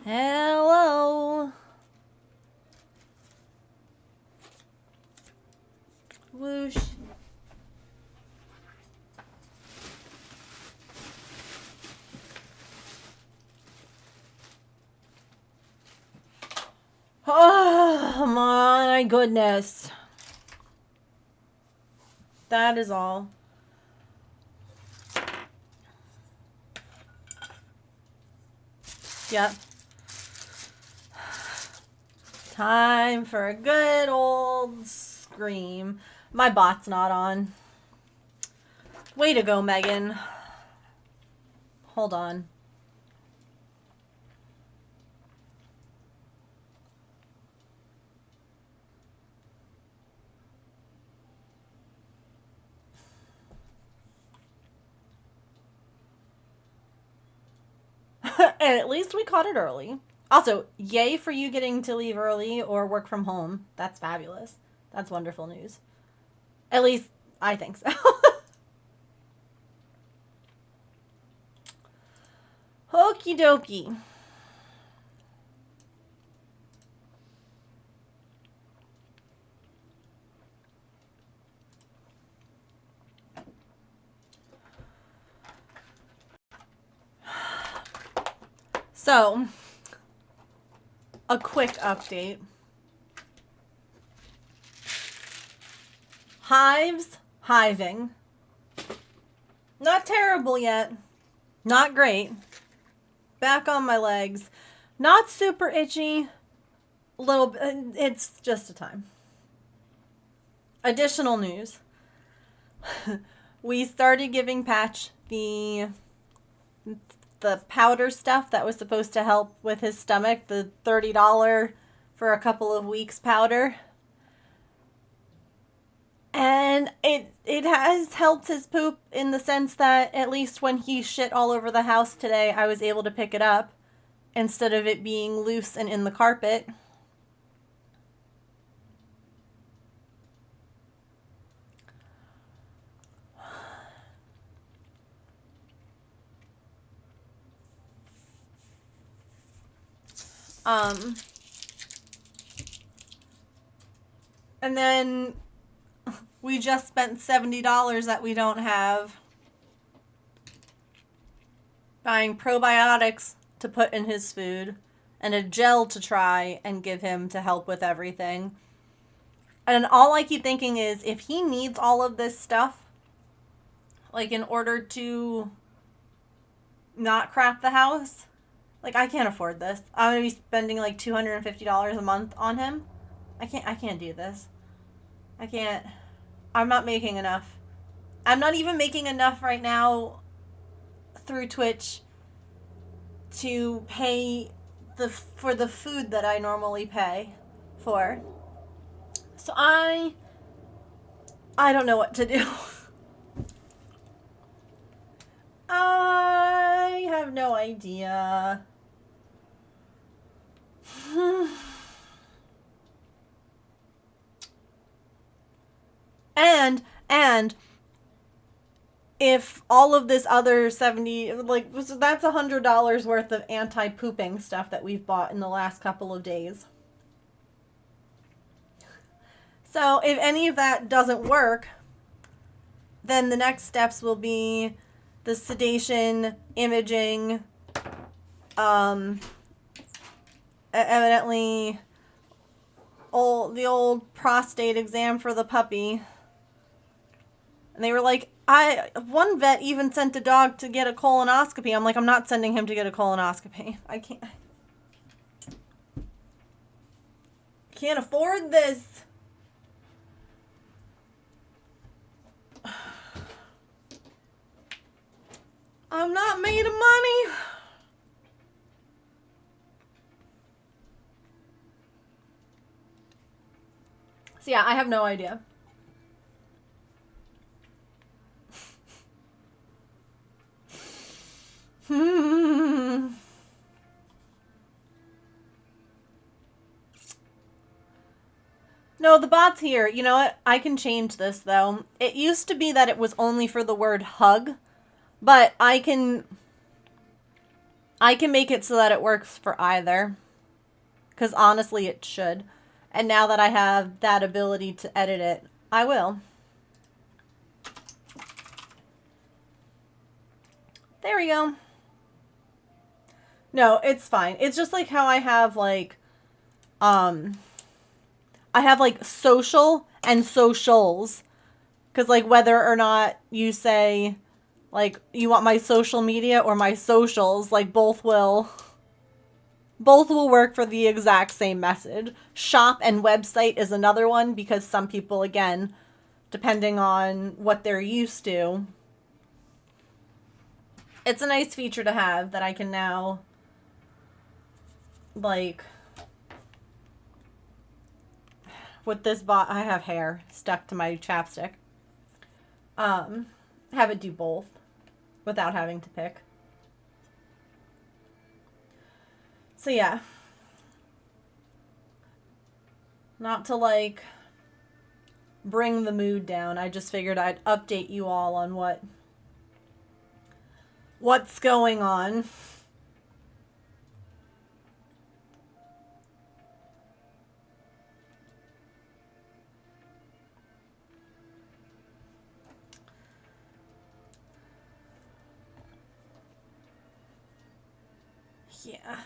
Hello. Whoosh. Oh my goodness. That is all. Yep. Time for a good old scream. My bot's not on. Way to go, Megan. Hold on. And at least we caught it early. Also, yay for you getting to leave early or work from home. That's fabulous. That's wonderful news. At least I think so. Okie dokie. So, a quick update. Hives, hiving. Not terrible yet. Not great. Back on my legs. Not super itchy. Little bit. It's just a time. Additional news. We started giving Patch the powder stuff that was supposed to help with his stomach, the $30 for a couple of weeks powder. And it has helped his poop in the sense that at least when he shit all over the house today, I was able to pick it up instead of it being loose and in the carpet. And then we just spent $70 that we don't have buying probiotics to put in his food and a gel to try and give him to help with everything. And all I keep thinking is if he needs all of this stuff, like in order to not crap the house, like I can't afford this. I'm gonna be spending like $250 a month on him. I can't do this. I can't. I'm not making enough. I'm not even making enough right now through Twitch to pay for the food that I normally pay for. So I don't know what to do. I have no idea. And if all of this other 70, like, so that's $100 worth of anti-pooping stuff that we've bought in the last couple of days. So if any of that doesn't work, then the next steps will be the sedation, imaging, evidently the old prostate exam for the puppy. And they were like, one vet even sent a dog to get a colonoscopy. I'm like, I'm not sending him to get a colonoscopy. I can't afford this. I'm not made of money. So yeah, I have no idea. No, the bot's here. You know what? I can change this, though. It used to be that it was only for the word hug, but I can I can make it so that it works for either. Because honestly, it should. And now that I have that ability to edit it, I will. There we go. No, it's fine. It's just like how I have like, I have like social and socials. Because like whether or not you say like you want my social media or my socials, like both will work for the exact same message. Shop and website is another one because some people, again, depending on what they're used to, it's a nice feature to have that I can now, like, with this I have hair stuck to my chapstick. Have it do both without having to pick. So yeah. Not to like bring the mood down. I just figured I'd update you all on what's going on. Yeah.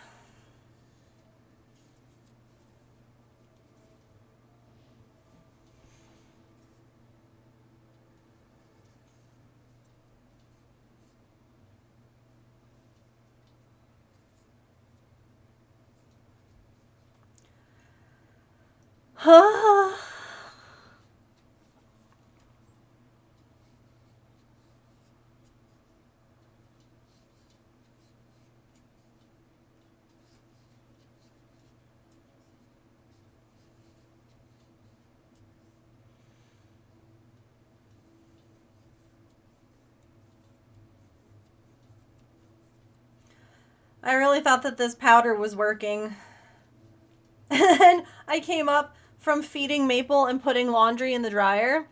I really thought that this powder was working. And then I came up from feeding Maple and putting laundry in the dryer.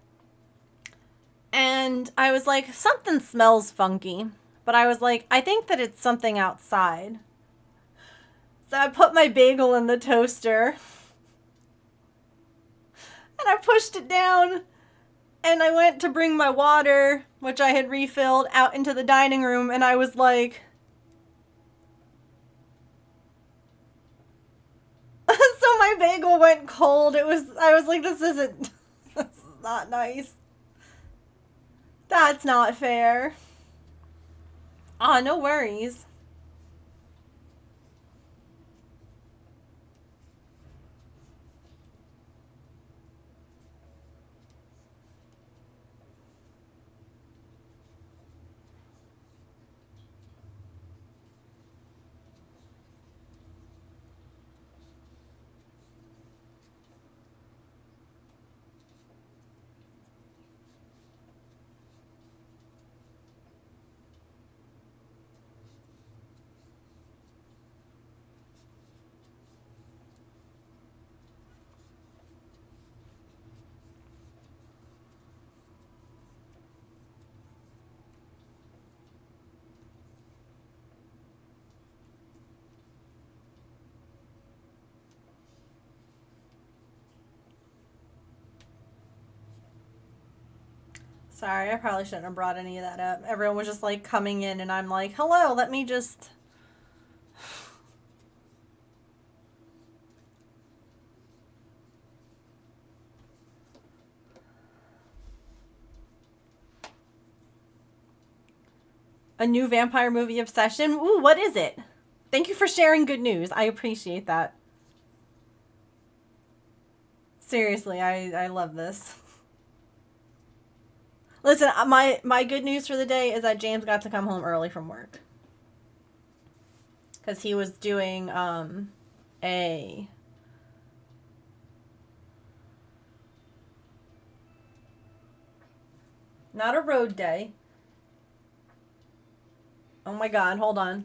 And I was like, something smells funky. But I was like, I think that it's something outside. So I put my bagel in the toaster. And I pushed it down. And I went to bring my water, which I had refilled, out into the dining room. And I was like... So my bagel went cold. I was like, this is not nice. That's not fair. Ah, no worries. Sorry, I probably shouldn't have brought any of that up. Everyone was just like coming in and I'm like, hello, let me just... A new vampire movie obsession? Ooh, what is it? Thank you for sharing good news. I appreciate that. Seriously, I love this. Listen, my good news for the day is that James got to come home early from work. Because he was doing a... Not a road day. Oh my god, hold on.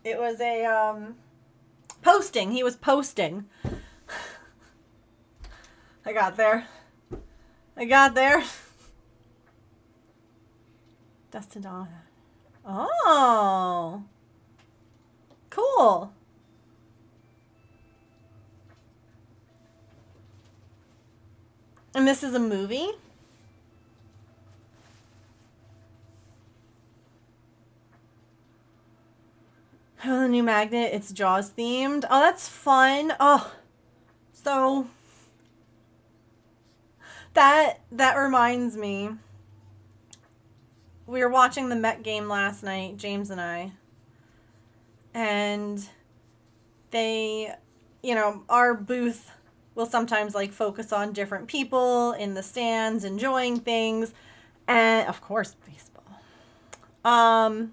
It was a posting. He was posting. I got there. Dustin Dawn. Oh. cool. And this is a movie? Oh, the new magnet. It's Jaws themed. Oh, that's fun. Oh, so that reminds me. We were watching the Met game last night, James and I. And they, our booth will sometimes like focus on different people in the stands enjoying things, and of course baseball. I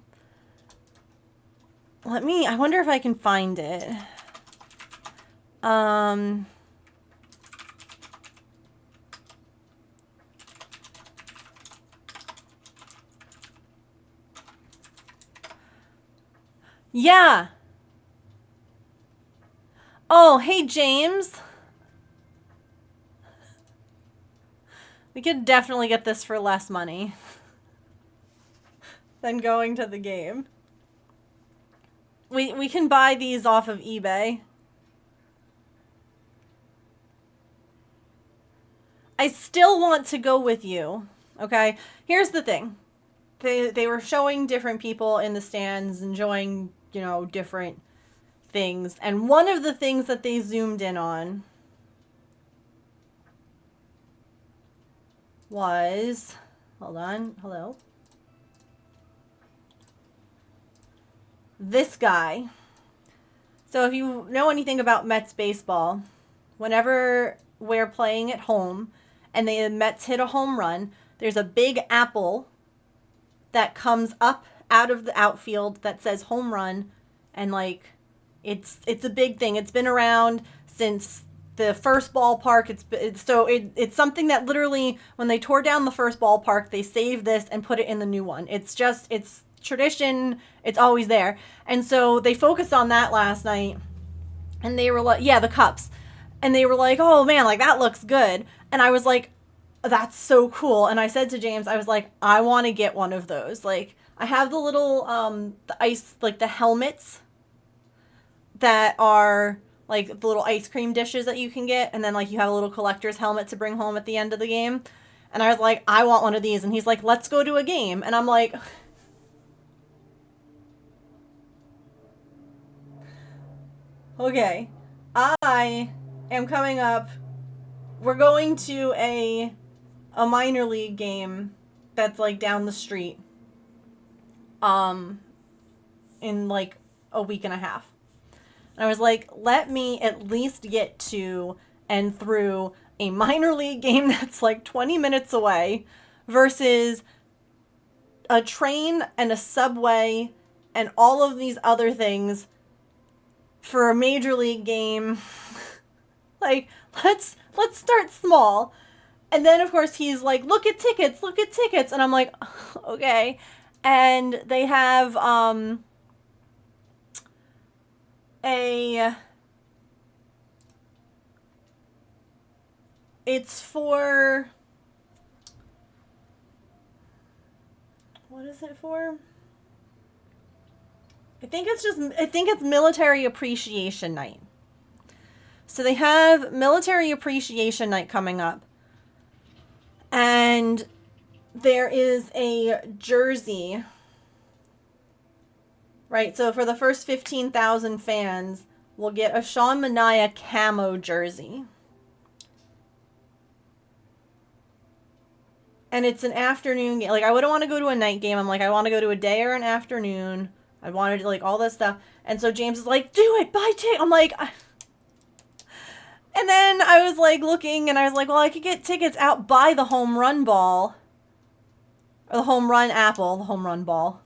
wonder if I can find it. Yeah. Oh, hey James. We could definitely get this for less money than going to the game. We can buy these off of eBay. I still want to go with you. Okay? Here's the thing. They were showing different people in the stands enjoying, different things. And one of the things that they zoomed in on was, hold on, hello. This guy. So if you know anything about Mets baseball, whenever we're playing at home and the Mets hit a home run, there's a big apple that comes up out of the outfield that says home run, and like it's a big thing. It's been around since the first ballpark. It's something that literally, when they tore down the first ballpark, they saved this and put it in the new one. It's tradition. It's always there. And so they focused on that last night, and they were like, yeah, the cups. And they were like, oh man, like that looks good. And I was like, that's so cool. And I said to James, I was like, I want to get one of those. Like, I have the little, the ice, like the helmets that are like the little ice cream dishes that you can get. And then like you have a little collector's helmet to bring home at the end of the game. And I was like, I want one of these. And he's like, let's go to a game. And I'm like, okay, I am coming up. We're going to a minor league game that's like down the street in like a week and a half. And I was like, let me at least get to and through a minor league game that's like 20 minutes away versus a train and a subway and all of these other things for a major league game. Like, let's start small. And then, of course, he's like, look at tickets. And I'm like, okay. And they have it's for, what is it for? I think it's Military Appreciation Night. So they have Military Appreciation Night coming up. And there is a jersey, right? So for the first 15,000 fans, we'll get a Sean Manaea camo jersey. And it's an afternoon game. Like, I wouldn't want to go to a night game. I'm like, I want to go to a day or an afternoon. I wanted to, like, all this stuff. And so James is like, do it, buy tickets. I'm like... And then I was like looking, and I was like, well, I could get tickets out by the home run ball. Or the home run apple, the home run ball.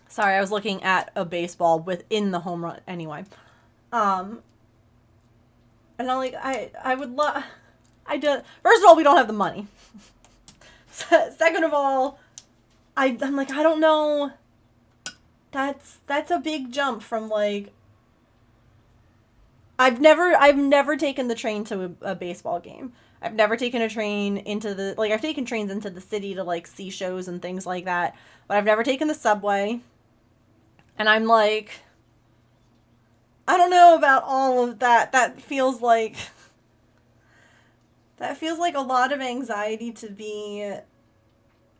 Sorry, I was looking at a baseball within the home run. Anyway. And I'm like, I would love... First of all, we don't have the money. Second of all, I'm like, I don't know. That's a big jump from like... I've never taken the train to a baseball game. I've never taken a train into I've taken trains into the city to, like, see shows and things like that. But I've never taken the subway. And I'm like, I don't know about all of that. That feels like a lot of anxiety to be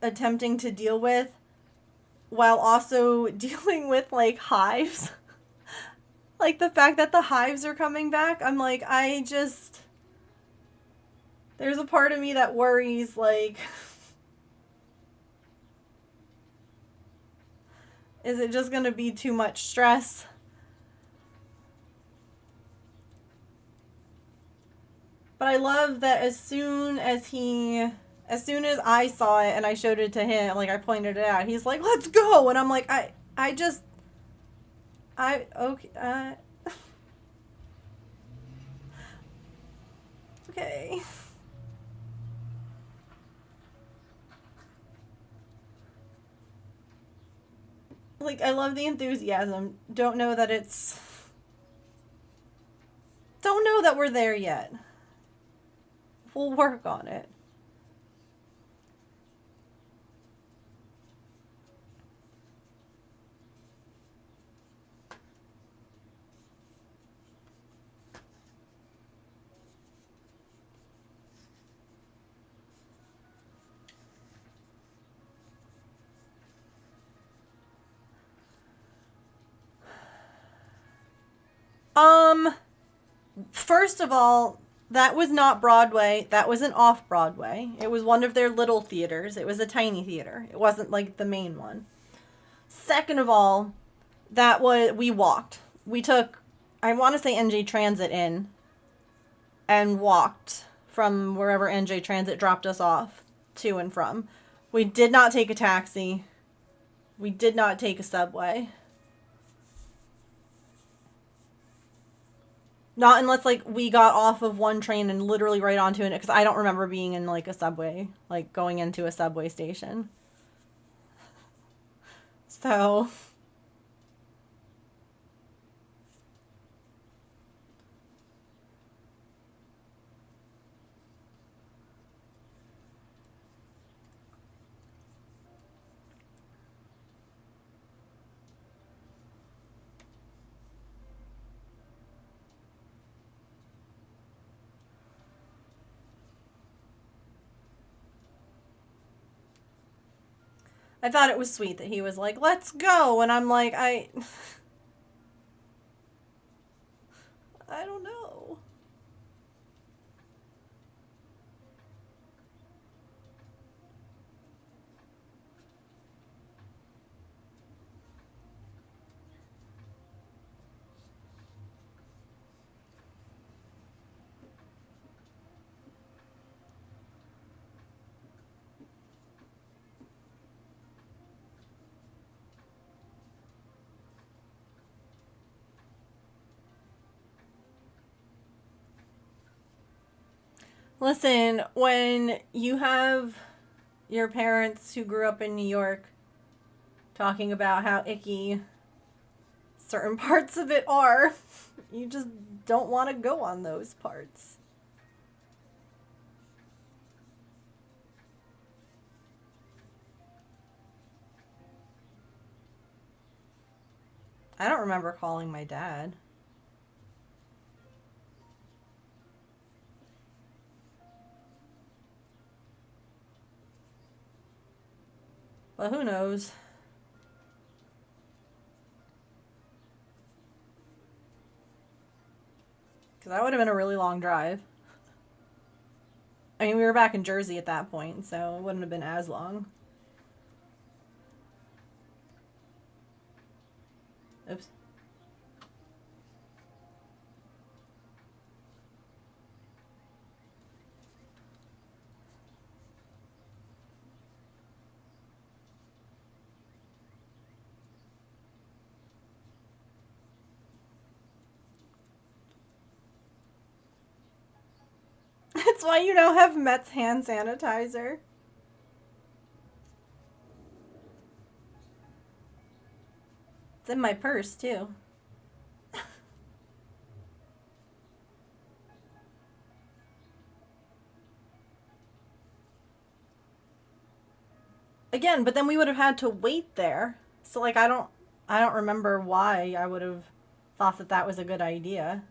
attempting to deal with while also dealing with like hives. Like the fact that the hives are coming back, I'm like, there's a part of me that worries, like, is it just gonna be too much stress? But I love that as soon as I saw it and I showed it to him, like I pointed it out, he's like, let's go. And I'm like, I just, okay, okay. Like, I love the enthusiasm. Don't know that we're there yet. We'll work on it. Um, First of all, that was not Broadway. That was an off Broadway. It was one of their little theaters. It was a tiny theater. It wasn't like the main one. Second of all, we walked. We took, I want to say NJ Transit in and walked from wherever NJ Transit dropped us off to and from. We did not take a taxi. We did not take a subway. Not unless like we got off of one train and literally right onto it, because I don't remember being in like a subway, like going into a subway station. So I thought it was sweet that he was like, "Let's go," and I'm like, I don't know. Listen, when you have your parents who grew up in New York talking about how icky certain parts of it are, you just don't want to go on those parts. I don't remember calling my dad. But who knows? Because that would have been a really long drive. I mean, we were back in Jersey at that point, so it wouldn't have been as long. Oops. That's why you now have Met's hand sanitizer. It's in my purse, too. Again, but then we would have had to wait there. So like I don't remember why I would have thought that that was a good idea.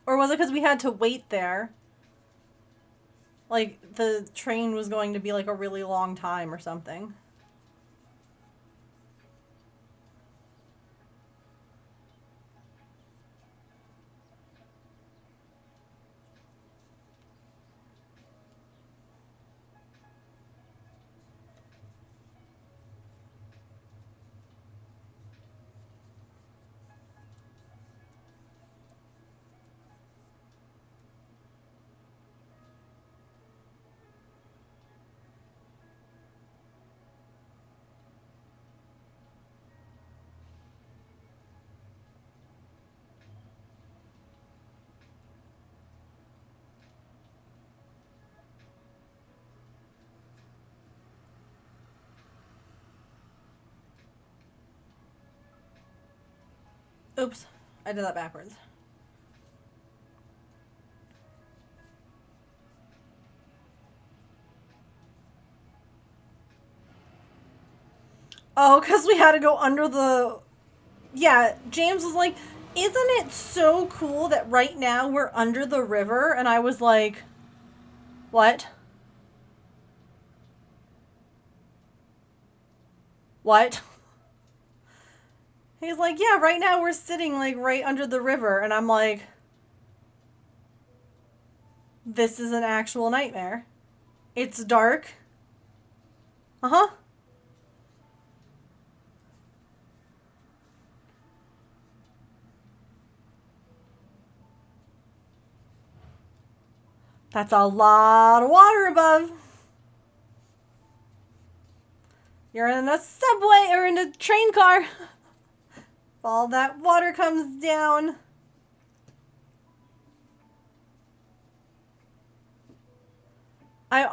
Or was it because we had to wait there? Like, the train was going to be like a really long time or something. Oops, I did that backwards. Oh, because we had to go under the... Yeah, James was like, isn't it so cool that right now we're under the river? And I was like, what? What? He's like, yeah, right now we're sitting like right under the river. And I'm like, this is an actual nightmare. It's dark. Uh-huh. That's a lot of water above. You're in a subway or in a train car. All that water comes down. I'm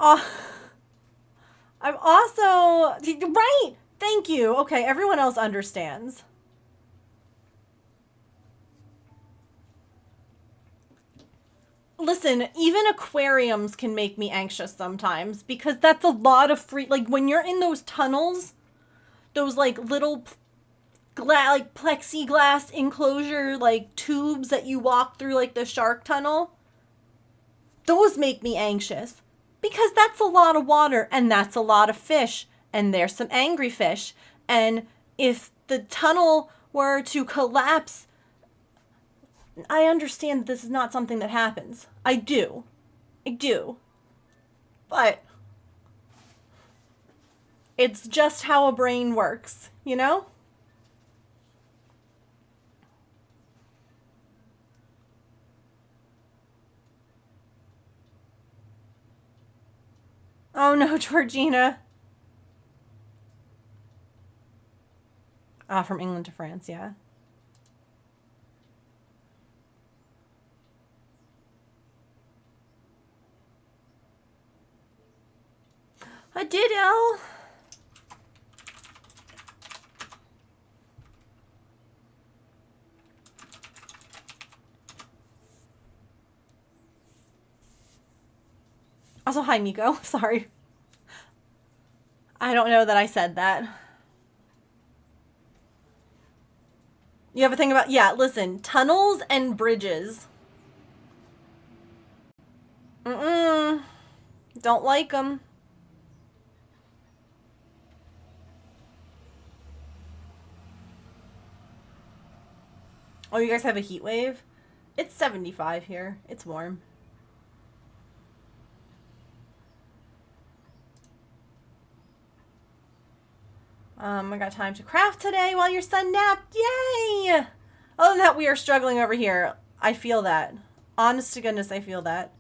also... Right! Thank you. Okay, everyone else understands. Listen, even aquariums can make me anxious sometimes because that's a lot of free... Like, when you're in those tunnels, those, like, little like plexiglass enclosure, like, tubes that you walk through, like the shark tunnel, those make me anxious because that's a lot of water and that's a lot of fish and there's some angry fish. And if the tunnel were to collapse, I understand that this is not something that happens. I do. But it's just how a brain works, you know? Oh no, Georgina. Ah, from England to France, yeah. I did, Elle. Also, hi, Miko. Sorry. I don't know that I said that. You have a thing about... Yeah, listen. Tunnels and bridges. Mm-mm. Don't like them. Oh, you guys have a heat wave? It's 75 here. It's warm. I got time to craft today while your son napped. Yay! Other than that, we are struggling over here. I feel that. Honest to goodness, I feel that.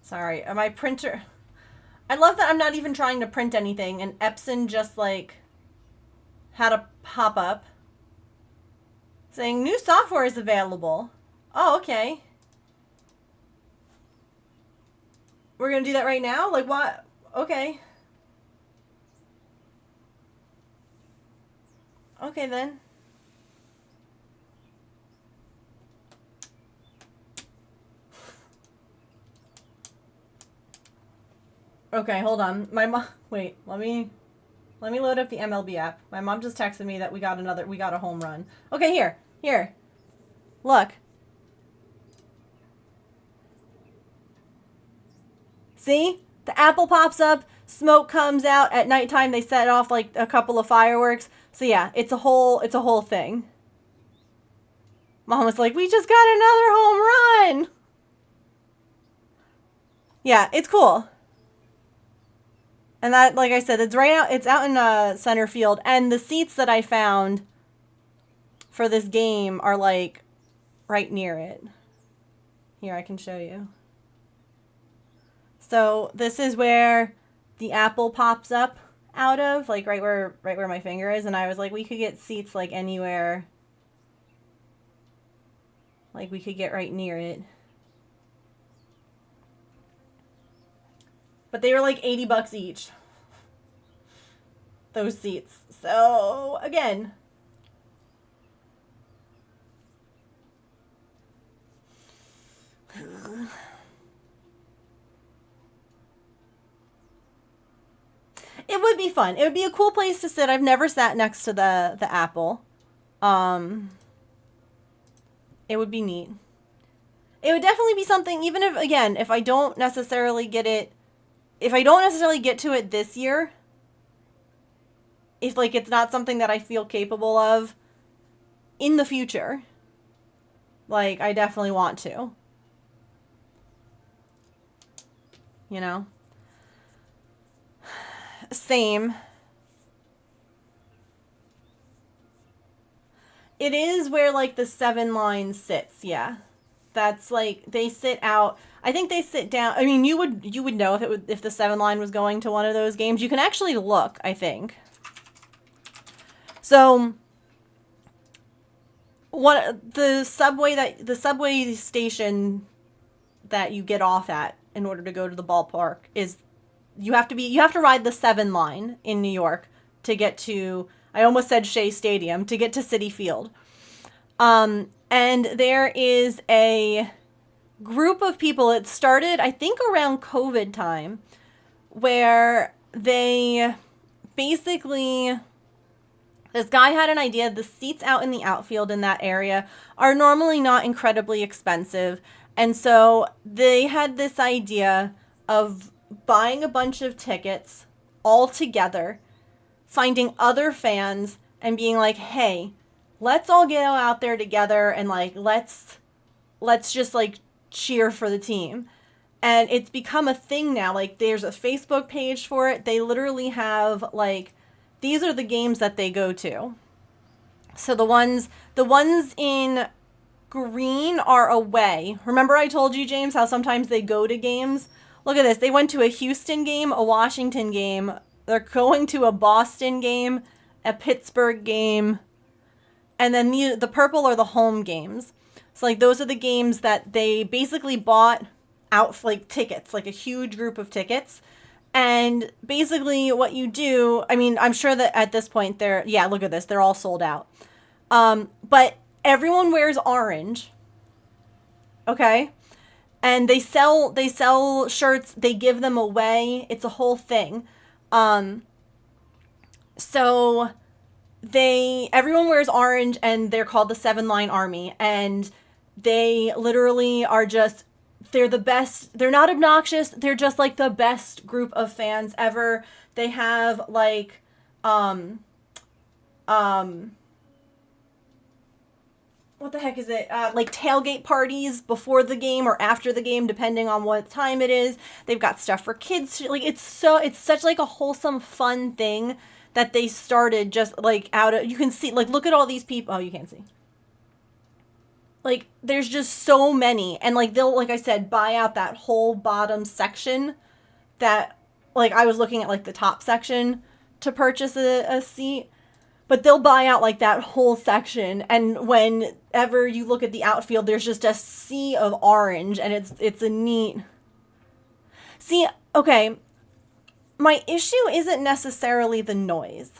Sorry, my printer... I love that I'm not even trying to print anything, and Epson just, like, had a pop-up saying, new software is available. Oh, okay. We're gonna do that right now? Like, what? Okay. Okay, then. Okay, hold on. My mom. Wait, let me load up the MLB app. My mom just texted me that we got a home run. Okay, here. Look. See? The apple pops up, smoke comes out at nighttime. They set off like a couple of fireworks. So yeah, it's a whole thing. Mom was like, "We just got another home run." Yeah, it's cool. And that, like I said, it's out in center field, and the seats that I found for this game are like right near it. Here, I can show you. So this is where the apple pops up out of, like right where my finger is, and I was like, we could get seats like anywhere. Like we could get right near it. But they were like $80 each. Those seats. So again, it would be fun. It would be a cool place to sit. I've never sat next to the apple. It would be neat. It would definitely be something, even if, again, if I don't necessarily get to it this year, if like it's not something that I feel capable of in the future, like I definitely want to. You know? Same. It is where like the 7 line sits, yeah. That's like they sit out. I think they sit down. I mean, you would know if the 7 line was going to one of those games. You can actually look, I think. So the subway station that you get off at in order to go to the ballpark is you have to ride the 7 line in New York to get to, I almost said Shea Stadium, to get to Citi Field. And there is a group of people. It started, I think, around COVID time, where they basically, this guy had an idea. The seats out in the outfield in that area are normally not incredibly expensive. And so they had this idea of buying a bunch of tickets all together, finding other fans, and being like, hey, let's all get out there together and like let's just like cheer for the team. And it's become a thing now. Like there's a Facebook page for it. They literally have like, these are the games that they go to. So the ones in green are away. Remember I told you, James, how sometimes they go to games? Look at this. They went to a Houston game, a Washington game. They're going to a Boston game, a Pittsburgh game. And then the purple are the home games. So like those are the games that they basically bought out, like tickets, like a huge group of tickets. And basically what you do, I mean, I'm sure that at this point look at this, they're all sold out. But everyone wears orange. Okay? And they sell shirts, they give them away. It's a whole thing. So everyone wears orange, and they're called the 7 Line Army, and they literally are just, they're the best. They're not obnoxious. They're just like the best group of fans ever. They have like what the heck is it? Like tailgate parties before the game or after the game, depending on what time it is. They've got stuff for kids. Like it's such like a wholesome, fun thing that they started just like out of, you can see, like, look at all these people. Oh, you can't see. Like there's just so many, and like they'll, like I said, buy out that whole bottom section that, like, I was looking at like the top section to purchase a seat. But they'll buy out like that whole section, and whenever you look at the outfield, there's just a sea of orange, and it's a neat. See, okay, my issue isn't necessarily the noise.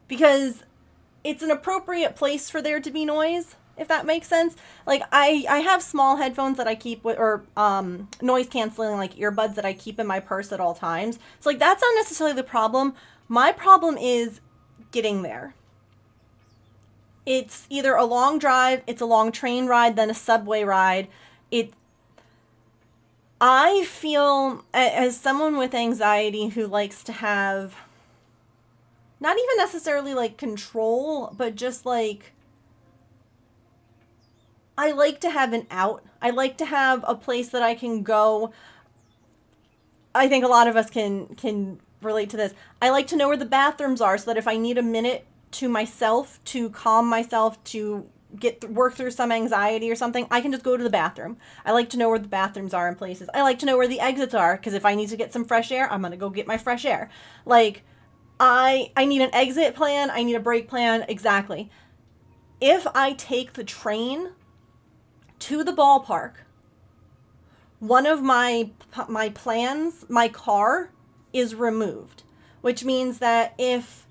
because it's an appropriate place for there to be noise, if that makes sense. Like I have small headphones that I keep with, or noise canceling like earbuds that I keep in my purse at all times. So like that's not necessarily the problem. My problem is getting there. It's either a long drive, it's a long train ride, then a subway ride. It I feel as someone with anxiety who likes to have not even necessarily like control, but just like I like to have an out. I like to have a place that I can go. I think a lot of us can relate to this. I like to know where the bathrooms are so that if I need a minute to myself to calm myself to work through some anxiety or something, I can just go to the bathroom. I like to know where the bathrooms are in places. I like to know where the exits are because if I need to get some fresh air, I'm going to go get my fresh air. Like I need an exit plan, I need a break plan, exactly. If I take the train to the ballpark, one of my plans, my car is removed, which means that if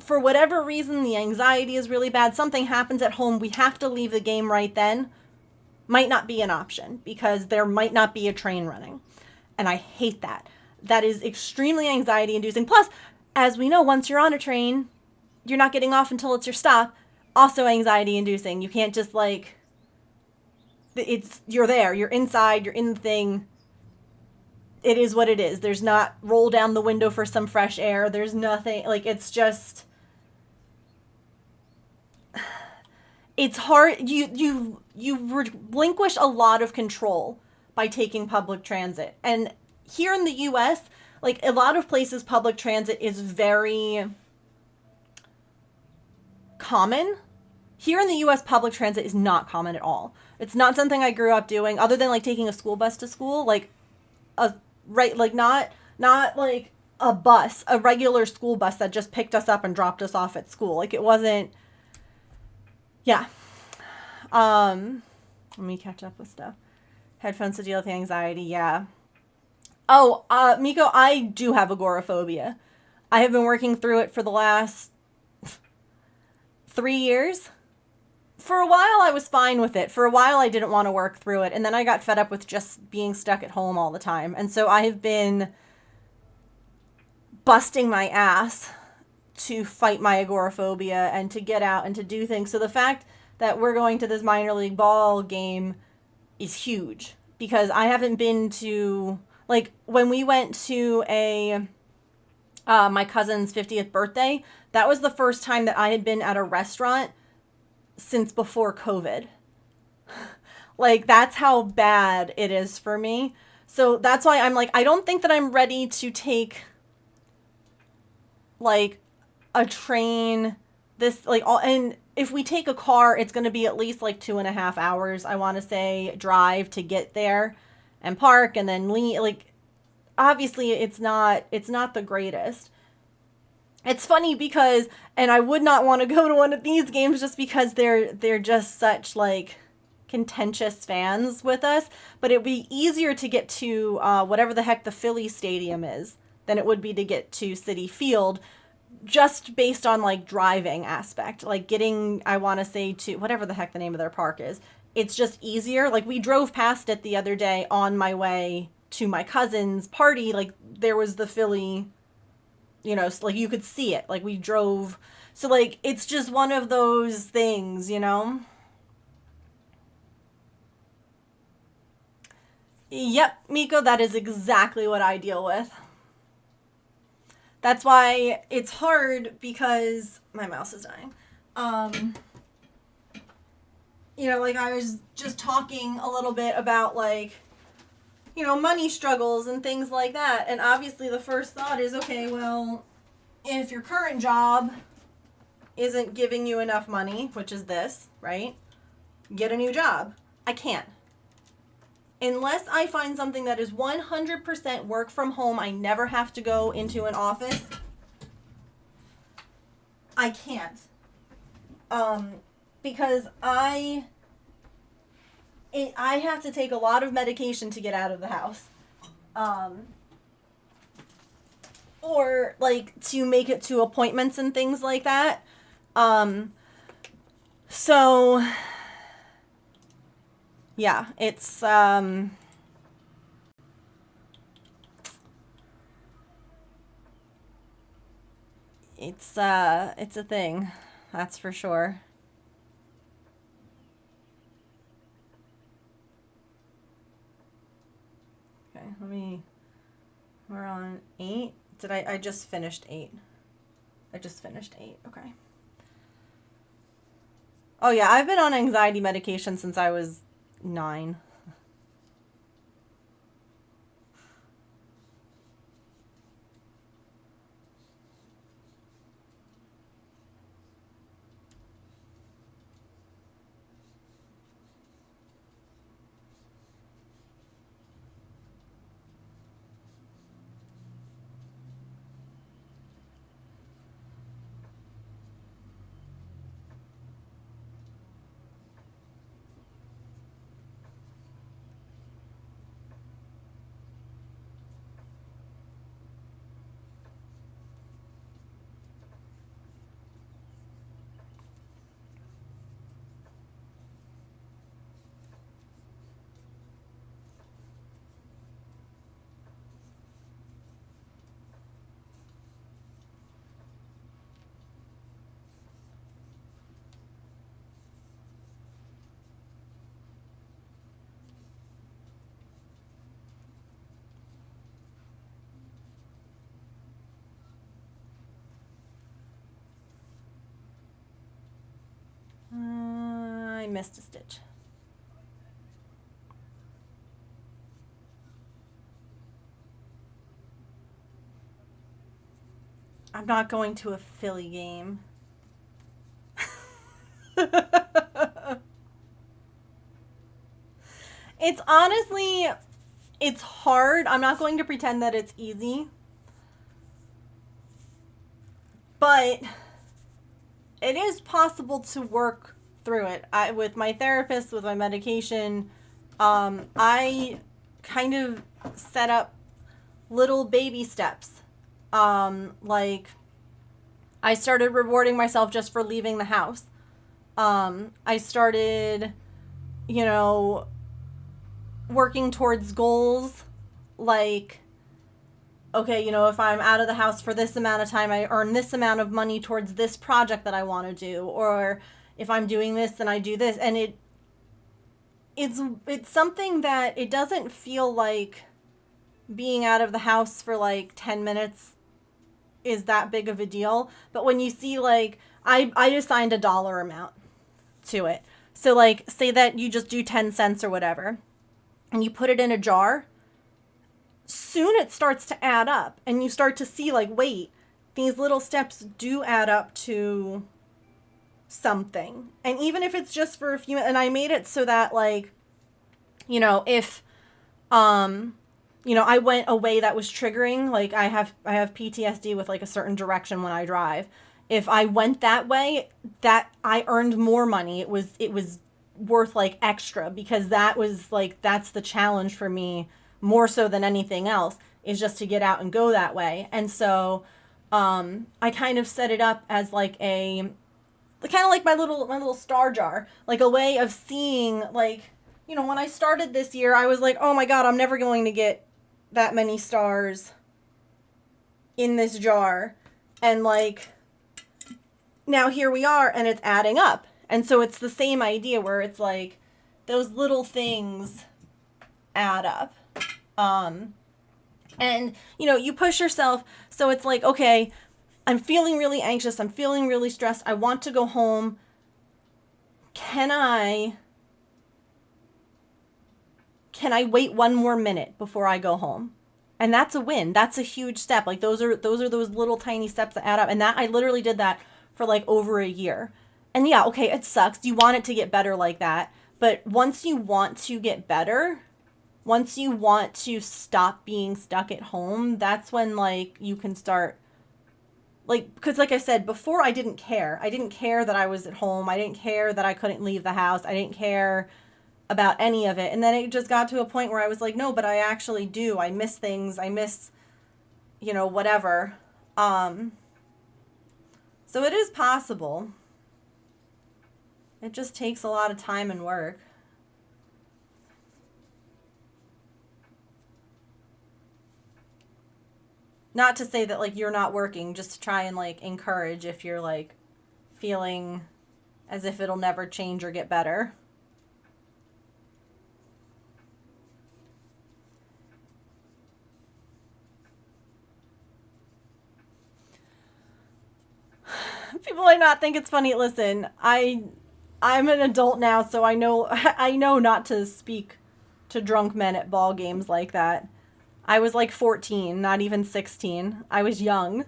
for whatever reason the anxiety is really bad, something happens at home, we have to leave the game right then, might not be an option because there might not be a train running. And I hate that. That is extremely anxiety inducing. Plus, as we know, once you're on a train, you're not getting off until it's your stop. Also anxiety inducing. You can't just like you're there, you're inside, you're in the thing. It is what it is. There's not roll down the window for some fresh air. There's nothing like it's just it's hard you relinquish a lot of control by taking public transit. And here in the US, like a lot of places public transit is very common. Here in the US, public transit is not common at all. It's not something I grew up doing other than like taking a school bus to school, like a right like not like a bus, a regular school bus that just picked us up and dropped us off at school. Like it wasn't yeah. Let me catch up with stuff. Headphones to deal with the anxiety, yeah. Oh, Miko, I do have agoraphobia. I have been working through it for the last 3 years. For a while, I was fine with it. For a while, I didn't want to work through it. And then I got fed up with just being stuck at home all the time. And so I have been busting my ass to fight my agoraphobia and to get out and to do things. So the fact that we're going to this minor league ball game is huge because I haven't been to, like, when we went to my cousin's 50th birthday, that was the first time that I had been at a restaurant since before COVID. Like, that's how bad it is for me. So that's why I'm like, I don't think that I'm ready to take, like, a train, this, like, all, and if we take a car, it's going to be at least, like, 2.5 hours, I want to say, drive to get there and park and then leave. Like, obviously, it's not the greatest. It's funny because, and I would not want to go to one of these games just because they're just such like contentious fans with us, but it would be easier to get to whatever the heck the Philly stadium is than it would be to get to Citi Field, just based on like driving aspect, like getting, I want to say, to whatever the heck the name of their park is. It's just easier. Like we drove past it the other day on my way to my cousin's party. Like there was the Philly, you know, like you could see it, like we drove. So like it's just one of those things, you know. Yep, Miko, that is exactly what I deal with. That's why it's hard because my mouse is dying. um you know, like I was just talking a little bit about like, you know, money struggles and things like that. And obviously the first thought is, okay, well, if your current job isn't giving you enough money, which is this, right? Get a new job. I can't. Unless I find something that is 100% work from home, I never have to go into an office, I can't. Because I have to take a lot of medication to get out of the house. Um, or like to make it to appointments and things like that. Um, so yeah, it's a thing. That's for sure. Okay, we're on 8. I just finished 8. I just finished 8. Okay. Oh yeah, I've been on anxiety medication since I was 9. I missed a stitch. I'm not going to a Philly game. It's honestly, it's hard. I'm not going to pretend that it's easy, but it is possible to work through it. With my therapist, with my medication, I kind of set up little baby steps. Like I started rewarding myself just for leaving the house. I started, you know, working towards goals like, okay, if I'm out of the house for this amount of time, I earn this amount of money towards this project that I want to do, or if I'm doing this, then I do this, and it's something that it doesn't feel like being out of the house for like 10 minutes is that big of a deal. But when you see like I assigned a dollar amount to it. So like say that you just do 10 cents or whatever and you put it in a jar, soon it starts to add up and you start to see like, wait, these little steps do add up to something. And even if it's just for a few, and I made it so that like, if um I went a way that was triggering, like I have PTSD with like a certain direction when I drive. If I went that way, that I earned more money. It was worth like extra because that was like that's the challenge for me more so than anything else is just to get out and go that way. And so I kind of set it up as like a kind of like my little star jar, like a way of seeing like when I started this year, I was like, oh my god, I'm never going to get that many stars in this jar. And like now here we are and it's adding up. And so it's the same idea where it's like those little things add up. Um and you push yourself, so it's like, okay, I'm feeling really anxious, I'm feeling really stressed, I want to go home. Can I wait one more minute before I go home? And that's a win. That's a huge step. Like those little tiny steps that add up. And that I literally did that for like over a year. And yeah, okay, it sucks. You want it to get better like that. But once you want to get better, once you want to stop being stuck at home, that's when like you can start, like, because like I said before, I didn't care. I didn't care that I was at home. I didn't care that I couldn't leave the house. I didn't care about any of it. And then it just got to a point where I was like, no, but I actually do. I miss things. I miss whatever. Um, so it is possible. It just takes a lot of time and work. Not to say that like you're not working, just to try and like encourage if you're like feeling as if it'll never change or get better. People might not think it's funny. Listen, I'm an adult now, so I know I know not to speak to drunk men at ball games like that. I was like 14, not even 16. I was young.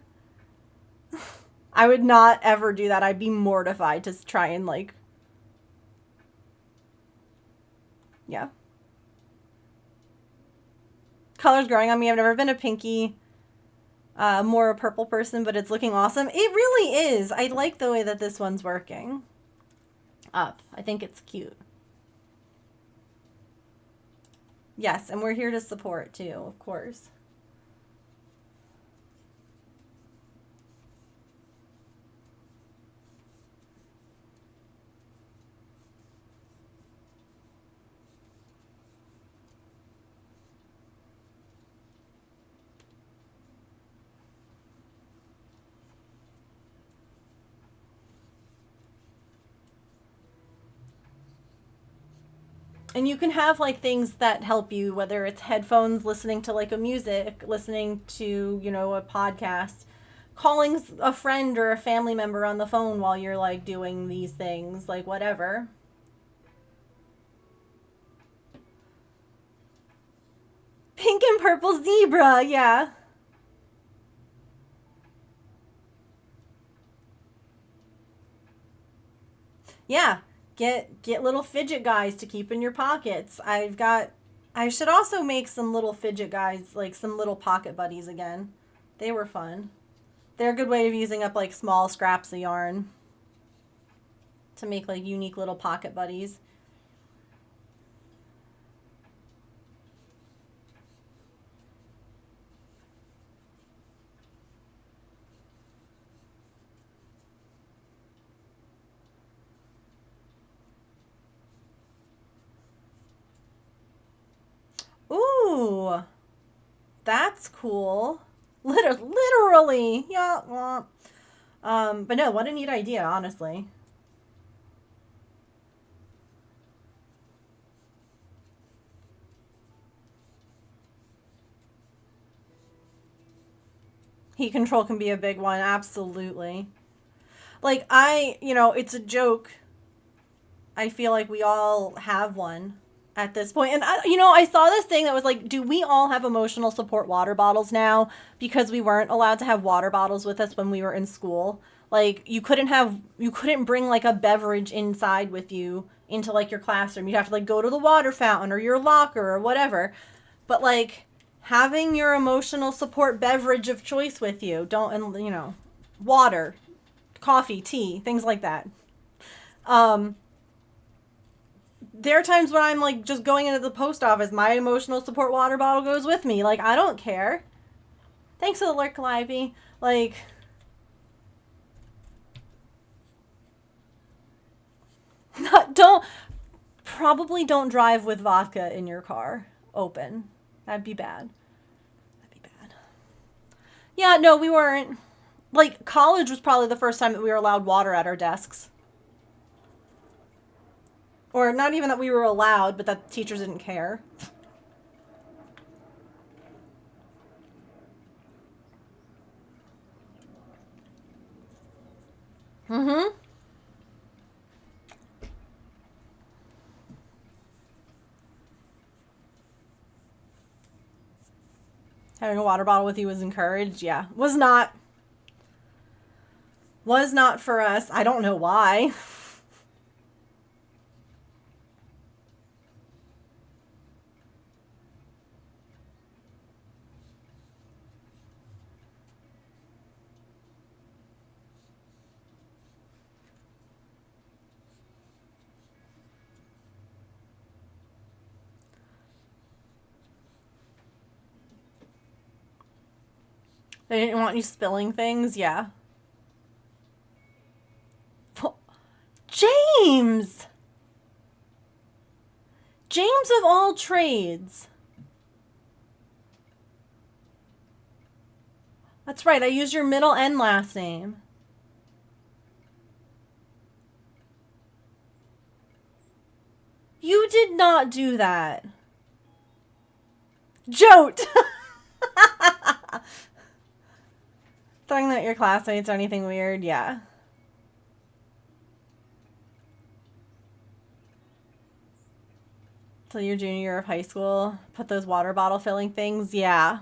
I would not ever do that. I'd be mortified to try and like, yeah. Colors growing on me. I've never been a pinky, more a purple person, but it's looking awesome. It really is. I like the way that this one's working. Up. I think it's cute. Yes, and we're here to support too, of course. And you can have like things that help you, whether it's headphones, listening to like a music, listening to, a podcast, calling a friend or a family member on the phone while you're like doing these things, like whatever. Pink and purple zebra, yeah. Yeah. Get little fidget guys to keep in your pockets. I should also make some little fidget guys, like some little pocket buddies again. They were fun. They're a good way of using up like small scraps of yarn to make like unique little pocket buddies. Ooh, that's cool. Literally, yeah. Well, but no, what a neat idea, honestly. Heat control can be a big one, absolutely. Like it's a joke. I feel like we all have one at this point. And I saw this thing that was like, do we all have emotional support water bottles now because we weren't allowed to have water bottles with us when we were in school? Like you couldn't bring like a beverage inside with you into like your classroom. You'd have to like go to the water fountain or your locker or whatever. But like having your emotional support beverage of choice with you, don't and water, coffee, tea, things like that. Um there are times when I'm like just going into the post office, my emotional support water bottle goes with me. Like I don't care. Thanks for the lurk, Livy. Like don't probably don't drive with vodka in your car open. That'd be bad. That'd be bad. Yeah, no, we weren't. Like college was probably the first time that we were allowed water at our desks. Or not even that we were allowed, but that teachers didn't care. Mm-hmm. Having a water bottle with you was encouraged. Yeah. Was not for us. I don't know why. They didn't want you spilling things? Yeah. James! James of all trades. That's right, I used your middle and last name. You did not do that. Jote! Throwing that your classmates or anything weird? Yeah. Till your junior year of high school? Put those water bottle filling things? Yeah.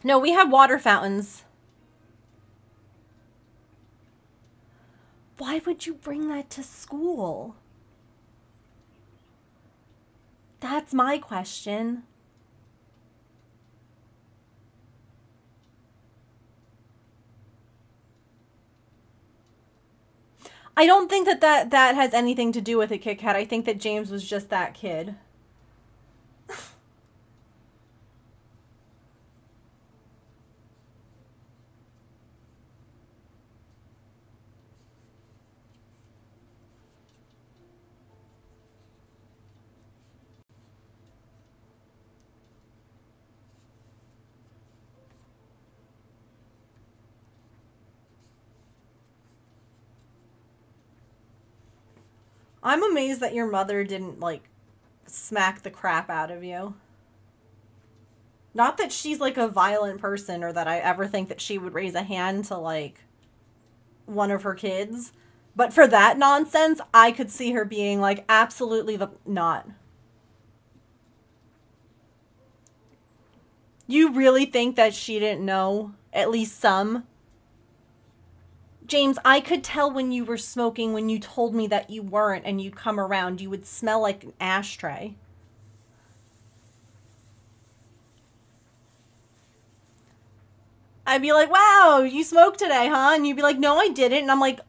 No, we have water fountains. Why would you bring that to school? That's my question. I don't think that has anything to do with it, Kit Kat. I think that James was just that kid. I'm amazed that your mother didn't, like, smack the crap out of you. Not that she's, like, a violent person or that I ever think that she would raise a hand to, like, one of her kids. But for that nonsense, I could see her being, like, absolutely not. You really think that she didn't know at least some? James, I could tell when you were smoking when you told me that you weren't and you'd come around. You would smell like an ashtray. I'd be like, wow, you smoked today, huh? And you'd be like, no, I didn't. And I'm like,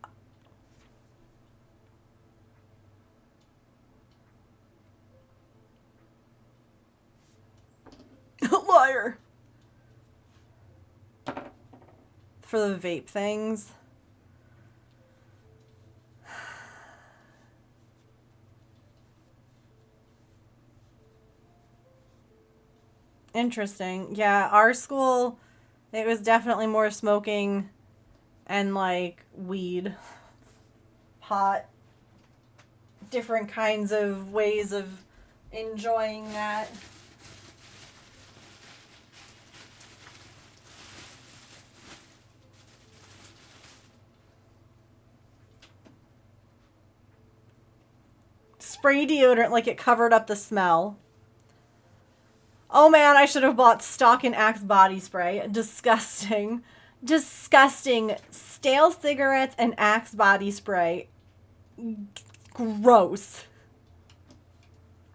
liar. For the vape things. Interesting. Yeah, our school, it was definitely more smoking and like weed, pot, different kinds of ways of enjoying that. Spray deodorant like it covered up the smell. Oh man, I should have bought stock and Axe body spray. Disgusting. Disgusting. Stale cigarettes and Axe body spray. Gross.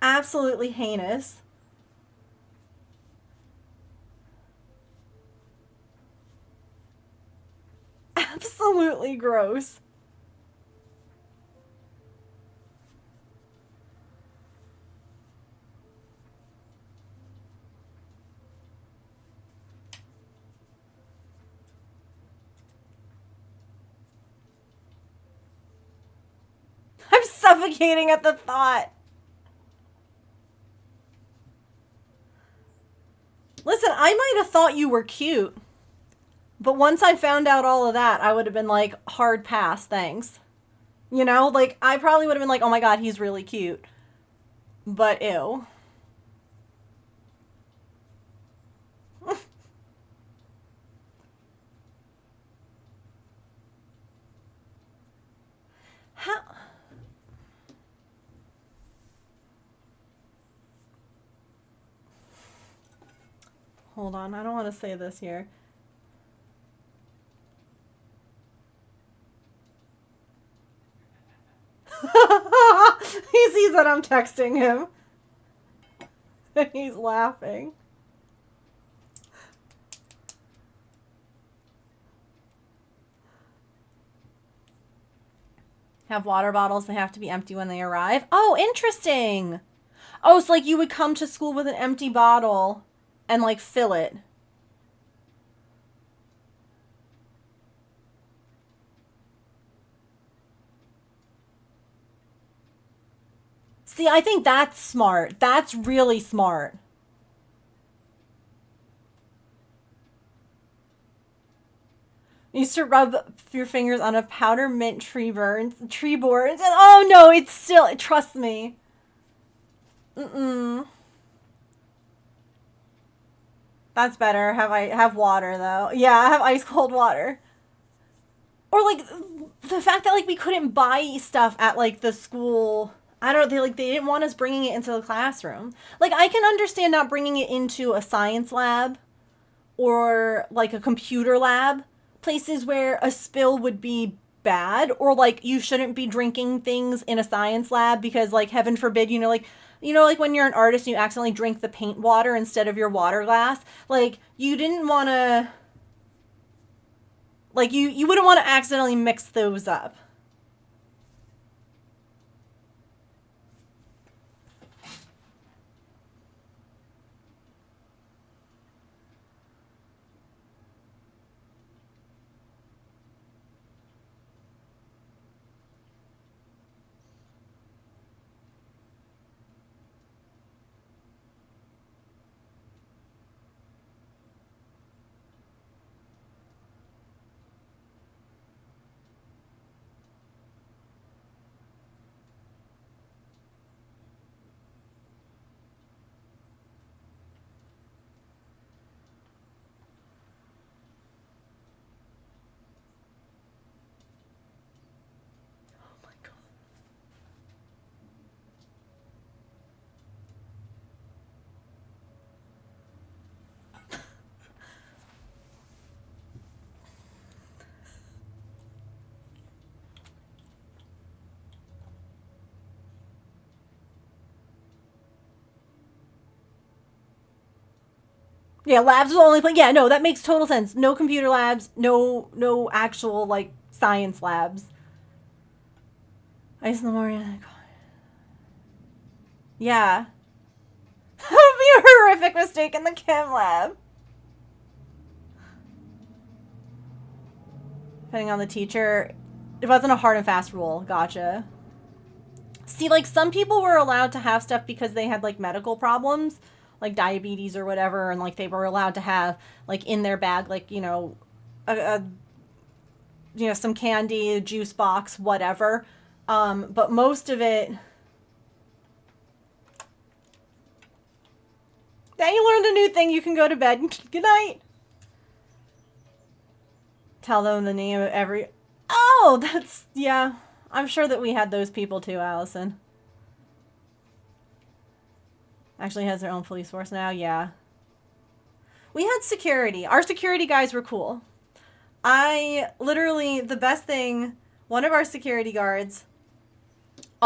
Absolutely heinous. Absolutely gross. I'm suffocating at the thought. Listen, I might have thought you were cute. But once I found out all of that, I would have been like, hard pass, thanks. You know, like, I probably would have been like, oh my god, he's really cute. But ew. How? Hold on, I don't want to say this here. He sees that I'm texting him. And he's laughing. Have water bottles, they have to be empty when they arrive. Oh, interesting. Oh, so like you would come to school with an empty bottle and like fill it. See, I think that's smart. That's really smart. You used to rub your fingers on a powder mint tree boards, and oh no, it's still, trust me. Mm-mm. That's better. Have water though. Yeah, have ice cold water. Or like the fact that like we couldn't buy stuff at like the school. I don't know. They didn't want us bringing it into the classroom. Like I can understand not bringing it into a science lab or like a computer lab, places where a spill would be bad, or like you shouldn't be drinking things in a science lab because like heaven forbid, like when you're an artist and you accidentally drink the paint water instead of your water glass, like you didn't want to, like you wouldn't want to accidentally mix those up. Oh my god. Yeah, labs will only play. Yeah, no, that makes total sense. No computer labs, no actual like science labs. Ice in the morning. Yeah. That would be a horrific mistake in the chem lab. Depending on the teacher, it wasn't a hard and fast rule. Gotcha. See, like some people were allowed to have stuff because they had like medical problems, like diabetes or whatever, and like they were allowed to have like in their bag, like a some candy, a juice box, whatever. But most of it. Now you learned a new thing. You can go to bed. Good night. Tell them the name of every. Oh, that's yeah. I'm sure that we had those people too, Allison. Actually has their own police force now. Yeah. We had security. Our security guys were cool. I literally, the best thing, one of our security guards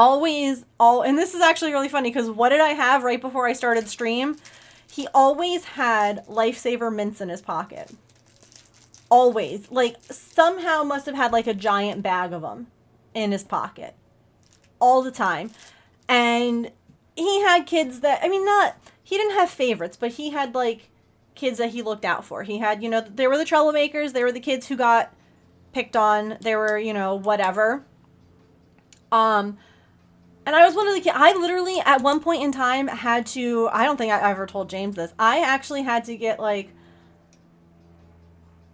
and this is actually really funny because what did I have right before I started stream? He always had lifesaver mints in his pocket. Always. Like, somehow must have had like a giant bag of them in his pocket. All the time. And he had kids that, I mean, he didn't have favorites, but he had like kids that he looked out for. He had, they were the troublemakers. They were the kids who got picked on. They were, whatever. And I was one of the kids. I literally, at one point in time, had to. I don't think I ever told James this. I actually had to get like.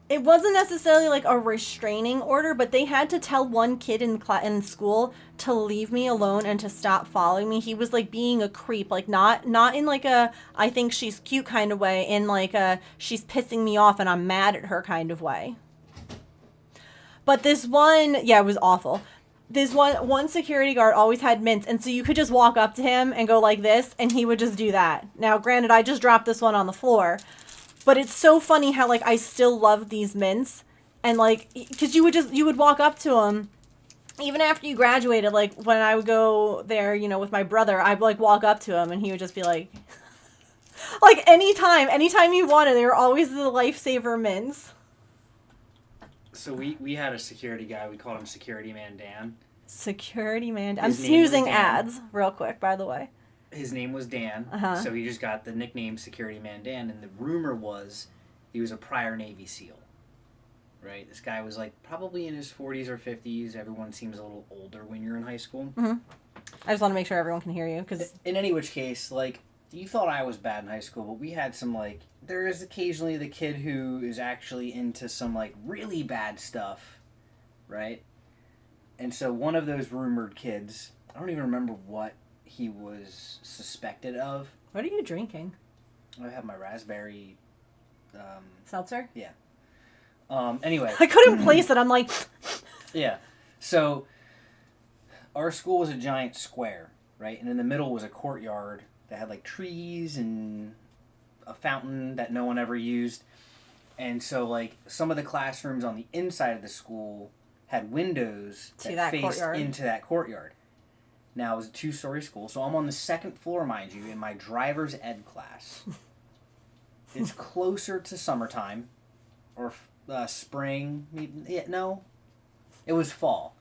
It wasn't necessarily like a restraining order, but they had to tell one kid in school to leave me alone and to stop following me. He was like being a creep, like not in like a I think she's cute kind of way, in like a she's pissing me off and I'm mad at her kind of way. But this one, yeah, it was awful. This one security guard always had mints, and so you could just walk up to him and go like this, and he would just do that. Now, granted, I just dropped this one on the floor, but it's so funny how like I still love these mints, and like because you would walk up to him, even after you graduated. Like when I would go there, with my brother, I'd like walk up to him, and he would just be like, like anytime you wanted, they were always the lifesaver mints. So we had a security guy. We called him Security Man Dan. Security Man. I'm snoozing ads real quick, by the way. His name was Dan, so he just got the nickname Security Man Dan. And the rumor was he was a prior Navy SEAL. Right? This guy was like probably in his 40s or 50s. Everyone seems a little older when you're in high school. Mm-hmm. I just want to make sure everyone can hear you. Cause... In any which case, like, you thought I was bad in high school, but we had some, like, there is occasionally the kid who is actually into some, like, really bad stuff, right? And so one of those rumored kids, I don't even remember what he was suspected of. What are you drinking? I have my raspberry... Seltzer? Yeah. Anyway. I couldn't place it. I'm like... Yeah. So, our school was a giant square, right? And in the middle was a courtyard that had, like, trees and a fountain that no one ever used. And so, like, some of the classrooms on the inside of the school had windows that faced into that courtyard. Now, it was a 2-story school, so I'm on the 2nd floor, mind you, in my driver's ed class. It's closer to summertime, or spring. Yeah, no, it was fall.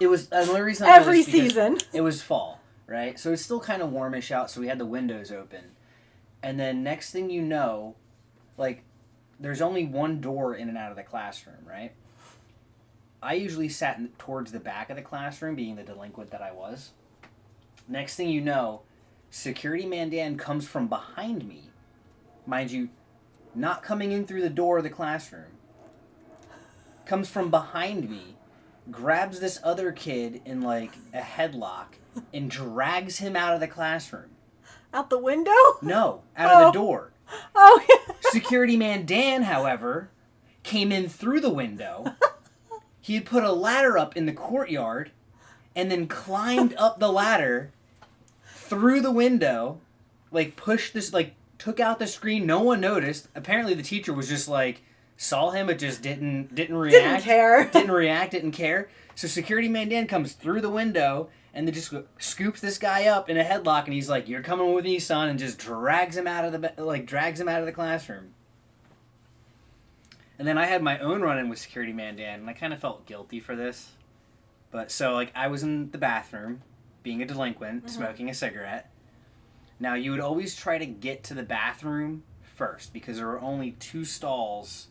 It was the only reason I every season. It was fall, right? So it's still kind of warmish out, so we had the windows open. And then next thing you know, like, there's only one door in and out of the classroom, right? I usually sat towards the back of the classroom, being the delinquent that I was. Next thing you know, Security Man Dan comes from behind me. Mind you, not coming in through the door of the classroom. Comes from behind me, grabs this other kid in, like, a headlock, and drags him out of the classroom. Out the window? No, out of the door. Oh, yeah. Security Man Dan, however, came in through the window. He had put a ladder up in the courtyard and then climbed up the ladder through the window, like, pushed this, like, took out the screen. No one noticed. Apparently the teacher was just, like, saw him but just didn't react. Didn't care. So Security Man Dan comes through the window and then just scoops this guy up in a headlock and he's like, "You're coming with me, son," and just drags him out of the classroom. And then I had my own run-in with Security Man Dan, and I kind of felt guilty for this. But, so, like, I was in the bathroom, being a delinquent, smoking a cigarette. Now, you would always try to get to the bathroom first, because there were only 2 stalls,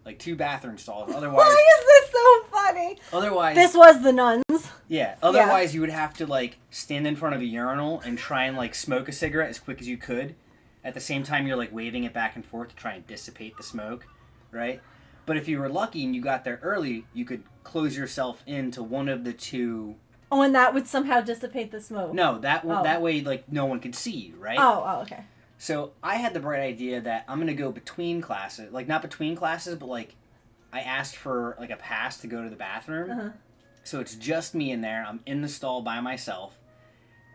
like 2 bathroom stalls. Otherwise... Why is this so funny? Otherwise... This was the nuns. Yeah. Otherwise, you would have to, like, stand in front of a urinal and try and, like, smoke a cigarette as quick as you could. At the same time, you're, like, waving it back and forth to try and dissipate the smoke. Right? But if you were lucky and you got there early, you could close yourself into one of the 2... Oh, and that would somehow dissipate the smoke. No, that way, like, no one could see you, right? Oh, okay. So I had the bright idea that I'm going to go between classes. Like, not between classes, but, like, I asked for, like, a pass to go to the bathroom. So it's just me in there. I'm in the stall by myself.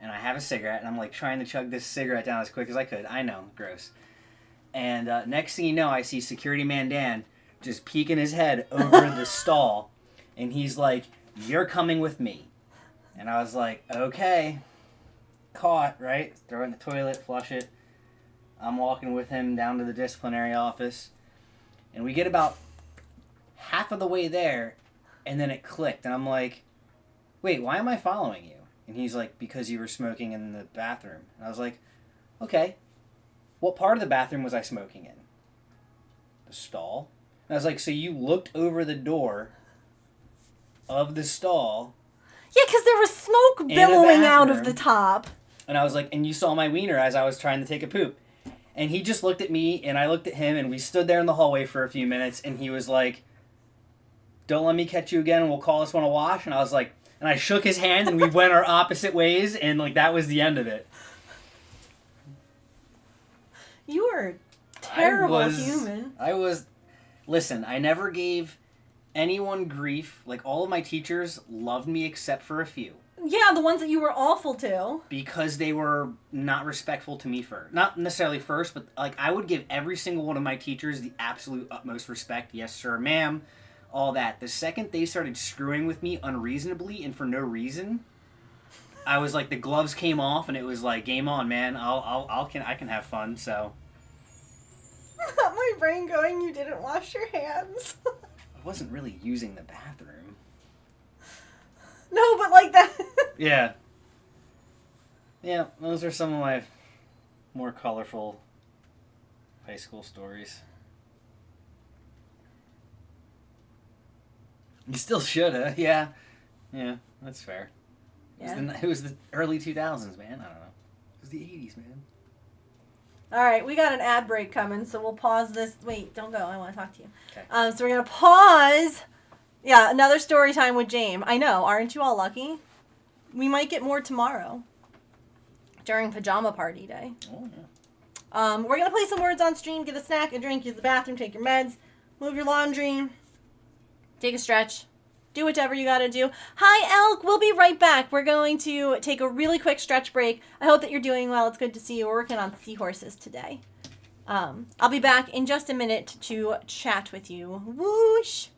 And I have a cigarette, and I'm, like, trying to chug this cigarette down as quick as I could. I know, gross. And next thing you know, I see Security Man Dan just peeking his head over the stall. And he's like, "You're coming with me." And I was like, okay. Caught, right? Throw it in the toilet, flush it. I'm walking with him down to the disciplinary office. And we get about half of the way there, and then it clicked. And I'm like, "Wait, why am I following you?" And he's like, "Because you were smoking in the bathroom." And I was like, "Okay. What part of the bathroom was I smoking in?" "The stall." And I was like, "So you looked over the door of the stall..." Yeah, because there was smoke billowing out of the top. And I was like, "And you saw my wiener as I was trying to take a poop." And he just looked at me, and I looked at him, and we stood there in the hallway for a few minutes, and he was like, "Don't let me catch you again, and we'll call this one a wash." And I was like, and I shook his hand, and we went our opposite ways, and, like, that was the end of it. You were a terrible human. Listen, I never gave anyone grief. Like, all of my teachers loved me except for a few. Yeah, the ones that you were awful to. Because they were not respectful to me first. Not necessarily first, but, like, I would give every single one of my teachers the absolute utmost respect. "Yes, sir, ma'am," all that. The second they started screwing with me unreasonably and for no reason, I was like, the gloves came off, and it was like, game on, man. I can have fun, so. My brain going, you didn't wash your hands. I wasn't really using the bathroom. No, but like that. Yeah. Yeah, those are some of my more colorful high school stories. You still should, huh? Yeah. Yeah, that's fair. Yeah. It was the early 2000s, man. I don't know. It was the 80s, man. All right, we got an ad break coming, so we'll pause this. Wait, don't go. I want to talk to you. Okay. So we're gonna pause. Yeah, another story time with James. I know, aren't you all lucky? We might get more tomorrow during pajama party day. Oh yeah. We're gonna play some words on stream. Get a snack, a drink, use the bathroom, take your meds, move your laundry, take a stretch. Do whatever you gotta do. Hi, Elk. We'll be right back. We're going to take a really quick stretch break. I hope that you're doing well. It's good to see you. We're working on seahorses today. I'll be back in just a minute to chat with you. Whoosh!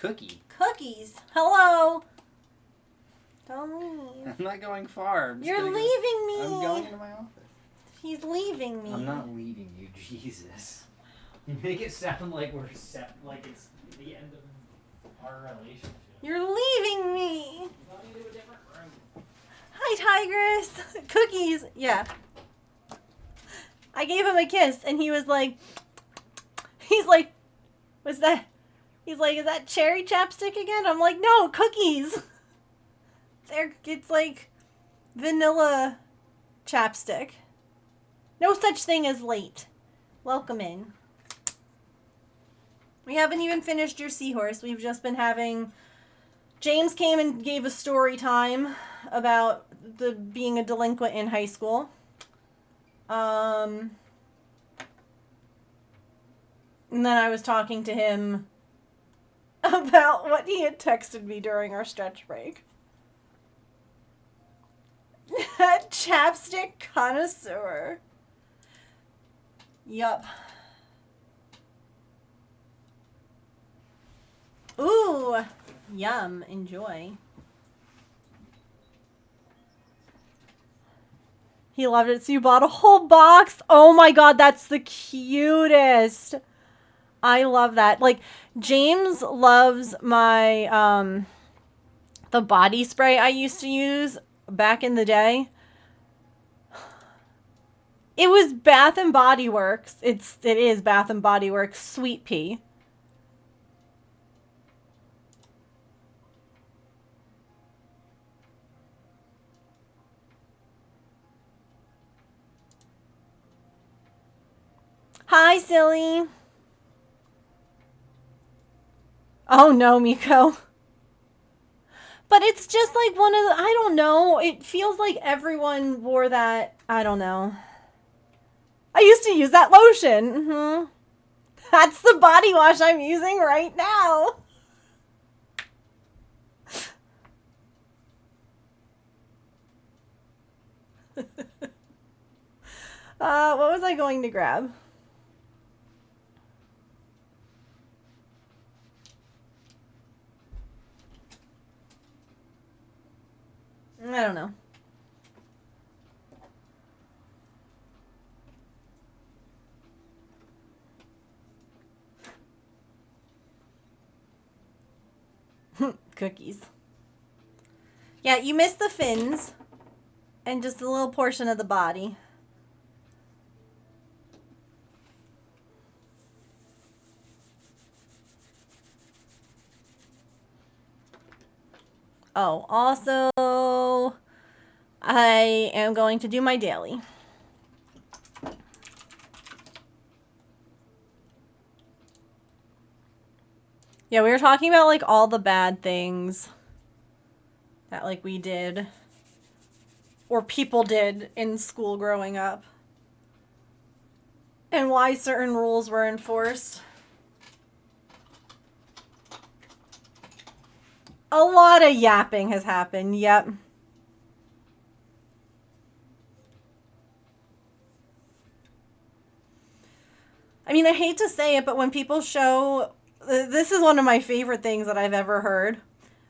Cookie. Cookies. Hello. Don't leave. I'm not going far. You're leaving me. I'm going into my office. He's leaving me. I'm not leaving you, Jesus. You make it sound like we're like it's the end of our relationship. You're leaving me. We're going to a different room. Hi, Tigress. Cookies. Yeah. I gave him a kiss, and he was like, he's like, what's that? He's like, is that cherry chapstick again? I'm like, no, cookies. It's like vanilla chapstick. No such thing as late. Welcome in. We haven't even finished your seahorse. We've just been having... James came and gave a story time about being a delinquent in high school. And then I was talking to him about what he had texted me during our stretch break. Chapstick connoisseur. Yup. Ooh, yum. Enjoy. He loved it, so you bought a whole box? Oh my god, that's the cutest. I love that. Like, James loves my, the body spray I used to use back in the day. It was Bath and Body Works. It is Bath and Body Works Sweet Pea. Hi, silly. Oh no, Miko. But it's just like one of the, I don't know. It feels like everyone wore that. I don't know. I used to use that lotion. Mm-hmm. That's the body wash I'm using right now. What was I going to grab? I don't know. Cookies. Yeah, you missed the fins and just a little portion of the body. Oh, also, I am going to do my daily. Yeah, we were talking about, like, all the bad things that, like, we did or people did in school growing up and why certain rules were enforced. A lot of yapping has happened, yep. I mean, I hate to say it, but when people show... This is one of my favorite things that I've ever heard.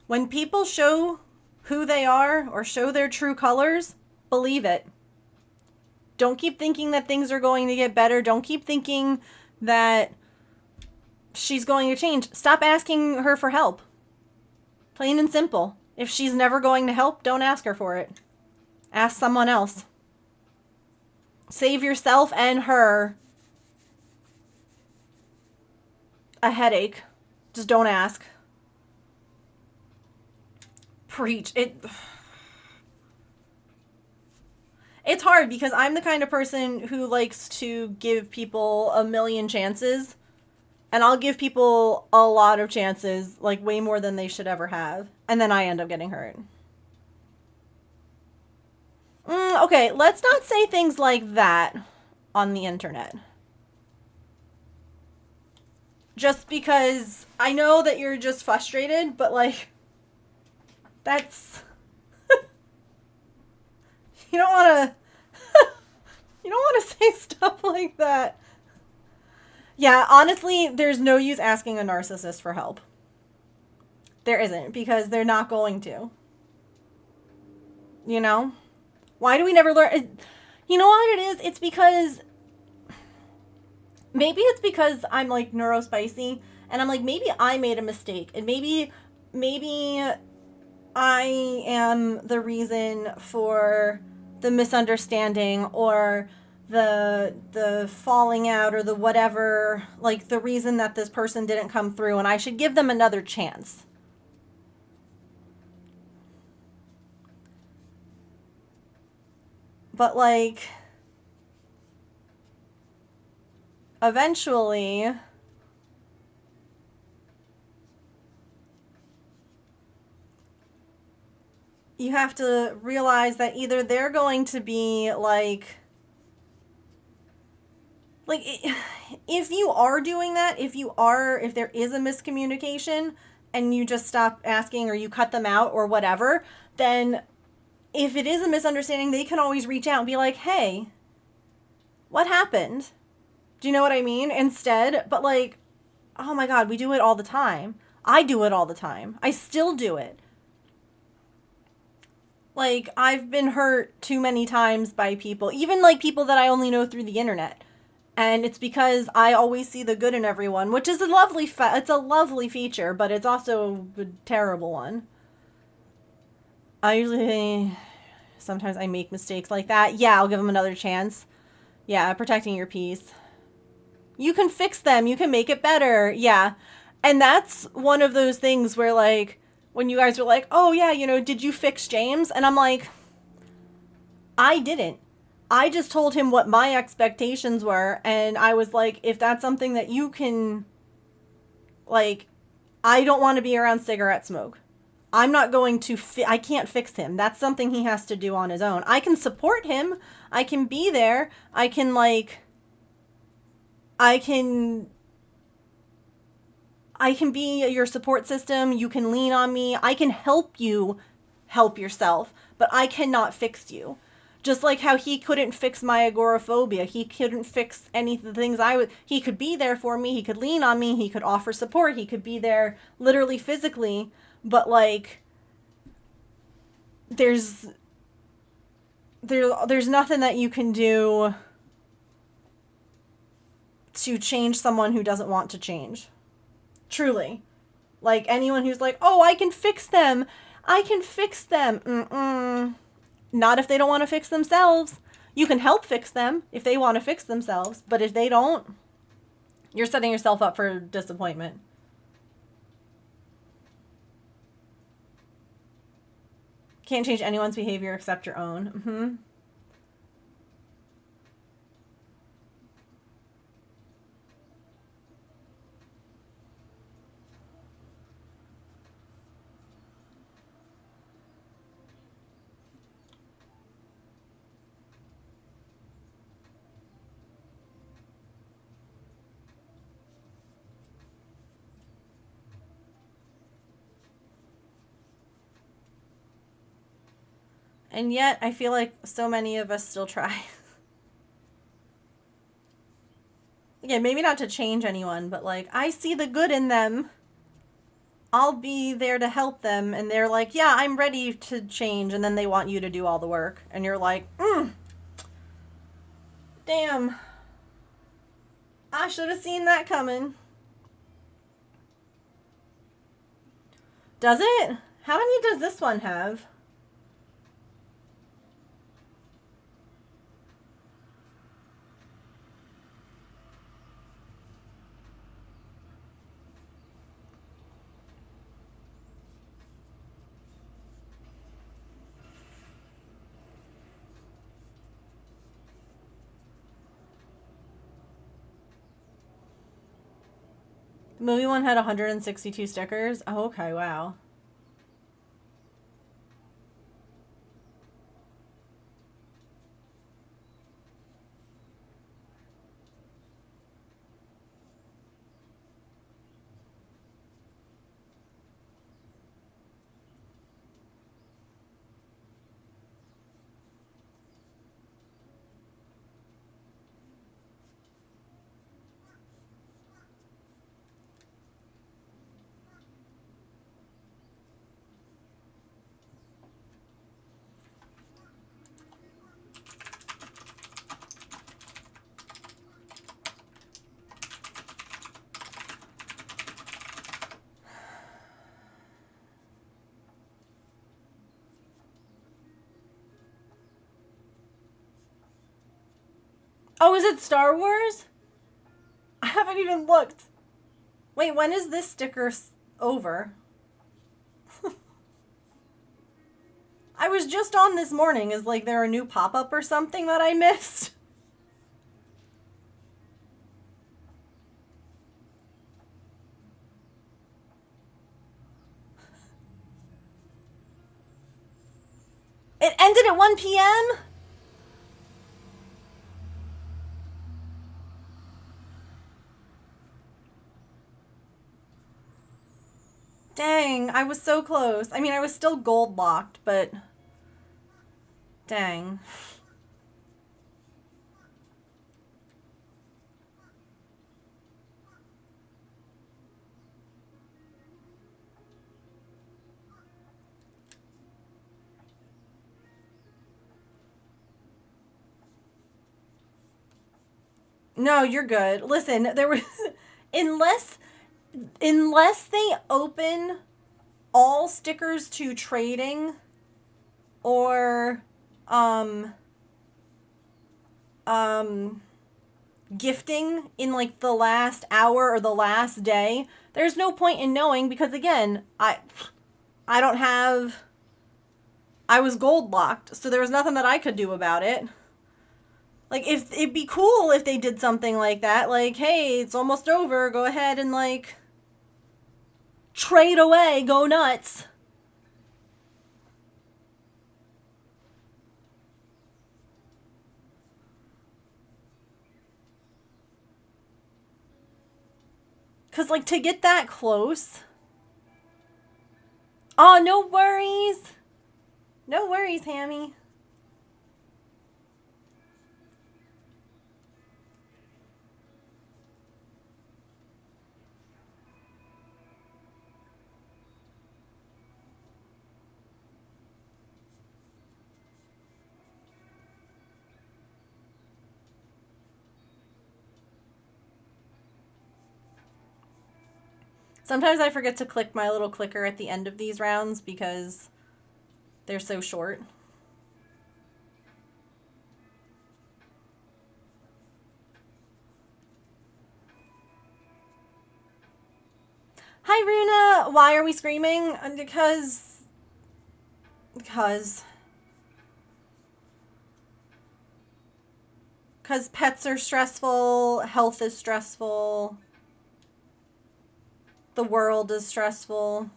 When people show who they are or show their true colors, believe it. Don't keep thinking that things are going to get better. Don't keep thinking that she's going to change. Stop asking her for help. Plain and simple. If she's never going to help, don't ask her for it. Ask someone else. Save yourself and her a headache. Just don't ask. Preach. It's hard because I'm the kind of person who likes to give people a million chances. And I'll give people a lot of chances, like way more than they should ever have. And then I end up getting hurt. Okay, let's not say things like that on the internet. Just because I know that you're just frustrated, but like, that's... You don't want to... You don't want to say stuff like that. Yeah, honestly, there's no use asking a narcissist for help. There isn't, because they're not going to. You know? Why do we never learn? You know what it is? It's because maybe it's because I'm like neurospicy and I'm like, maybe I made a mistake and maybe I am the reason for the misunderstanding or the falling out or the whatever, like the reason that this person didn't come through, and I should give them another chance. But like eventually you have to realize that either they're going to be like if you are doing that, if there is a miscommunication and you just stop asking or you cut them out or whatever, then if it is a misunderstanding, they can always reach out and be like, "Hey, what happened?" Do you know what I mean? Instead, but like, oh my god, we do it all the time. I do it all the time. I still do it. Like, I've been hurt too many times by people, even like people that I only know through the internet. And it's because I always see the good in everyone, which is a lovely it's a lovely feature, but it's also a terrible one. I usually sometimes I make mistakes like that. Yeah, I'll give them another chance. Yeah, protecting your peace. You can fix them. You can make it better. Yeah. And that's one of those things where like when you guys were like, "Oh yeah, did you fix James?" And I'm like, I didn't. I just told him what my expectations were, and I was like, if that's something that you can, like, I don't want to be around cigarette smoke. I'm not going to, I can't fix him. That's something he has to do on his own. I can support him. I can be there. I can, I can be your support system. You can lean on me. I can help you help yourself, but I cannot fix you. Just like how he couldn't fix my agoraphobia. He couldn't fix any of the things I would. He could be there for me. He could lean on me. He could offer support. He could be there literally physically. But like, there's there's nothing that you can do to change someone who doesn't want to change. Truly. Like anyone who's like, "Oh, I can fix them. I can fix them." Mm-mm. Not if they don't want to fix themselves. You can help fix them if they want to fix themselves, but if they don't, you're setting yourself up for disappointment. Can't change anyone's behavior except your own. Mm-hmm. And yet, I feel like so many of us still try. Yeah, maybe not to change anyone, but like, I see the good in them. I'll be there to help them. And they're like, "Yeah, I'm ready to change." And then they want you to do all the work. And you're like, damn, I should have seen that coming. Does it? How many does this one have? The movie one had 162 stickers. Oh, okay, wow. Oh, is it Star Wars? I haven't even looked. Wait, when is this sticker over? I was just on this morning. Is like there a new pop-up or something that I missed? It ended at 1 p.m.? Dang, I was so close. I mean, I was still gold locked, but dang. No, you're good. Listen, there was unless they open all stickers to trading or um um gifting in like the last hour or the last day, there's no point in knowing because again, I don't have I was gold locked, so there was nothing that I could do about it. Like if it'd be cool if they did something like that, like, hey, it's almost over, go ahead and like trade away, go nuts. Cause like to get that close. Oh, no worries. No worries, Hammy. Sometimes I forget to click my little clicker at the end of these rounds because they're so short. Hi, Runa. Why are we screaming? Because pets are stressful, health is stressful, the world is stressful.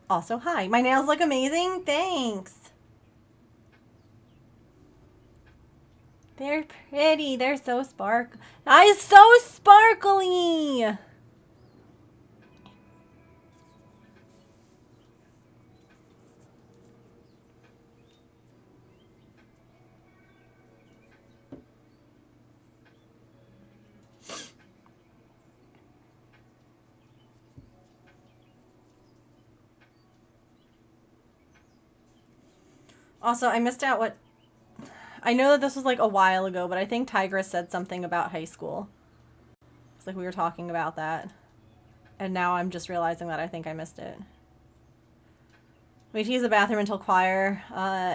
Also, hi. My nails look amazing. Thanks. They're pretty. They're so so sparkly. Also, I missed out what... I know that this was like a while ago, but I think Tigress said something about high school. It's like we were talking about that. And now I'm just realizing that I think I missed it. We'd use the bathroom until choir,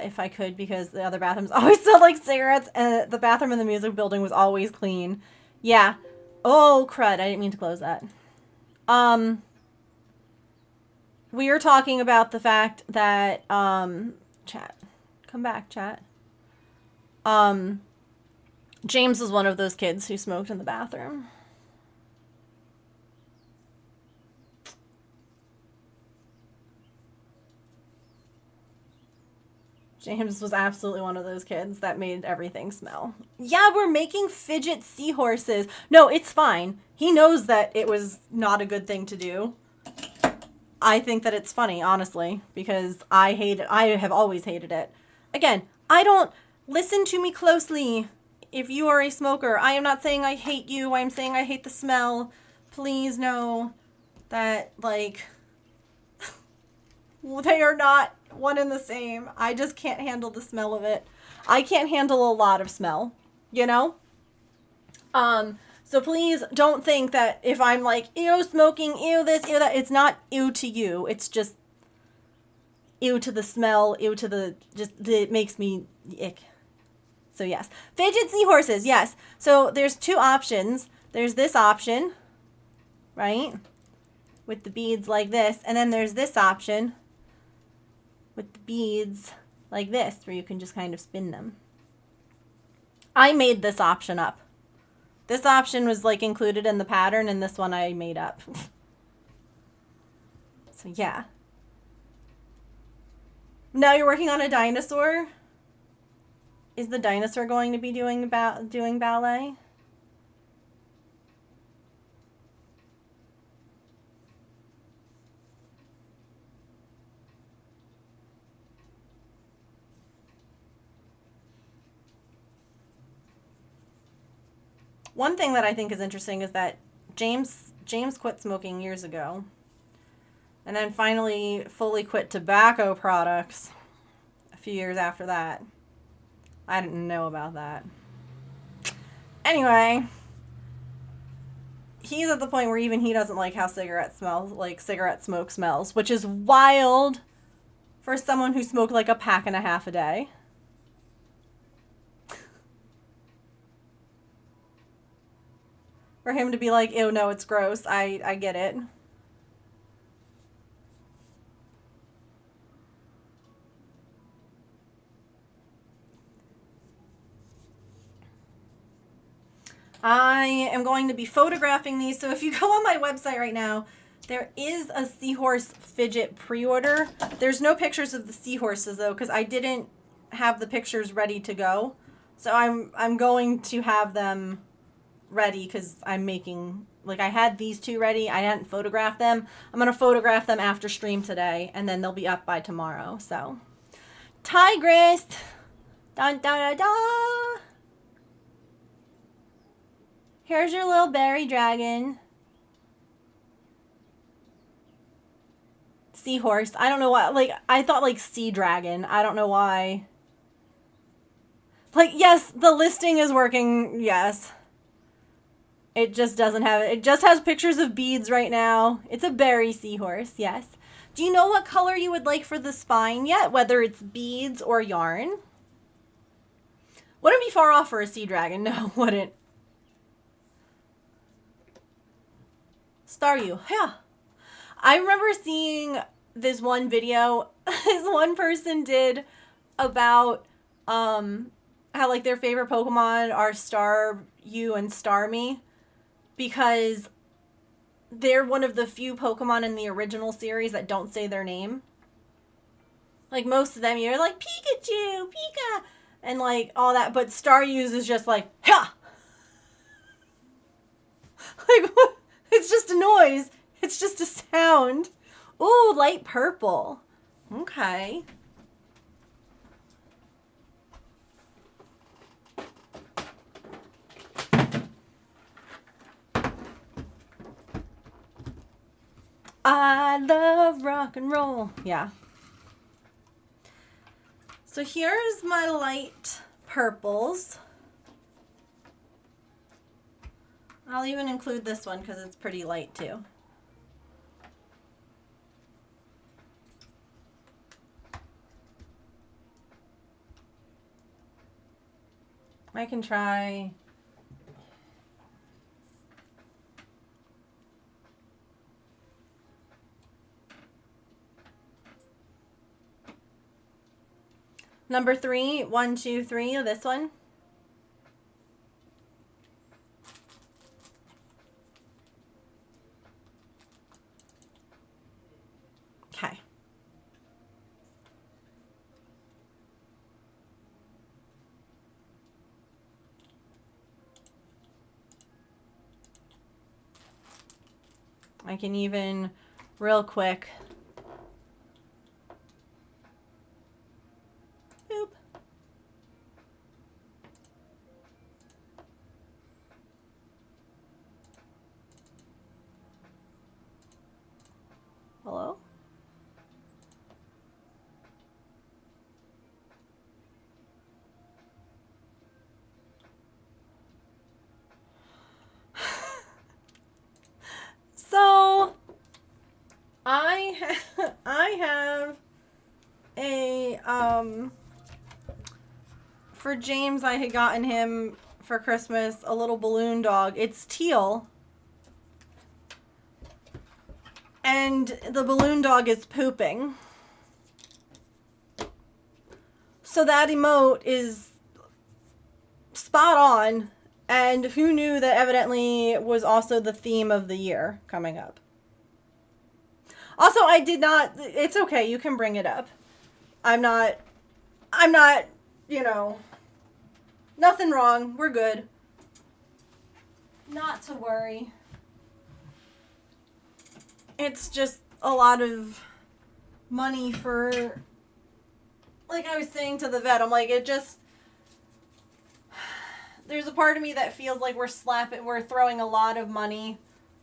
if I could, because the other bathrooms always smelled like cigarettes, and the bathroom in the music building was always clean. Yeah. Oh, crud. I didn't mean to close that. We were talking about the fact that, chat. Come back, chat. James was one of those kids who smoked in the bathroom. James was absolutely one of those kids that made everything smell. Yeah, we're making fidget seahorses. No, it's fine. He knows that it was not a good thing to do. I think that it's funny, honestly, because I have always hated it. Again, I don't... Listen to me closely. If you are a smoker, I am not saying I hate you. I'm saying I hate the smell. Please know that, like... They are not one and the same. I just can't handle the smell of it. I can't handle a lot of smell, you know? So please don't think that if I'm like, ew, smoking, ew, this, ew, that, it's not ew to you. It's just ew to the smell, ew to the, just, it makes me ick. So yes. Fidget seahorses, yes. So there's two options. There's this option, right? With the beads like this. And then there's this option with the beads like this, where you can just kind of spin them. I made this option up. This option was like included in the pattern, and this one I made up. So yeah. Now you're working on a dinosaur? Is the dinosaur going to be doing ballet? One thing that I think is interesting is that James quit smoking years ago, and then finally fully quit tobacco products a few years after that. I didn't know about that. Anyway, he's at the point where even he doesn't like how cigarette smoke smells, which is wild for someone who smoked like a pack and a half a day. For him to be like, ew, no, it's gross. I get it. I am going to be photographing these. So if you go on my website right now, there is a seahorse fidget pre-order. There's no pictures of the seahorses though, because I didn't have the pictures ready to go. So I'm going to have them ready because I'm making, like, I had these two ready. I hadn't photographed them. I'm going to photograph them after stream today, and then they'll be up by tomorrow. So, Tigress! Dun dun dun dun! Here's your little berry dragon. Seahorse. I don't know why. Like, I thought, like, sea dragon. I don't know why. Like, yes, the listing is working. Yes. It just doesn't have it. It just has pictures of beads right now. It's a berry seahorse, yes. Do you know what color you would like for the spine yet? Whether it's beads or yarn? Wouldn't be far off for a sea dragon. No, wouldn't. Staryu, yeah. I remember seeing this one video this one person did about how like their favorite Pokemon are Staryu and Starmie, because they're one of the few Pokemon in the original series that don't say their name. Like, most of them, you're like, Pikachu, Pika, and like all that, but Staryu's is just like, ha! Like, it's just a noise. It's just a sound. Ooh, light purple. Okay. I love rock and roll. Yeah. So here's my light purples. I'll even include this one because it's pretty light too. I can try number 3, 1, 2, 3, this one. Okay. I can even, real quick, boop. Hello? For James, I had gotten him for Christmas a little balloon dog. It's teal. And the balloon dog is pooping. So that emote is spot on. And who knew that evidently was also the theme of the year coming up. Also, I did not, it's okay, you can bring it up. I'm not, you know, nothing wrong. We're good. Not to worry. It's just a lot of money for, like I was saying to the vet, I'm like, there's a part of me that feels like we're throwing a lot of money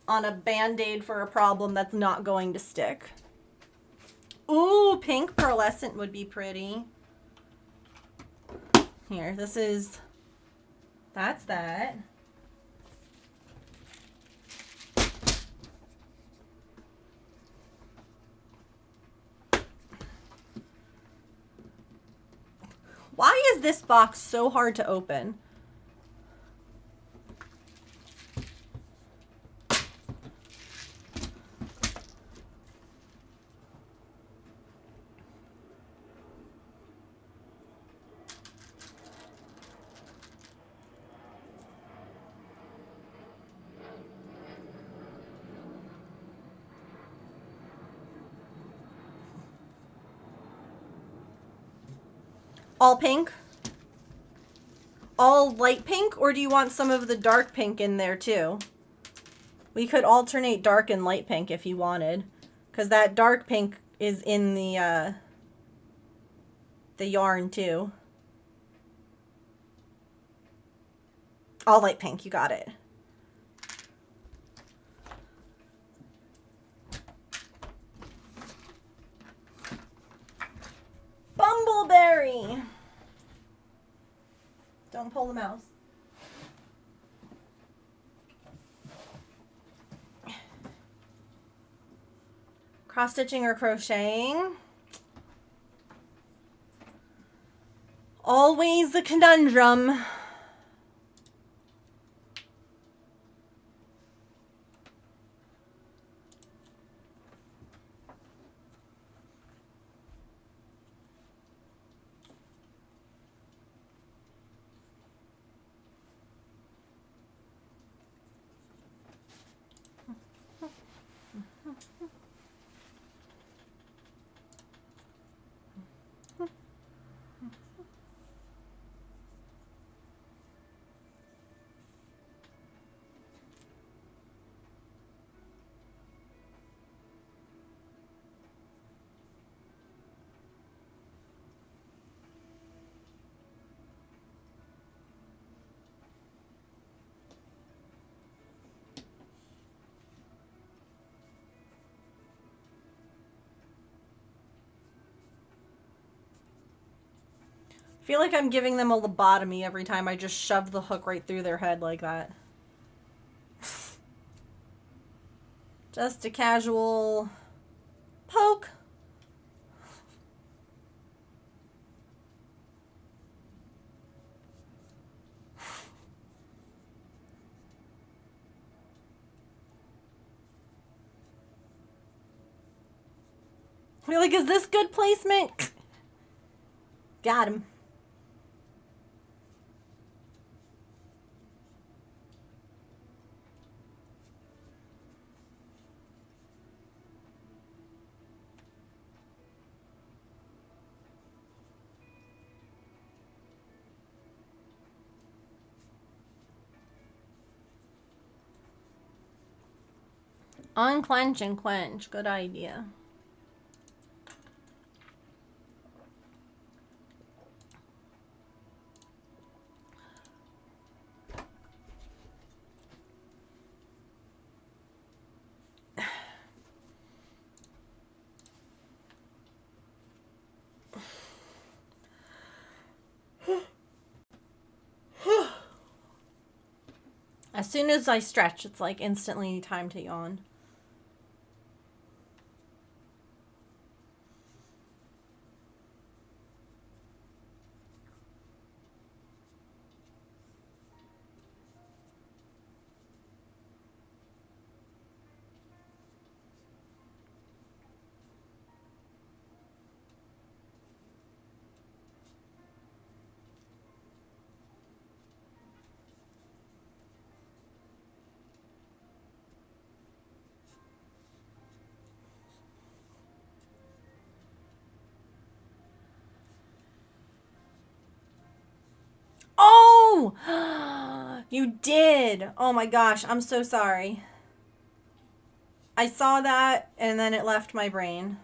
on a Band-Aid for a problem that's not going to stick. Ooh, pink pearlescent would be pretty. Here, that's that. Why is this box so hard to open? All pink? All light pink? Or do you want some of the dark pink in there too? We could alternate dark and light pink if you wanted. Because that dark pink is in the yarn too. All light pink, you got it. Bumbleberry! Don't pull the mouse. Cross stitching or crocheting? Always the conundrum. I feel like I'm giving them a lobotomy every time I just shove the hook right through their head like that. Just a casual poke. You're like, is this good placement? Got him. Unclench and quench. Good idea. As soon as I stretch, it's like instantly time to yawn. you! You did! Oh my gosh, I'm so sorry. I saw that and then it left my brain.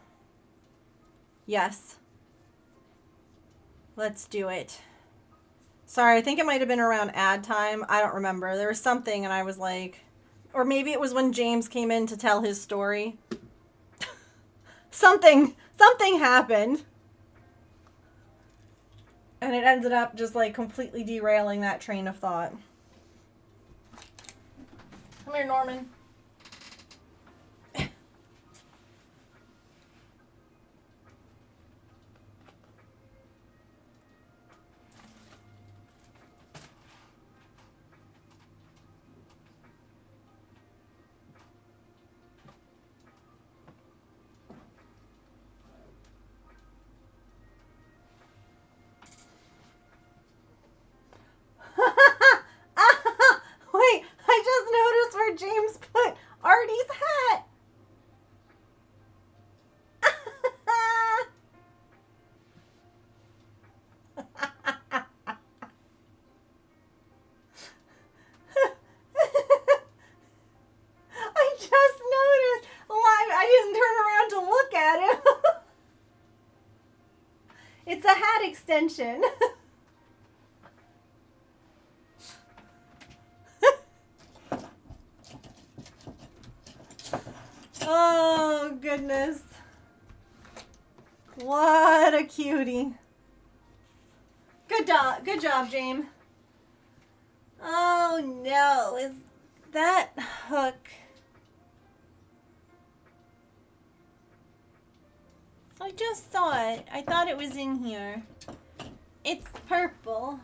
Yes. Let's do it. Sorry, I think it might have been around ad time. I don't remember. There was something and I was like... Or maybe it was when James came in to tell his story. Something happened. And it ended up just like completely derailing that train of thought. Come here, Norman. Wait, I just noticed where James put Artie's hat. I just noticed. Why I didn't turn around to look at him. It's a hat extension. Oh, goodness. What a cutie. Good job, James. Oh, no. Is that hook? I just saw it. I thought it was in here. It's purple.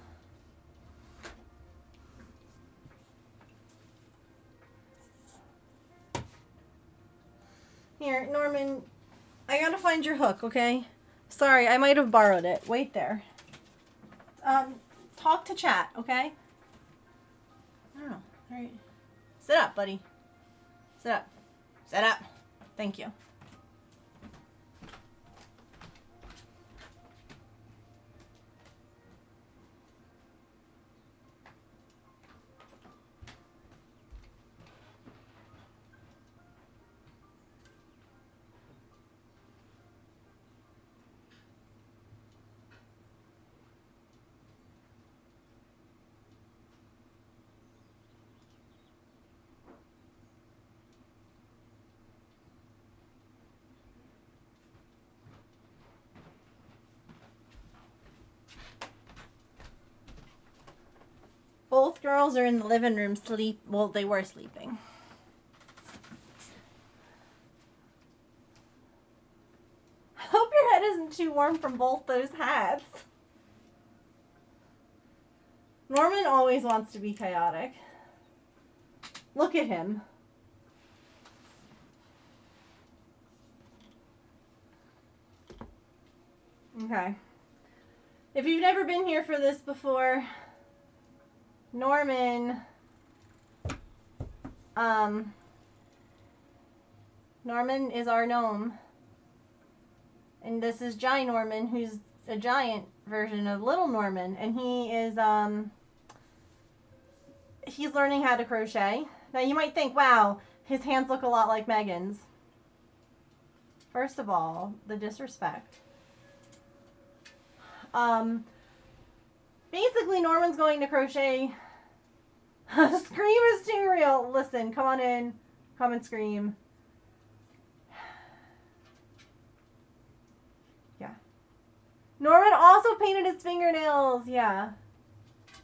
Here, Norman, I gotta find your hook, okay? Sorry, I might have borrowed it. Wait there. Talk to chat, okay? I don't know. All right. Sit up, buddy. Sit up. Sit up. Thank you. Both girls are in the living room well, they were sleeping. I hope your head isn't too warm from both those hats. Norman always wants to be chaotic. Look at him. Okay. If you've never been here for this before, Norman is our gnome. And this is Giant Norman, who's a giant version of Little Norman. And he is, he's learning how to crochet. Now you might think, wow, his hands look a lot like Megan's. First of all, the disrespect. Basically, Norman's going to crochet. Scream is too real. Listen, come on in. Come and scream. Yeah. Norman also painted his fingernails. Yeah.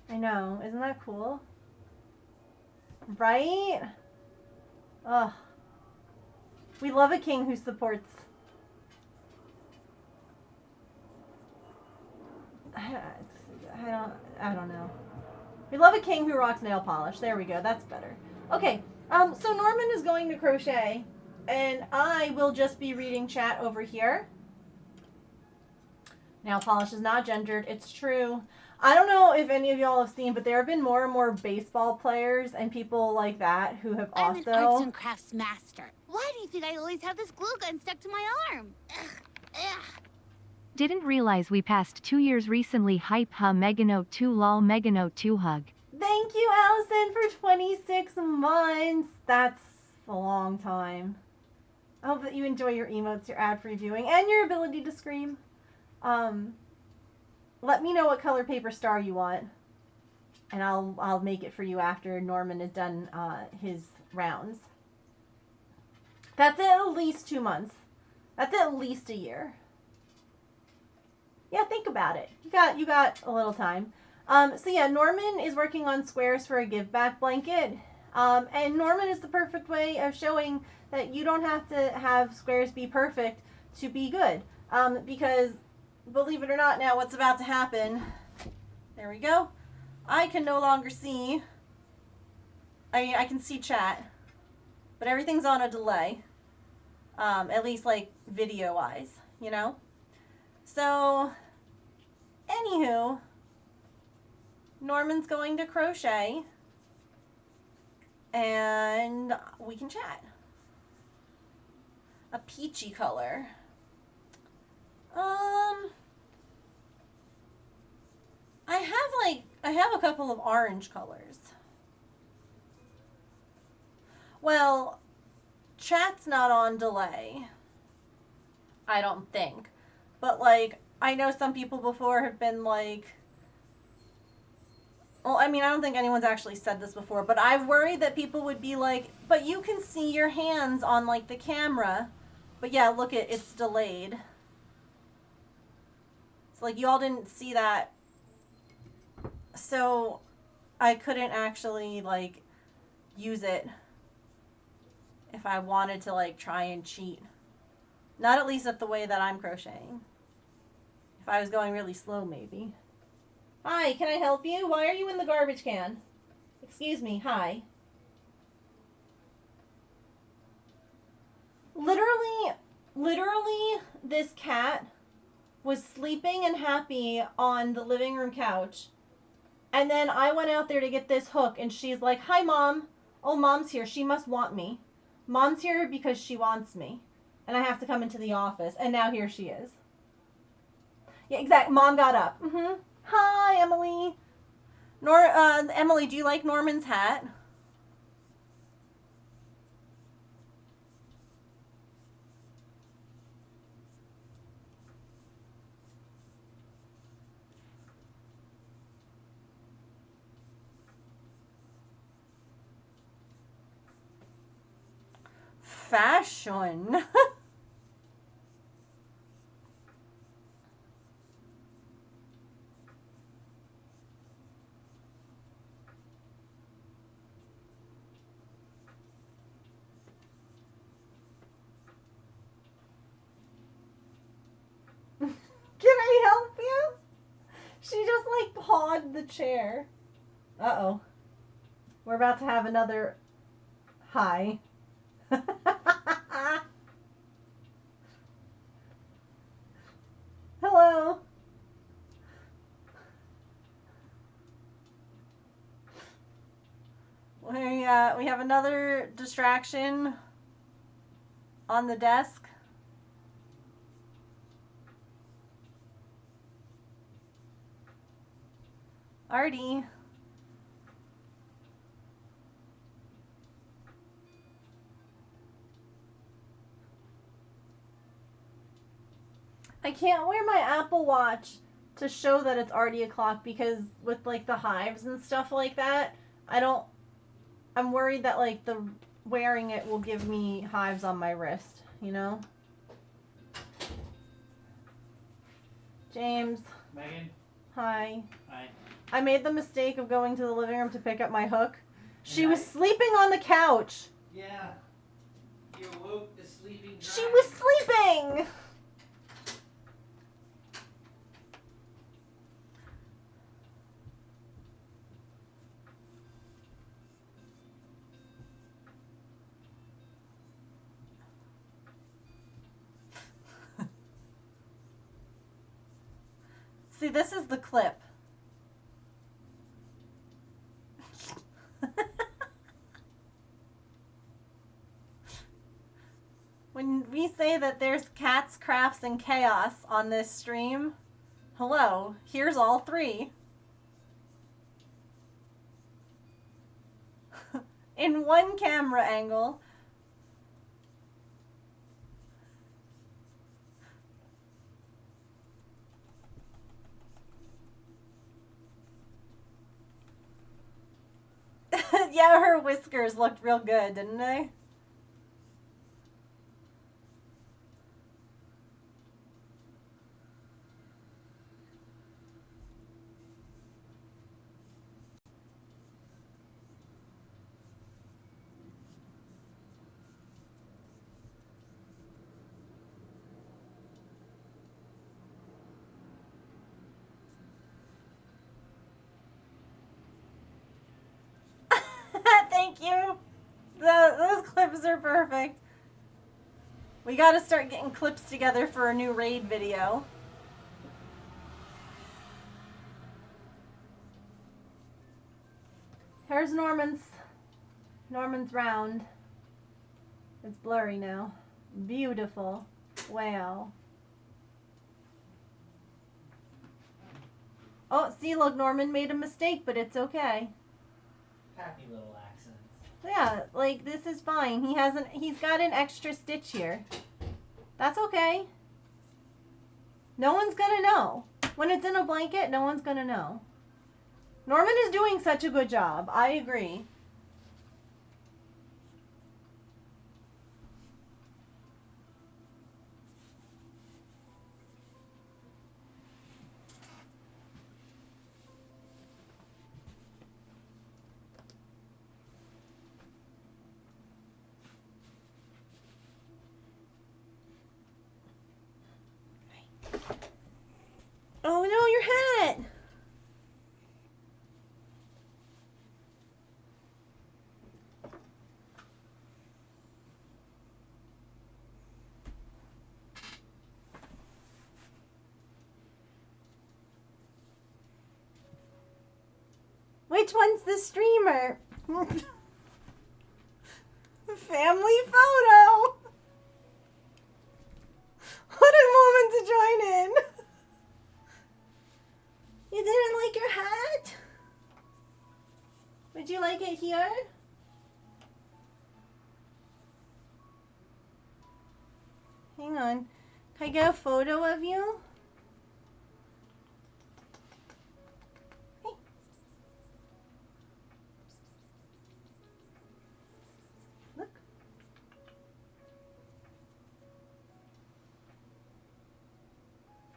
I know. Isn't that cool? Right? Ugh. We love a king who supports. I don't know. We love a king who rocks nail polish. There we go. That's better. Okay. So Norman is going to crochet, and I will just be reading chat over here. Nail polish is not gendered. It's true. I don't know if any of y'all have seen, but there have been more and more baseball players and people like that who have I'm also... an arts and crafts master. Why do you think I always have this glue gun stuck to my arm? Ugh, ugh. Didn't realize we passed 2 years recently. Hype ha Meganote 2 lol Meganote 2 hug. Thank you, Allison, for 26 months. That's a long time. I hope that you enjoy your emotes, your ad-free viewing, and your ability to scream. Let me know what color paper star you want, and I'll make it for you after Norman has done his rounds. That's at least 2 months. That's at least a year. Yeah, think about it. You got a little time. So yeah, Norman is working on squares for a give back blanket. And Norman is the perfect way of showing that you don't have to have squares be perfect to be good. Because believe it or not, now what's about to happen, there we go. I can no longer see, I can see chat, but everything's on a delay. At least like video wise, you know? So, anywho, Norman's going to crochet and we can chat. A peachy color. I have a couple of orange colors. Well, chat's not on delay. I don't think. But like, I know some people before have been like, well, I mean, I don't think anyone's actually said this before, but I've worried that people would be like, but you can see your hands on like the camera. But yeah, look, it's delayed. It's like you all didn't see that. So I couldn't actually like use it if I wanted to like try and cheat. Not at least at the way that I'm crocheting. If I was going really slow, maybe. Hi, can I help you? Why are you in the garbage can? Excuse me, hi. Literally, this cat was sleeping and happy on the living room couch. And then I went out there to get this hook, and she's like, hi, Mom. Oh, Mom's here. She must want me. Mom's here because she wants me. And I have to come into the office. And now here she is. Yeah, exactly. Mom got up. Mm-hmm. Hi, Emily. Emily, do you like Norman's hat? Fashion. Can I help you? She just like pawed the chair. Uh-oh. We're about to have another hi. Hello. We have another distraction on the desk. Artie. I can't wear my Apple Watch to show that it's already o'clock because with like the hives and stuff like that, I'm worried that like the wearing it will give me hives on my wrist, you know? James. Megan. Hi. Hi. I made the mistake of going to the living room to pick up my hook. She was sleeping on the couch. Yeah. You awoke the sleeping giant. She was sleeping! See, this is the clip. When we say that there's cats, crafts, and chaos on this stream, hello, here's all three. In one camera angle. Yeah, her whiskers looked real good, didn't they? Thank you. Those clips are perfect. We gotta start getting clips together for a new raid video. Here's Norman's round. It's blurry now. Beautiful. Wow. Oh, see, look, Norman made a mistake, but it's okay. Happy little accents. Yeah, like, this is fine. He's got an extra stitch here. That's okay. No one's gonna know. When it's in a blanket, no one's gonna know. Norman is doing such a good job. I agree. Oh no, your hat! Which one's the streamer? Family photo! What a moment to join in! You didn't like your hat? Would you like it here? Hang on. Can I get a photo of you? Hey. Look.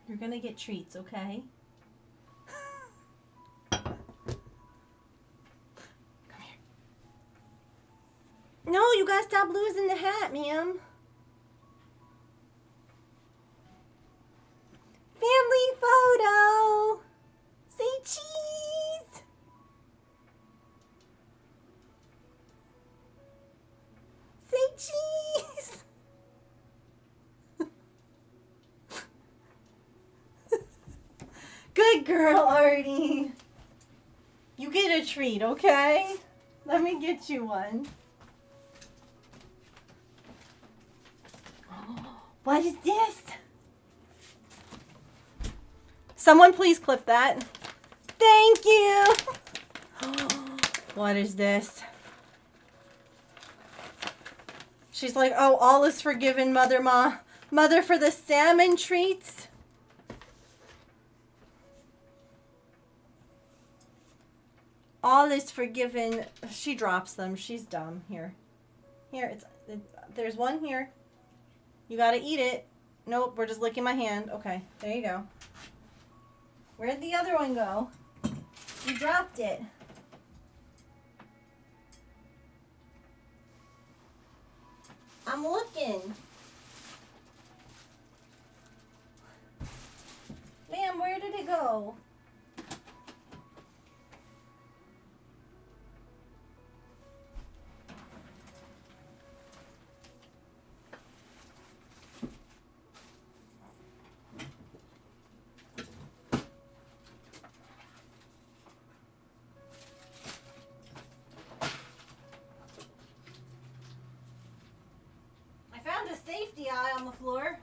You're gonna get treats, okay? No, you gotta stop losing the hat, ma'am. Family photo. Say cheese. Say cheese. Good girl, Artie. You get a treat, okay? Let me get you one. What is this? Someone please clip that. Thank you. What is this? She's like, oh, all is forgiven, Mother Ma. Mother for the salmon treats. All is forgiven. She drops them. She's dumb. Here. Here, there's one here. You gotta eat it. Nope, we're just licking my hand. Okay, there you go. Where'd the other one go? You dropped it. I'm looking. Ma'am, where did it go? safety eye on the floor.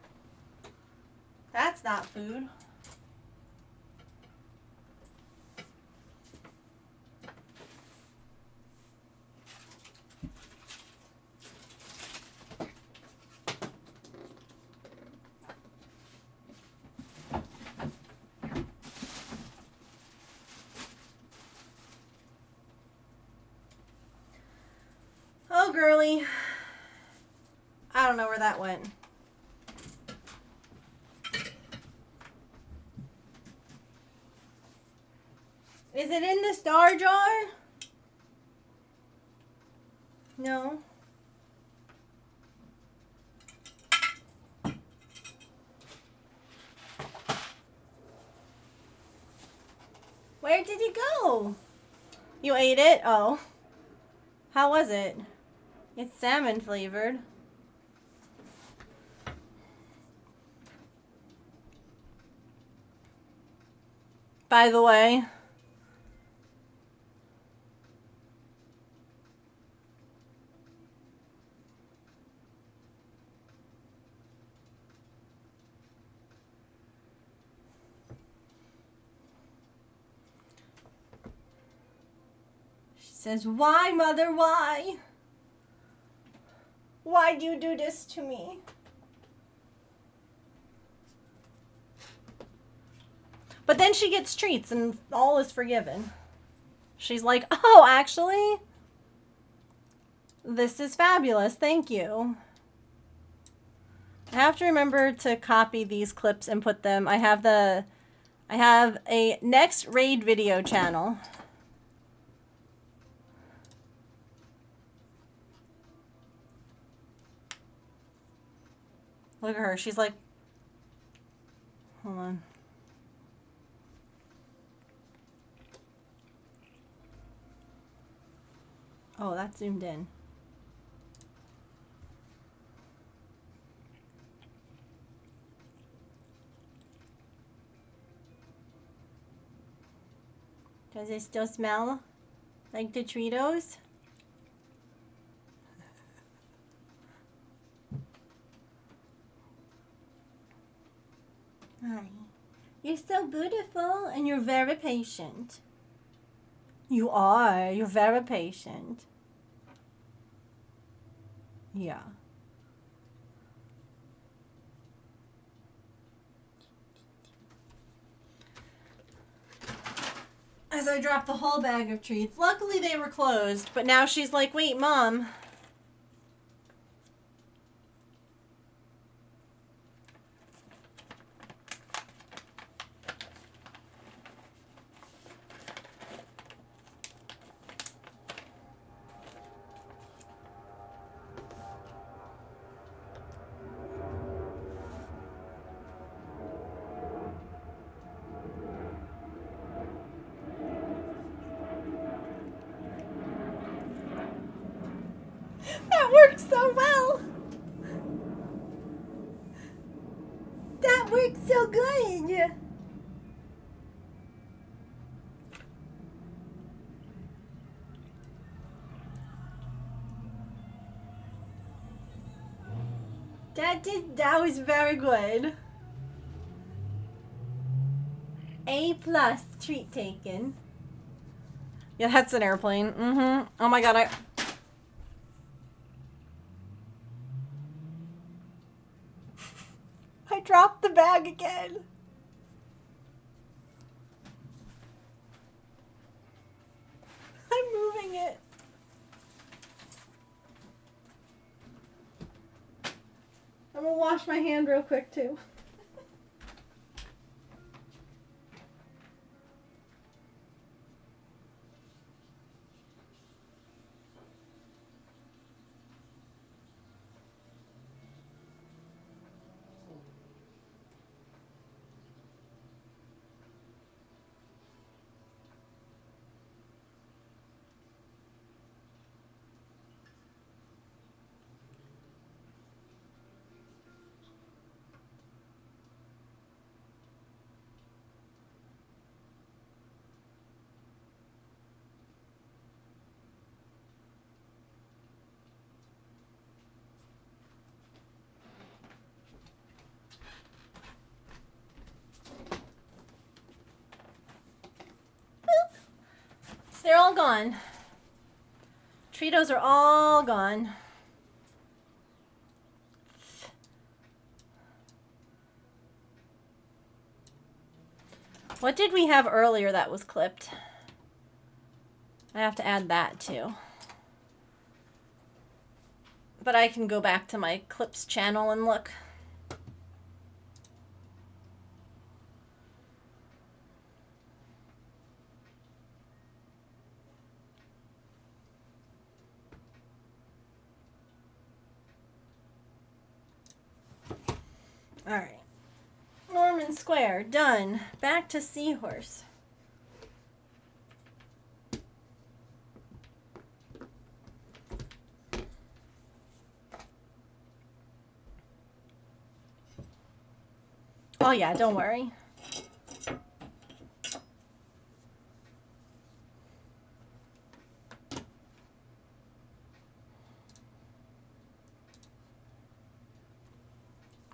That's not food. Oh, girly. I don't know where that went. Is it in the star jar? No. Where did it go? You ate it? Oh. How was it? It's salmon flavored. By the way, she says, "Why, mother, why? Why do you do this to me?" But then she gets treats and all is forgiven. She's like, "Oh, actually, this is fabulous. Thank you." I have to remember to copy these clips and put them. I have a next raid video channel. Look at her. She's like, hold on. Oh, that's zoomed in. Does it still smell like the Cheetos? Hi. You're so beautiful and you're very patient. You are. You're very patient. Yeah. As I dropped the whole bag of treats. Luckily they were closed, but now she's like, "Wait, Mom." That worked so well. That worked so good. That was very good. A+ treat taken. Yeah, that's an airplane. Mm-hmm. Oh my god, I dropped the bag again. I'm moving it. I'm gonna wash my hand real quick too. they're all gone. Treatos are all gone. What did we have earlier that was clipped? I have to add that too. But I can go back to my clips channel and look. All right. Norman Square, done. Back to Seahorse. Oh yeah, don't worry.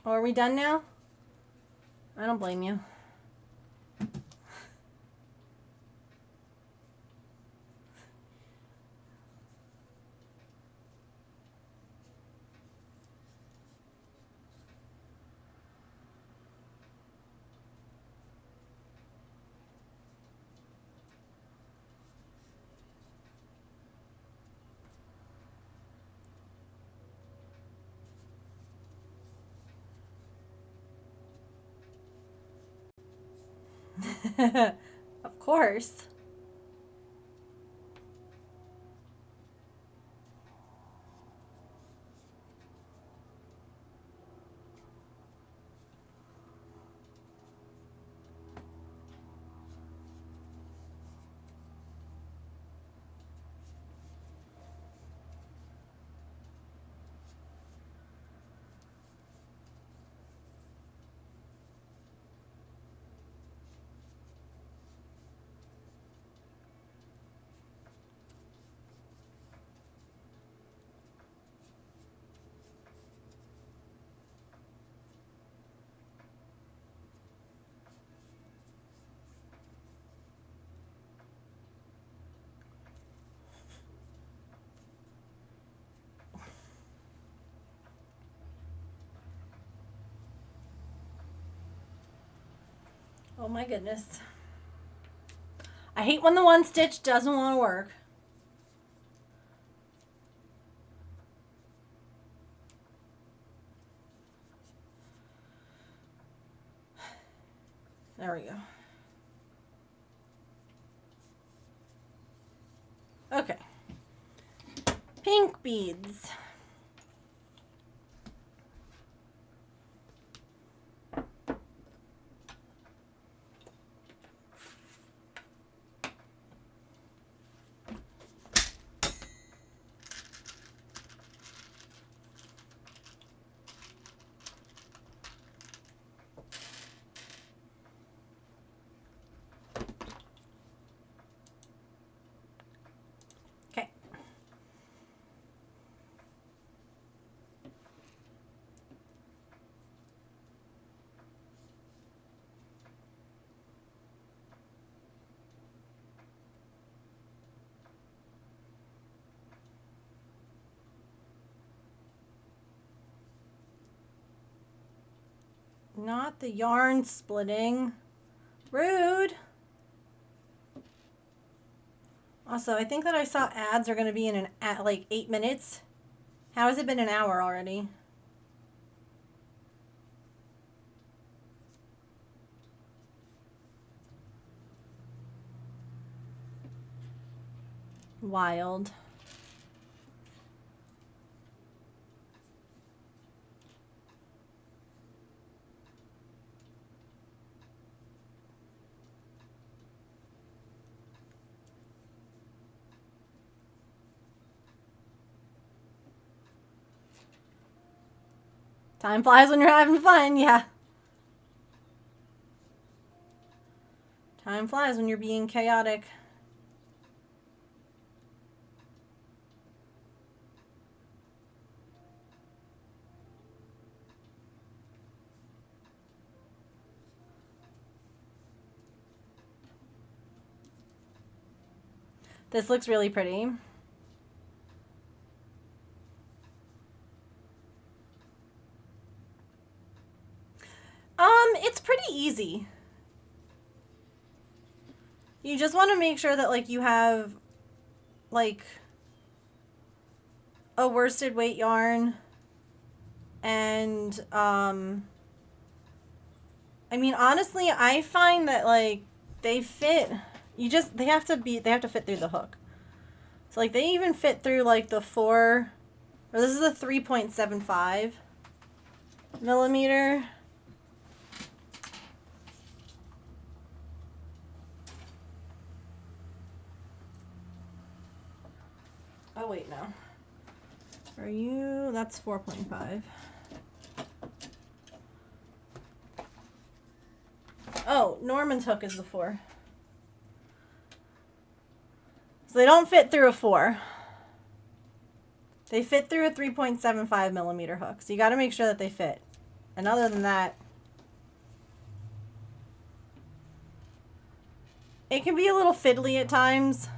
Oh, are we done now? I don't blame you. Of course. Oh my goodness. I hate when the one stitch doesn't want to work. There we go. Okay. Pink beads. Okay. Not the yarn splitting. Rude. Also, I think that I saw ads are going to be in like 8 minutes. How has it been an hour already? Wild. Time flies when you're having fun, yeah. Time flies when you're being chaotic. This looks really pretty. It's pretty easy. You just want to make sure that, like, you have, like, a worsted weight yarn and, I mean, honestly, I find that, like, they fit, they have to fit through the hook. So, like, they even fit through, like, the 4, or this is a 3.75 millimeter. Oh, wait, no. Are you, that's 4.5. Oh, Norman's hook is the 4. So they don't fit through a 4. They fit through a 3.75 millimeter hook. So you got to make sure that they fit. And other than that, it can be a little fiddly at times,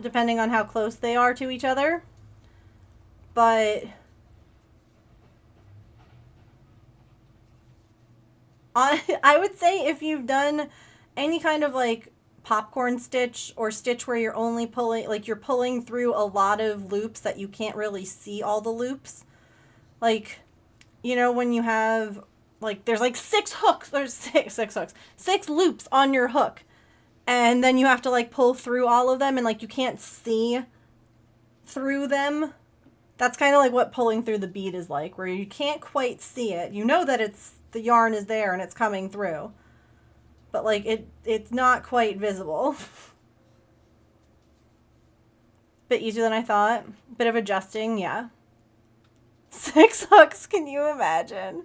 depending on how close they are to each other. But I would say if you've done any kind of like popcorn stitch or stitch where you're only pulling, like you're pulling through a lot of loops that you can't really see all the loops. Like, you know, when you have, like, there's like 6 hooks, there's 6 hooks, 6 loops on your hook. And then you have to like pull through all of them and like you can't see through them. That's kind of like what pulling through the bead is like, where you can't quite see it. You know that the yarn is there and it's coming through. But like it's not quite visible. Bit easier than I thought. Bit of adjusting, yeah. 6 hooks, can you imagine?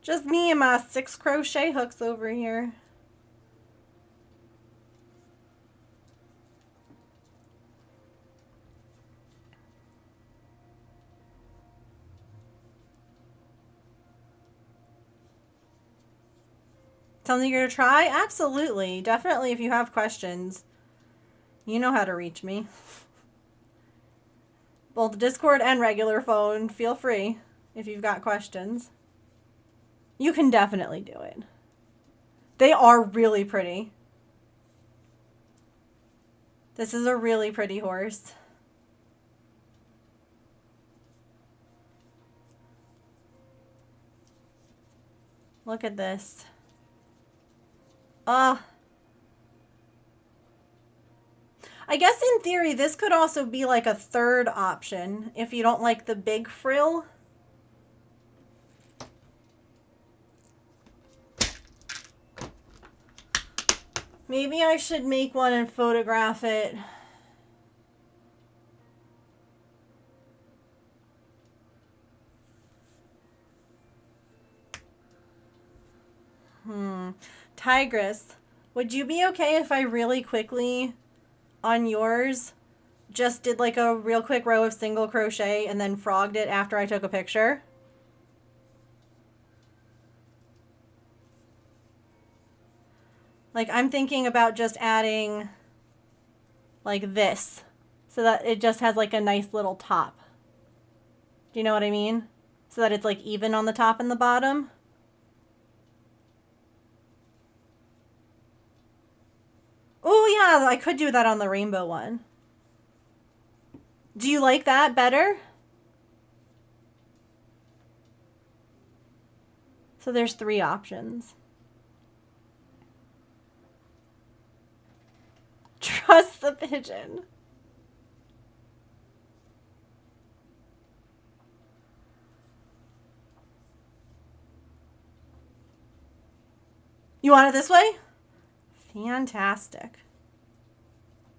Just me and my 6 crochet hooks over here. Something you're gonna try? Absolutely. Definitely if you have questions. You know how to reach me. Both Discord and regular phone. Feel free if you've got questions. You can definitely do it. They are really pretty. This is a really pretty horse. Look at this. I guess in theory this could also be like a third option if you don't like the big frill. Maybe I should make one and photograph it. Tigress, would you be okay if I really quickly on yours just did like a real quick row of single crochet and then frogged it after I took a picture? Like, I'm thinking about just adding like this so that it just has like a nice little top. Do you know what I mean? So that it's like even on the top and the bottom. Oh yeah, I could do that on the rainbow one. Do you like that better? So there's 3 options. Trust the pigeon. You want it this way? Fantastic.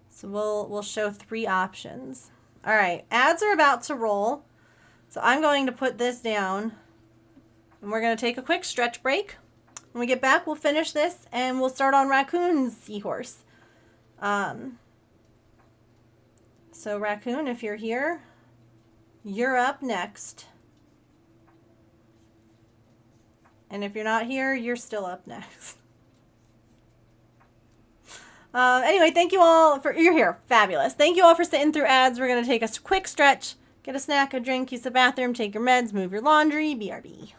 So we'll show 3 options. All right, ads are about to roll. So I'm going to put this down and we're going to take a quick stretch break. When we get back, we'll finish this and we'll start on Raccoon's seahorse. So Raccoon, if you're here, you're up next. And if you're not here, you're still up next. Anyway, thank you all for, you're here. Fabulous. Thank you all for sitting through ads. We're going to take a quick stretch, get a snack, a drink, use the bathroom, take your meds, move your laundry, BRB.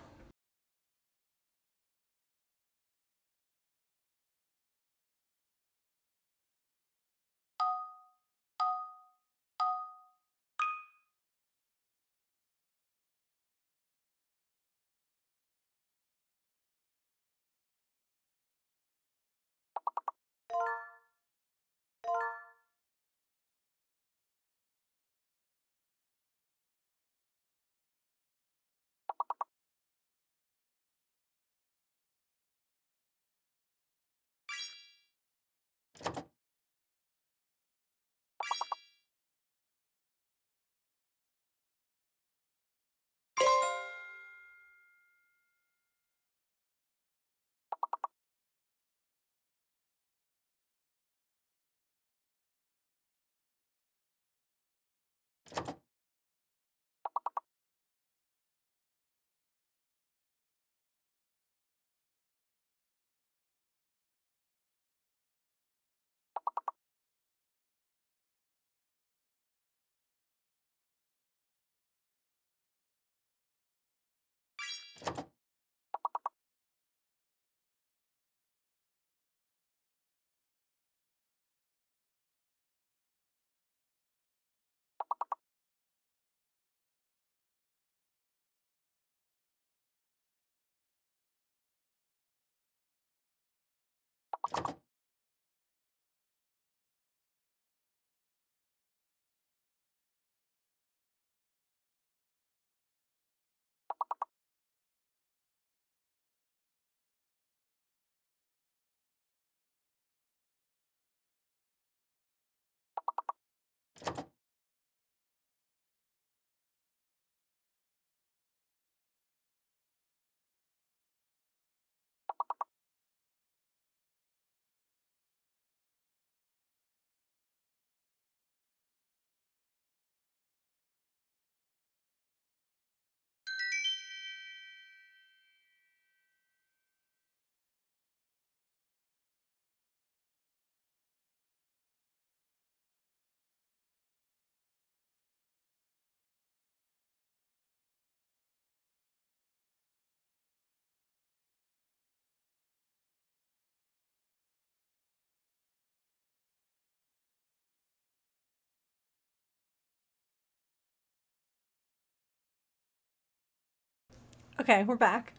Okay, we're back.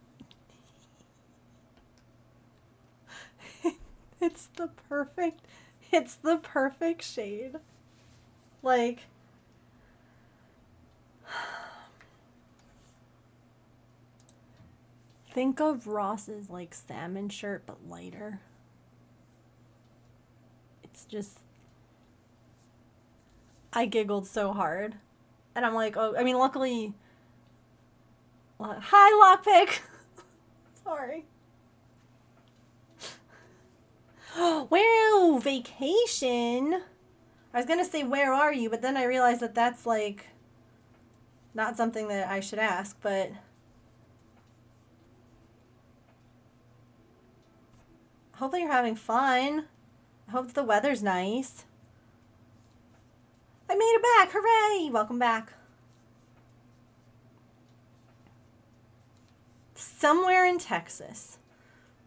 It's the perfect shade. Like, think of Ross's like salmon shirt but lighter. It's just, I giggled so hard. And I'm like, oh, I mean, luckily, hi Lockpick. Sorry. Wow, vacation. I was gonna say, where are you? But then I realized that that's like not something that I should ask, but hopefully you're having fun. I hope the weather's nice. I made it back. Hooray! Welcome back. Somewhere in Texas.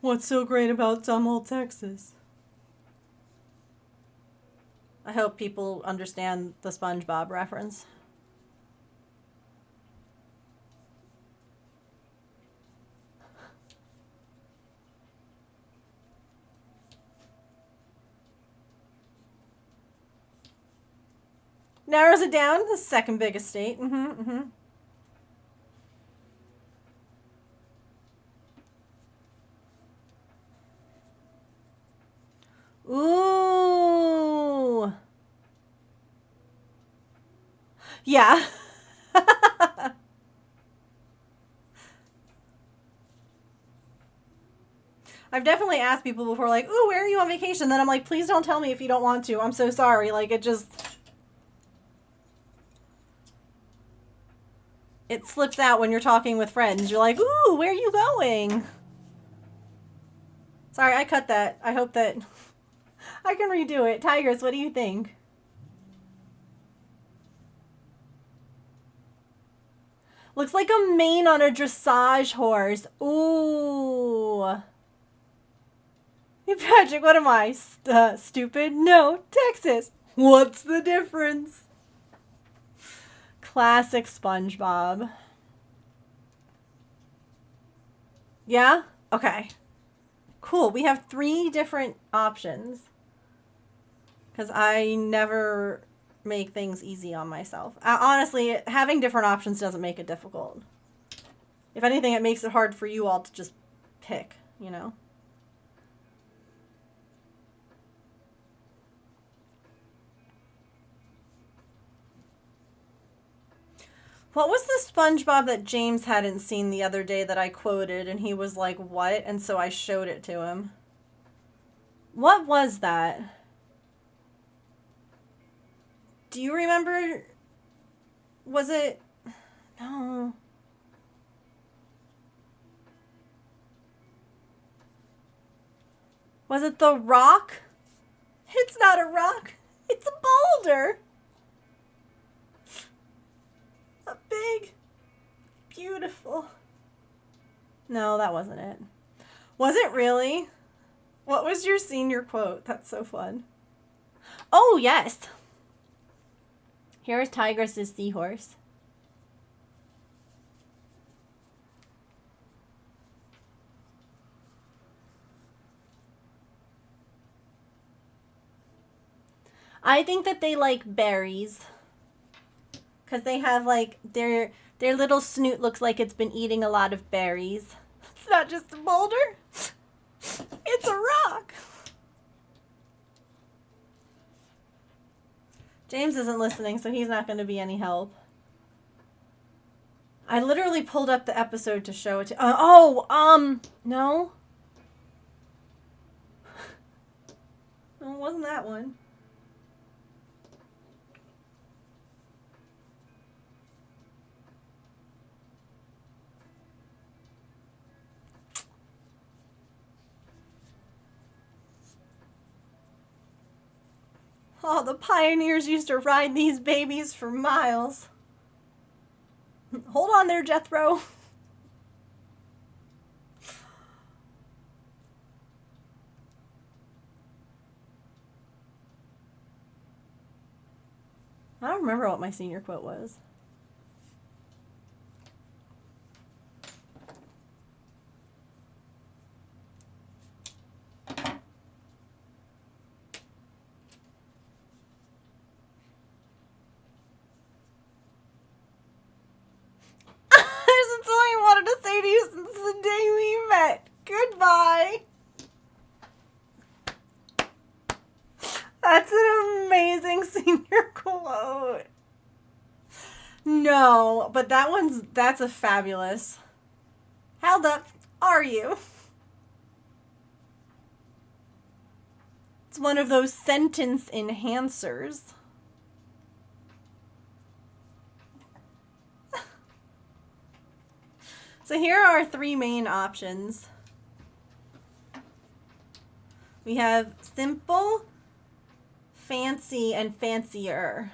What's so great about dumb old Texas? I hope people understand the SpongeBob reference. Narrows it down, the second biggest state. Ooh. Yeah. I've definitely asked people before, like, ooh, where are you on vacation? Then I'm like, please don't tell me if you don't want to. I'm so sorry. Like, it just... It slips out when you're talking with friends. You're like, ooh, where are you going? Sorry, I cut that. I hope that I can redo it. Tigers, what do you think? Looks like a mane on a dressage horse. Ooh. Hey, Patrick, what am I? Stupid? No, Texas. What's the difference? Classic SpongeBob. Yeah? Okay. Cool. We have 3 different options. Because I never make things easy on myself. Honestly, having different options doesn't make it difficult. If anything, it makes it hard for you all to just pick, you know? What was the SpongeBob that James hadn't seen the other day that I quoted and he was like, what? And so I showed it to him. What was that? Do you remember? Was it? No. Was it the rock? It's not a rock. It's a boulder. A big, beautiful. No, that wasn't it. Was it really? What was your senior quote? That's so fun. Oh, yes. Here's Tigress's seahorse. I think that they like berries. Because they have like, their little snoot looks like it's been eating a lot of berries. It's not just a boulder. It's a rock. James isn't listening, so he's not going to be any help. I literally pulled up the episode to show it to... no. No, it wasn't that one. Oh, the pioneers used to ride these babies for miles. Hold on there, Jethro. I don't remember what my senior quote was. There's something I wanted to say to you since the day we met. Goodbye. That's an amazing senior quote. No, but that's a fabulous. How the are you? It's one of those sentence enhancers. So here are our 3 main options. We have simple, fancy, and fancier.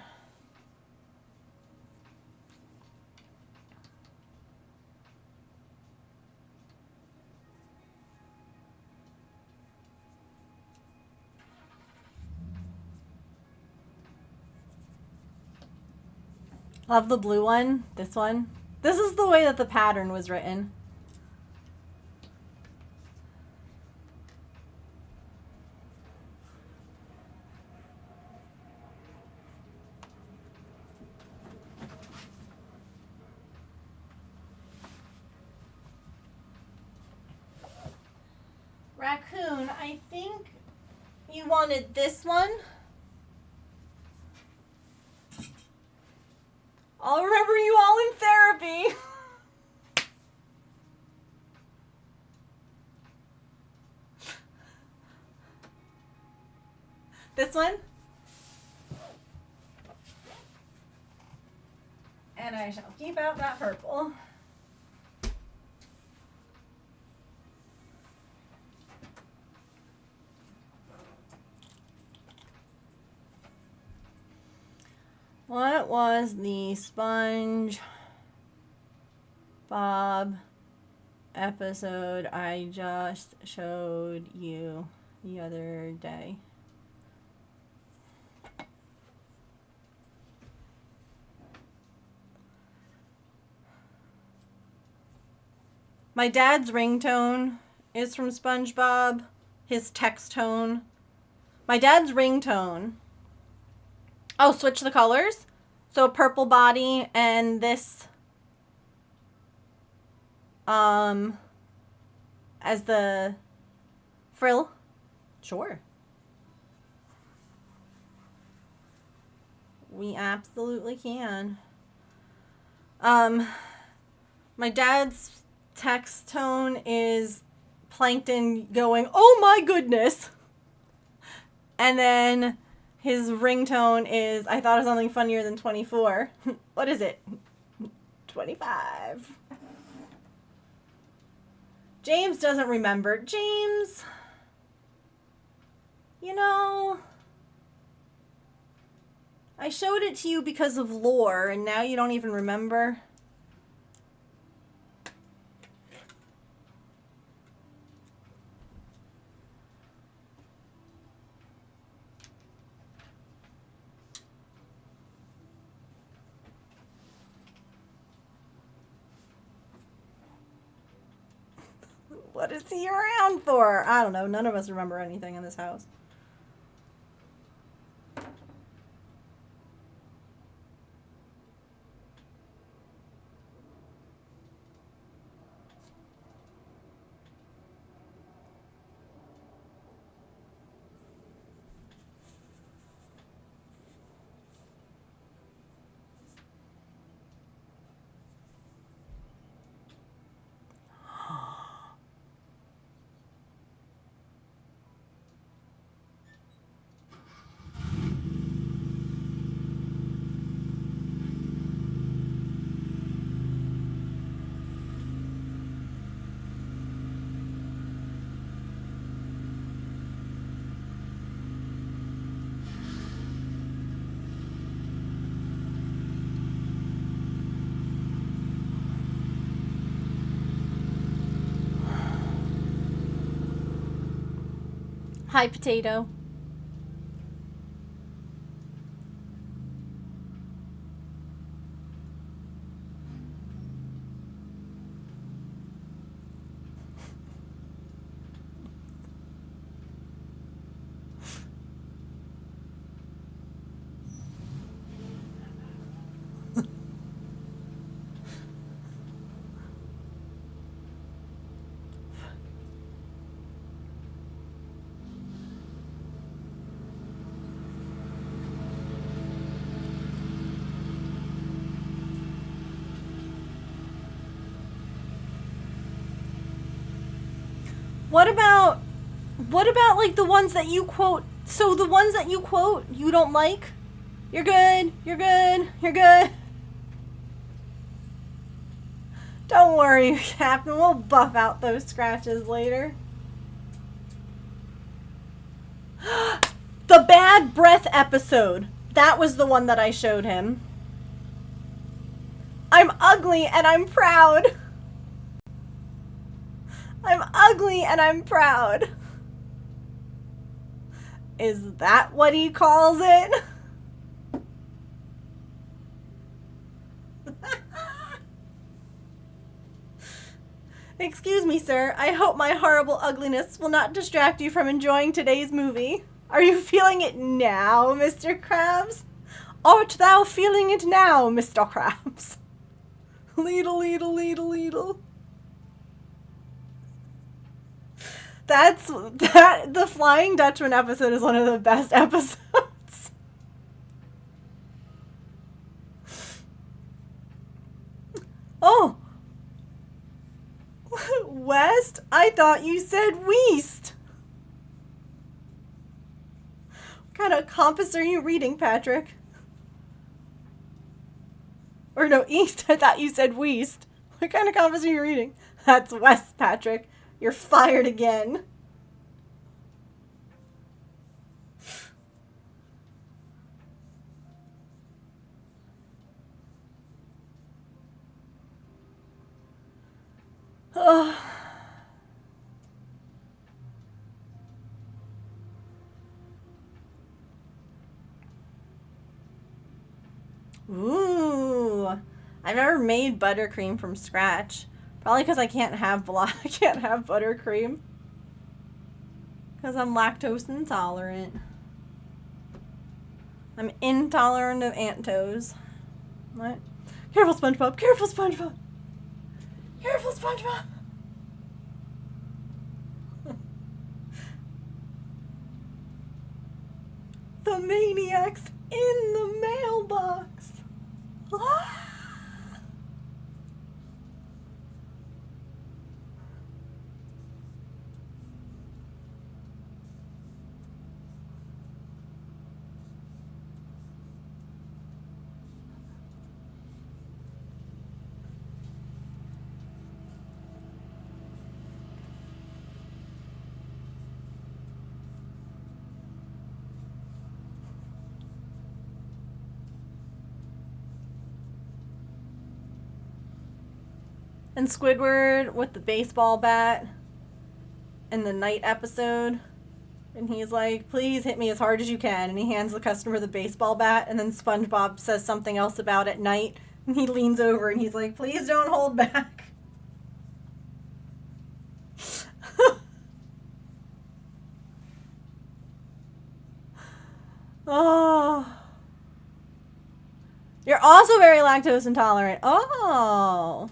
Love the blue one. This one. This is the way that the pattern was written. Raccoon, I think you wanted this one. I'll remember you all in therapy. This one? And I shall keep out that purple. What was the SpongeBob episode I just showed you the other day? My dad's ringtone is from SpongeBob. His text tone. My dad's ringtone. Oh, switch the colors. So purple body and this as the frill. Sure. We absolutely can. My dad's text tone is Plankton going, "Oh my goodness." And then his ringtone is, "I thought of something funnier than 24. What is it? 25. James doesn't remember. James, you know, I showed it to you because of lore, and now you don't even remember. What is he around for? I don't know. None of us remember anything in this house. Hi, potato. What about like the ones that you quote? So the ones that you quote, you don't like? You're good. You're good. You're good. Don't worry, Captain. We'll buff out those scratches later. The bad breath episode. That was the one that I showed him. I'm ugly and I'm proud. I'm ugly and I'm proud. Is that what he calls it? Excuse me, sir. I hope my horrible ugliness will not distract you from enjoying today's movie. Are you feeling it now, Mr. Krabs? Art thou feeling it now, Mr. Krabs? Leedle, leedle, leedle, leedle. The Flying Dutchman episode is one of the best episodes. Oh. West? I thought you said Weast. What kind of compass are you reading, Patrick? Or no, east. I thought you said west. What kind of compass are you reading? That's west, Patrick. You're fired again. Oh. Ooh. I've never made buttercream from scratch. Probably because I can't have I can't have buttercream. Because I'm lactose intolerant. I'm intolerant of ant toes. What? Careful, SpongeBob! Careful, SpongeBob! Careful, SpongeBob! The maniac's in the mailbox! Ah! And Squidward with the baseball bat in the night episode. And he's like, please hit me as hard as you can. And he hands the customer the baseball bat. And then SpongeBob says something else about at night. And he leans over and he's like, please don't hold back. Oh. You're also very lactose intolerant. Oh.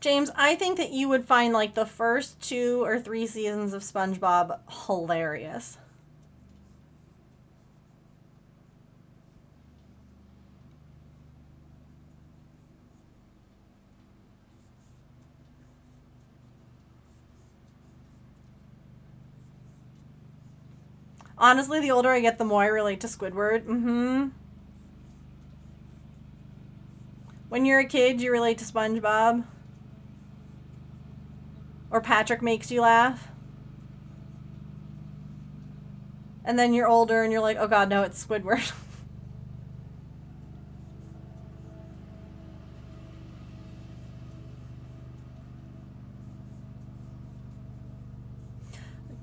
James, I think that you would find like the first 2 or 3 seasons of SpongeBob hilarious. Honestly, the older I get, the more I relate to Squidward. Mm-hmm. When you're a kid, you relate to SpongeBob. Or Patrick makes you laugh. And then you're older and you're like, oh god, no, it's Squidward.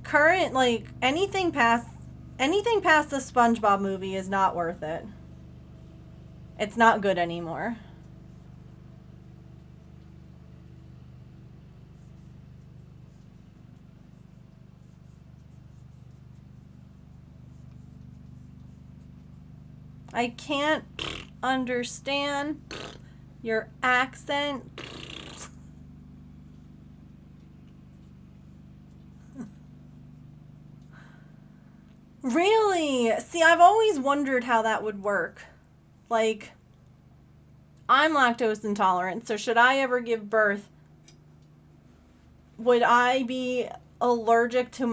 Current, like, anything past the SpongeBob movie is not worth it. It's not good anymore. I can't understand your accent. Really? See, I've always wondered how that would work. Like, I'm lactose intolerant, so should I ever give birth, would I be allergic to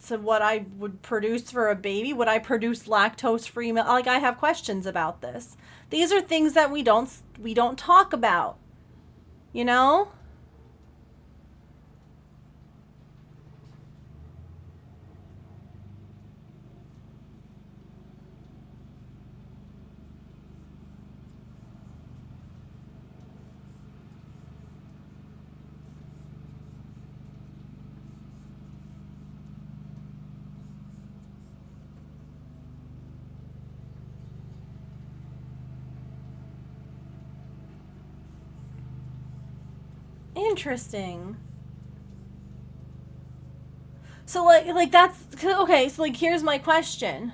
to what I would produce for a baby? Would I produce lactose-free milk? Like, I have questions about this. These are things that we don't talk about. You know? Interesting. So like that's okay, so like here's my question.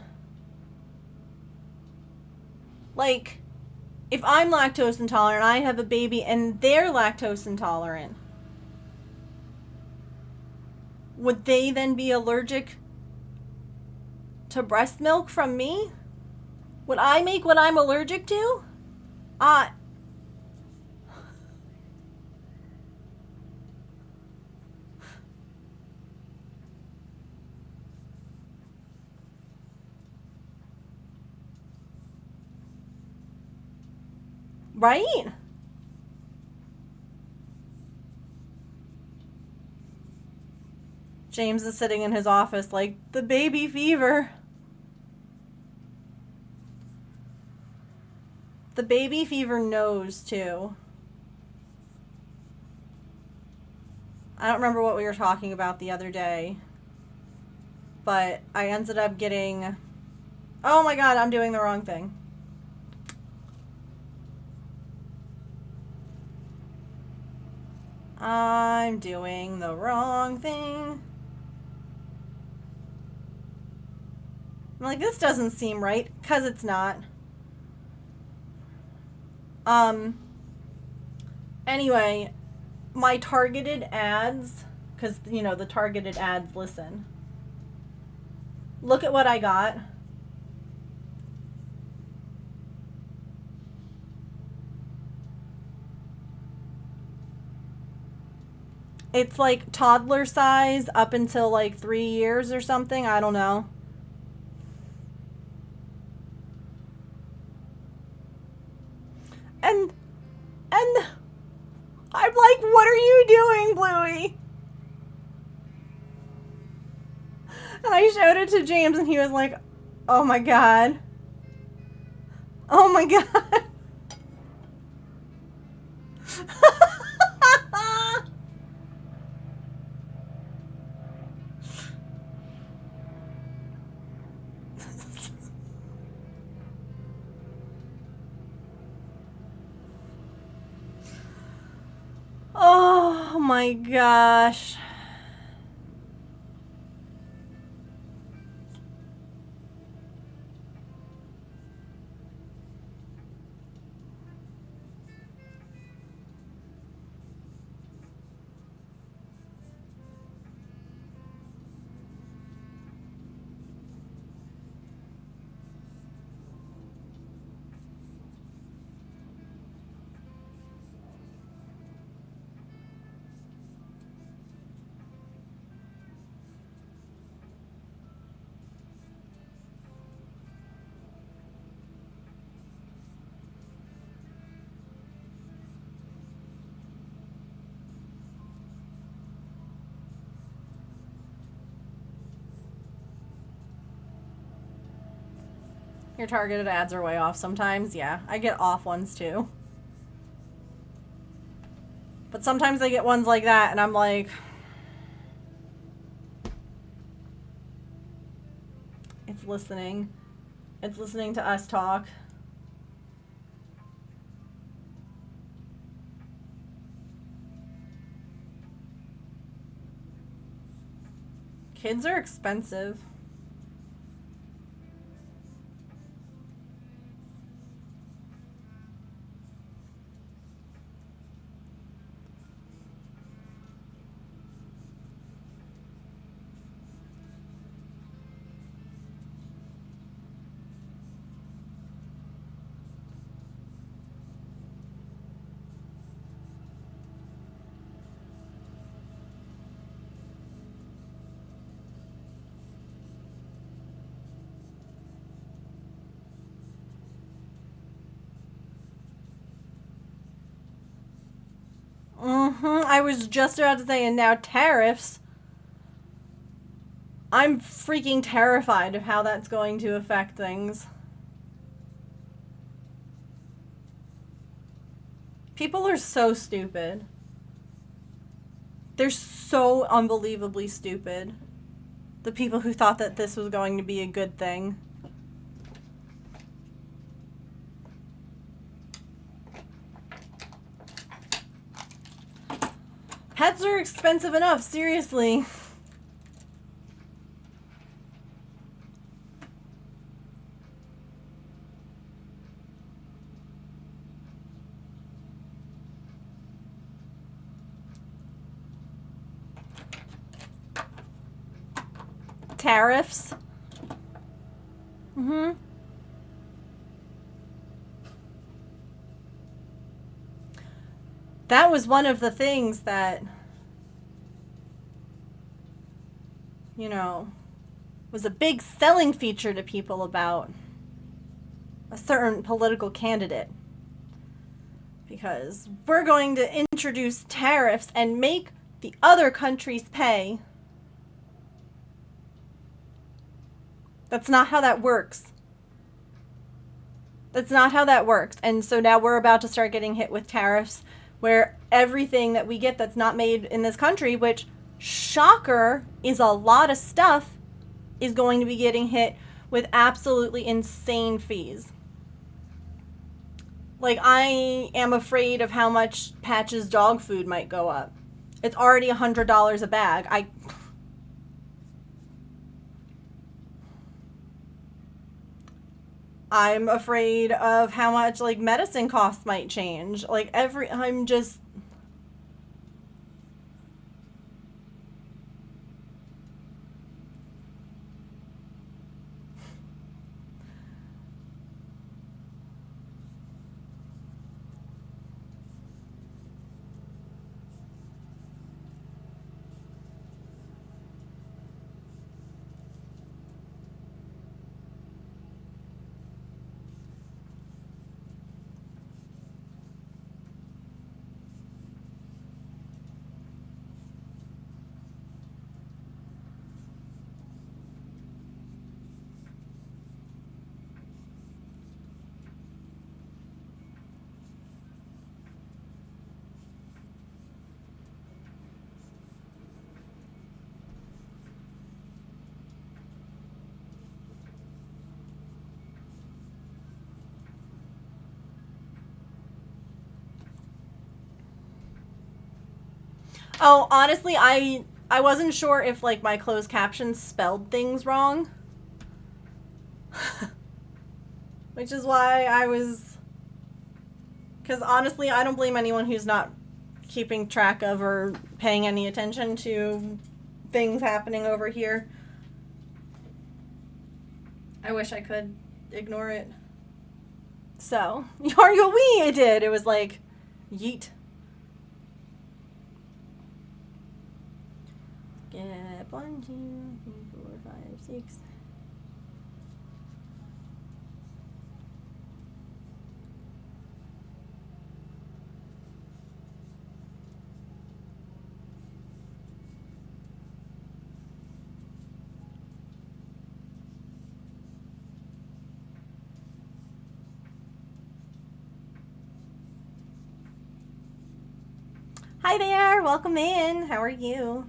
Like, if I'm lactose intolerant, I have a baby and they're lactose intolerant, would they then be allergic to breast milk from me? Would I make what I'm allergic to? Uh Right? James is sitting in his office like, the baby fever. The baby fever knows, too. I don't remember what we were talking about the other day. But I ended up getting... Oh my god, I'm doing the wrong thing. I'm doing the wrong thing. I'm like, this doesn't seem right, because it's not. Anyway, my targeted ads, because, you know, the targeted ads listen. Look at what I got. It's like toddler size up until like 3 years or something. I don't know. And I'm like, what are you doing, Bluey? And I showed it to James and he was like, oh my god. Oh my god. Oh my gosh. Your targeted ads are way off sometimes. Yeah, I get off ones too. But sometimes I get ones like that and I'm like, it's listening. It's listening to us talk. Kids are expensive. I was just about to say, and now tariffs. I'm freaking terrified of how that's going to affect things. People are so stupid. They're so unbelievably stupid. The people who thought that this was going to be a good thing. Pets are expensive enough, seriously. Tariffs. That was one of the things that, you know, was a big selling feature to people about a certain political candidate. because we're going to introduce tariffs and make the other countries pay. That's not how that works. That's not how that works. And so now we're about to start getting hit with tariffs where everything that we get that's not made in this country, which, shocker, is a lot of stuff, is going to be getting hit with absolutely insane fees. Like, I am afraid of how much Patch's dog food might go up. It's already $100 a bag. I'm afraid of how much, like, medicine costs might change. Like, I'm just... Oh, honestly, I wasn't sure if, like, my closed captions spelled things wrong. Which is why I was... Because honestly, I don't blame anyone who's not keeping track of or paying any attention to things happening over here. I wish I could ignore it. So, Yargo-wee, I did. It was like, yeet. Get 1, 2, 3, 4, 5, 6. Hi there, welcome in. How are you?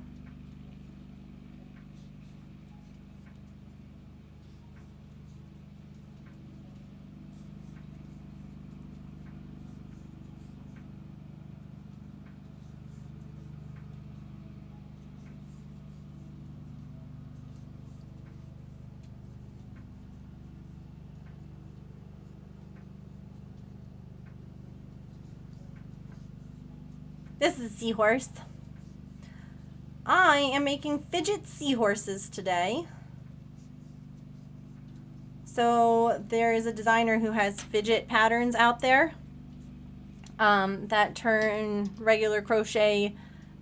This is a seahorse. I am making fidget seahorses today. So there is a designer who has fidget patterns out there that turn regular crochet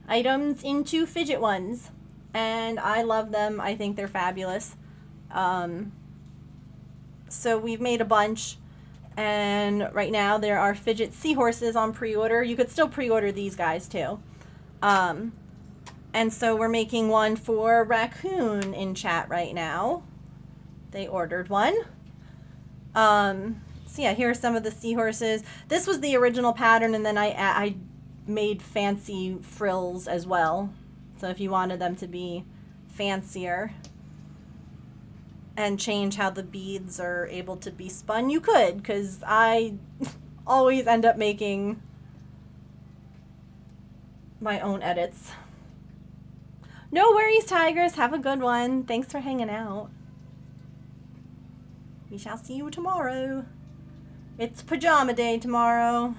items into fidget ones. And I love them. I think they're fabulous. So we've made a bunch. And right now there are fidget seahorses on pre-order. You could still pre-order these guys too. And so we're making one for Raccoon in chat right now. They ordered one. So yeah, here are some of the seahorses. This was the original pattern, and then I made fancy frills as well. So if you wanted them to be fancier and change how the beads are able to be spun, you could, because I always end up making my own edits. No worries, Tigress. Have a good one. Thanks for hanging out. We shall see you tomorrow. It's pajama day tomorrow.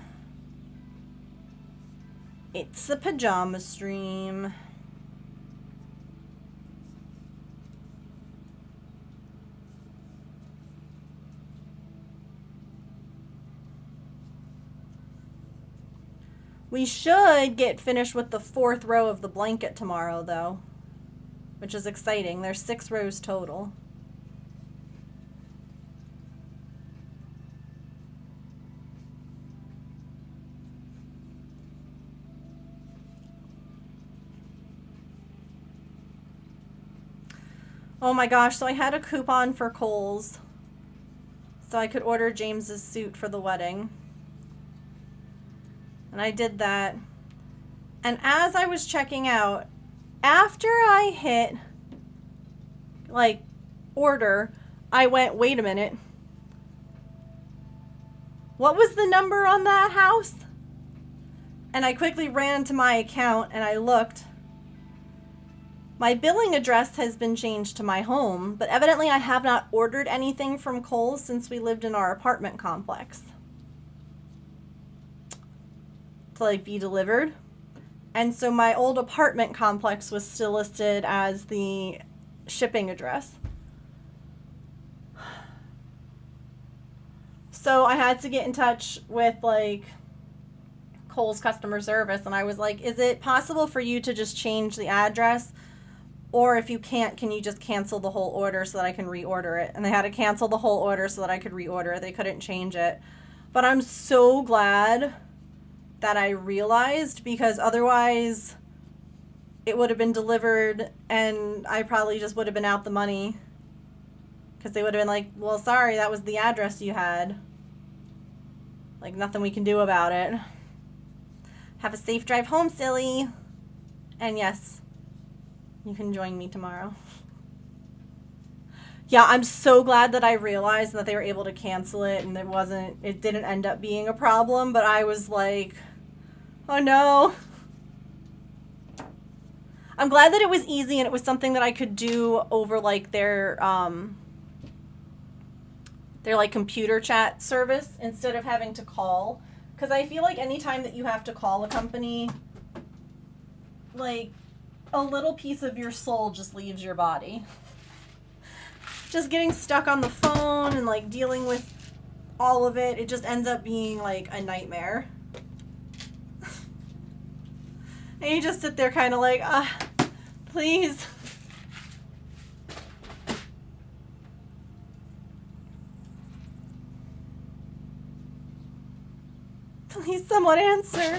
It's a pajama stream. We should get finished with the 4th row of the blanket tomorrow, though, which is exciting. There's 6 rows total. Oh my gosh, so I had a coupon for Kohl's. So I could order James's suit for the wedding. And I did that. And as I was checking out, after I hit, like, order, I went, wait a minute. What was the number on that house? And I quickly ran to my account and I looked. My billing address has been changed to my home, but evidently I have not ordered anything from Kohl's since we lived in our apartment complex to, like, be delivered. And so my old apartment complex was still listed as the shipping address. So I had to get in touch with, like, Kohl's customer service, and I was like, is it possible for you to just change the address? Or if you can't, can you just cancel the whole order so that I can reorder it? And they had to cancel the whole order so that I could reorder it. They couldn't change it. But I'm so glad that I realized, because otherwise it would have been delivered and I probably just would have been out the money. Because they would have been like, well, sorry, that was the address you had. Like, nothing we can do about it. Have a safe drive home, silly. And yes, you can join me tomorrow. Yeah, I'm so glad that I realized that they were able to cancel it and it didn't end up being a problem, but I was like, oh no. I'm glad that it was easy and it was something that I could do over, like, their like computer chat service instead of having to call. Because I feel like anytime that you have to call a company, like, a little piece of your soul just leaves your body. Just getting stuck on the phone and, like, dealing with all of it, it just ends up being, like, a nightmare. And you just sit there kind of like, please. Please, someone answer.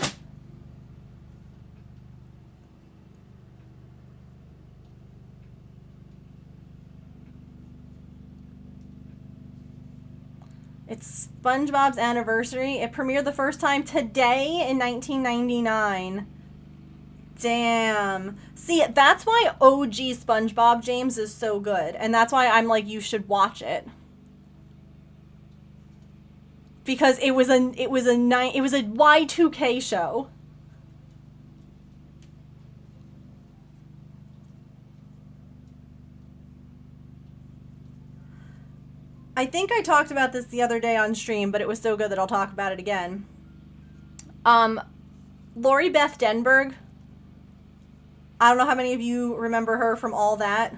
It's SpongeBob's anniversary. It premiered the first time today in 1999. Damn. See, that's why OG SpongeBob, James, is so good. And that's why I'm like, you should watch it. Because it was a Y2K show. I think I talked about this the other day on stream, but it was so good that I'll talk about it again. Lori Beth Denberg. I don't know how many of you remember her from All That.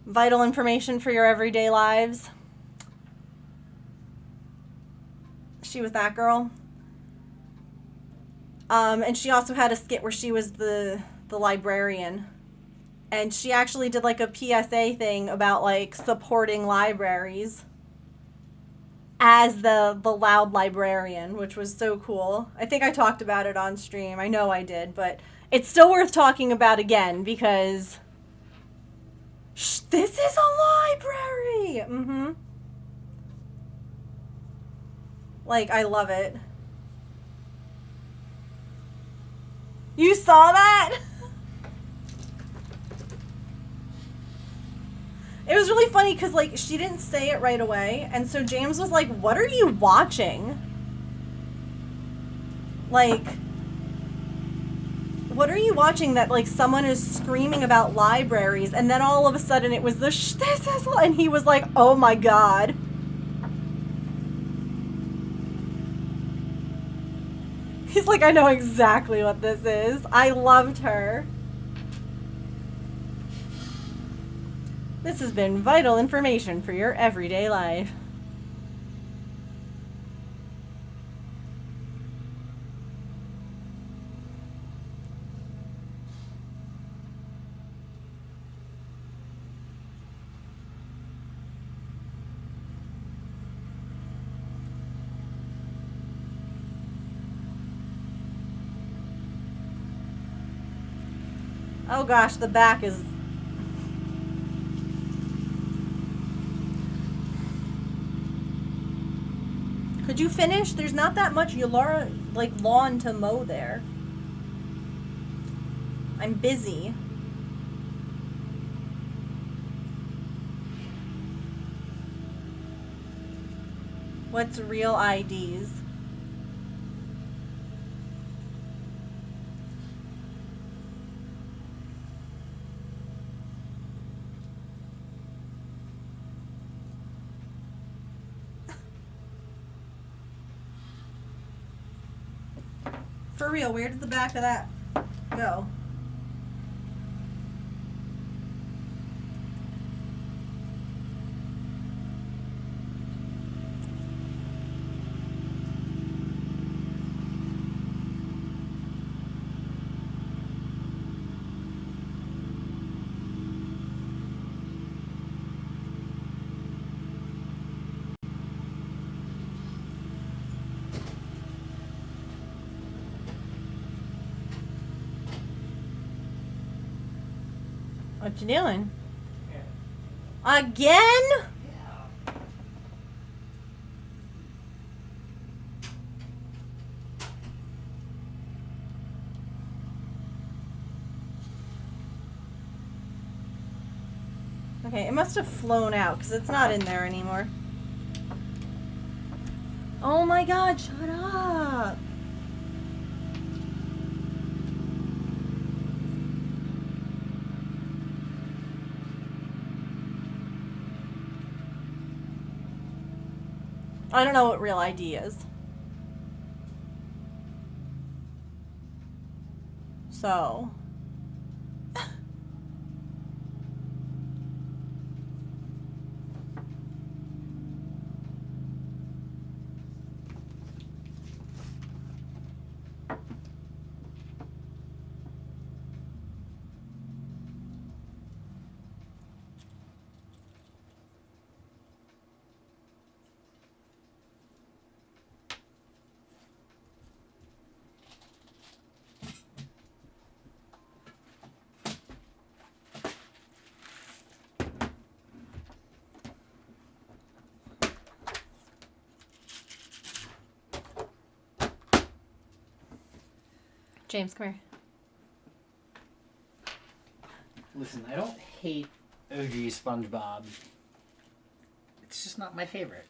Vital information for your everyday lives. She was that girl. And she also had a skit where she was the librarian. And she actually did, like, a PSA thing about, like, supporting libraries as the loud librarian, which was so cool. I think I talked about it on stream. I know I did, but it's still worth talking about again because this is a library. Mm-hmm. Like, I love it. You saw that? It was really funny because, like, she didn't say it right away. And so James was like, what are you watching? Like, what are you watching that, like, someone is screaming about libraries? And then all of a sudden it was this is... And he was like, oh my God. He's like, I know exactly what this is. I loved her. This has been vital information for your everyday life. Oh gosh, the back is Did you finish? There's not that much lawn to mow there. I'm busy. What's real IDs? For real, where did the back of that go? What you doing? Yeah. Again? Yeah. Okay, it must have flown out because it's not in there anymore. Oh my god, shut up. I don't know what real ID is. So. James, come here. Listen, I don't hate OG SpongeBob. It's just not my favorite.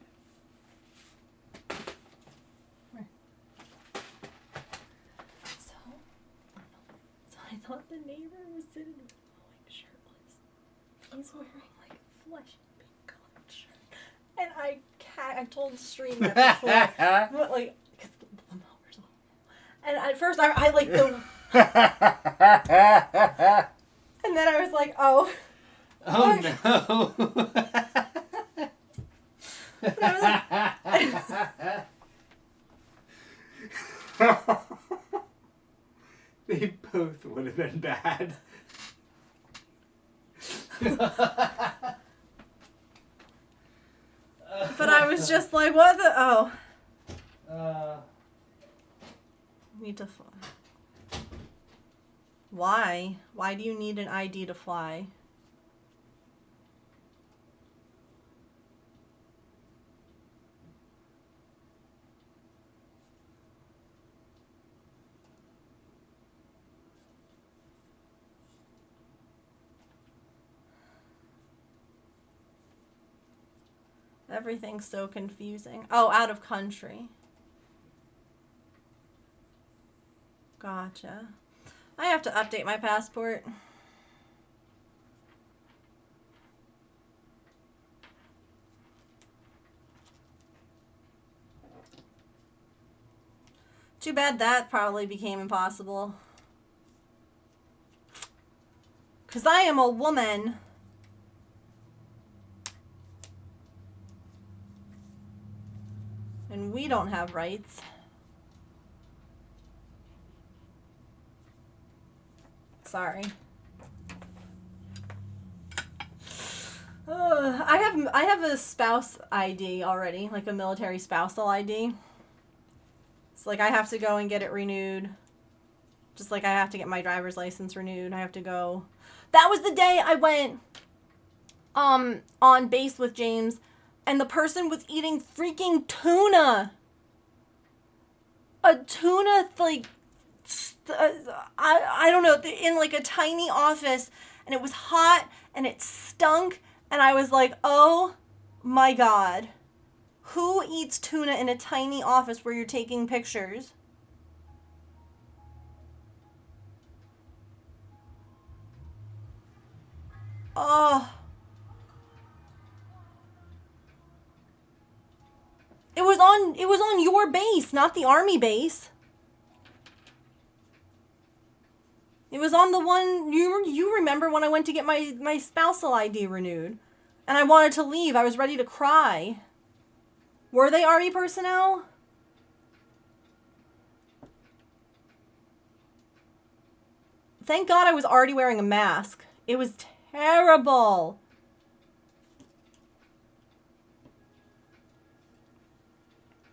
So I thought the neighbor was sitting shirtless. He's wearing flesh pink colored shirt. And I told the stream that before. But because the mowers on. And at first I like the. And then I was like, oh. Oh no. They both would have been bad. But I was just like, what the? Oh. Need to fly. Why? Why do you need an ID to fly? Everything's so confusing. Oh, out of country. Gotcha. I have to update my passport. Too bad that probably became impossible. 'Cause I am a woman. And we don't have rights. Sorry. I have a spouse ID already, like a military spousal ID. It's like I have to go and get it renewed. Just like I have to get my driver's license renewed. I have to go. That was the day I went on base with James and the person was eating freaking tuna. a tuna, like, I don't know, in like a tiny office, and it was hot and it stunk, and I was like, oh my god, who eats tuna in a tiny office where you're taking pictures? Oh, it was on your base, not the army base. It was on the one you remember when I went to get my spousal ID renewed, and I wanted to leave. I was ready to cry. Were they army personnel? Thank God I was already wearing a mask. It was terrible.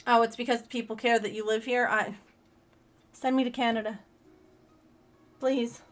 Oh, it's because people care that you live here? Send me to Canada. Please.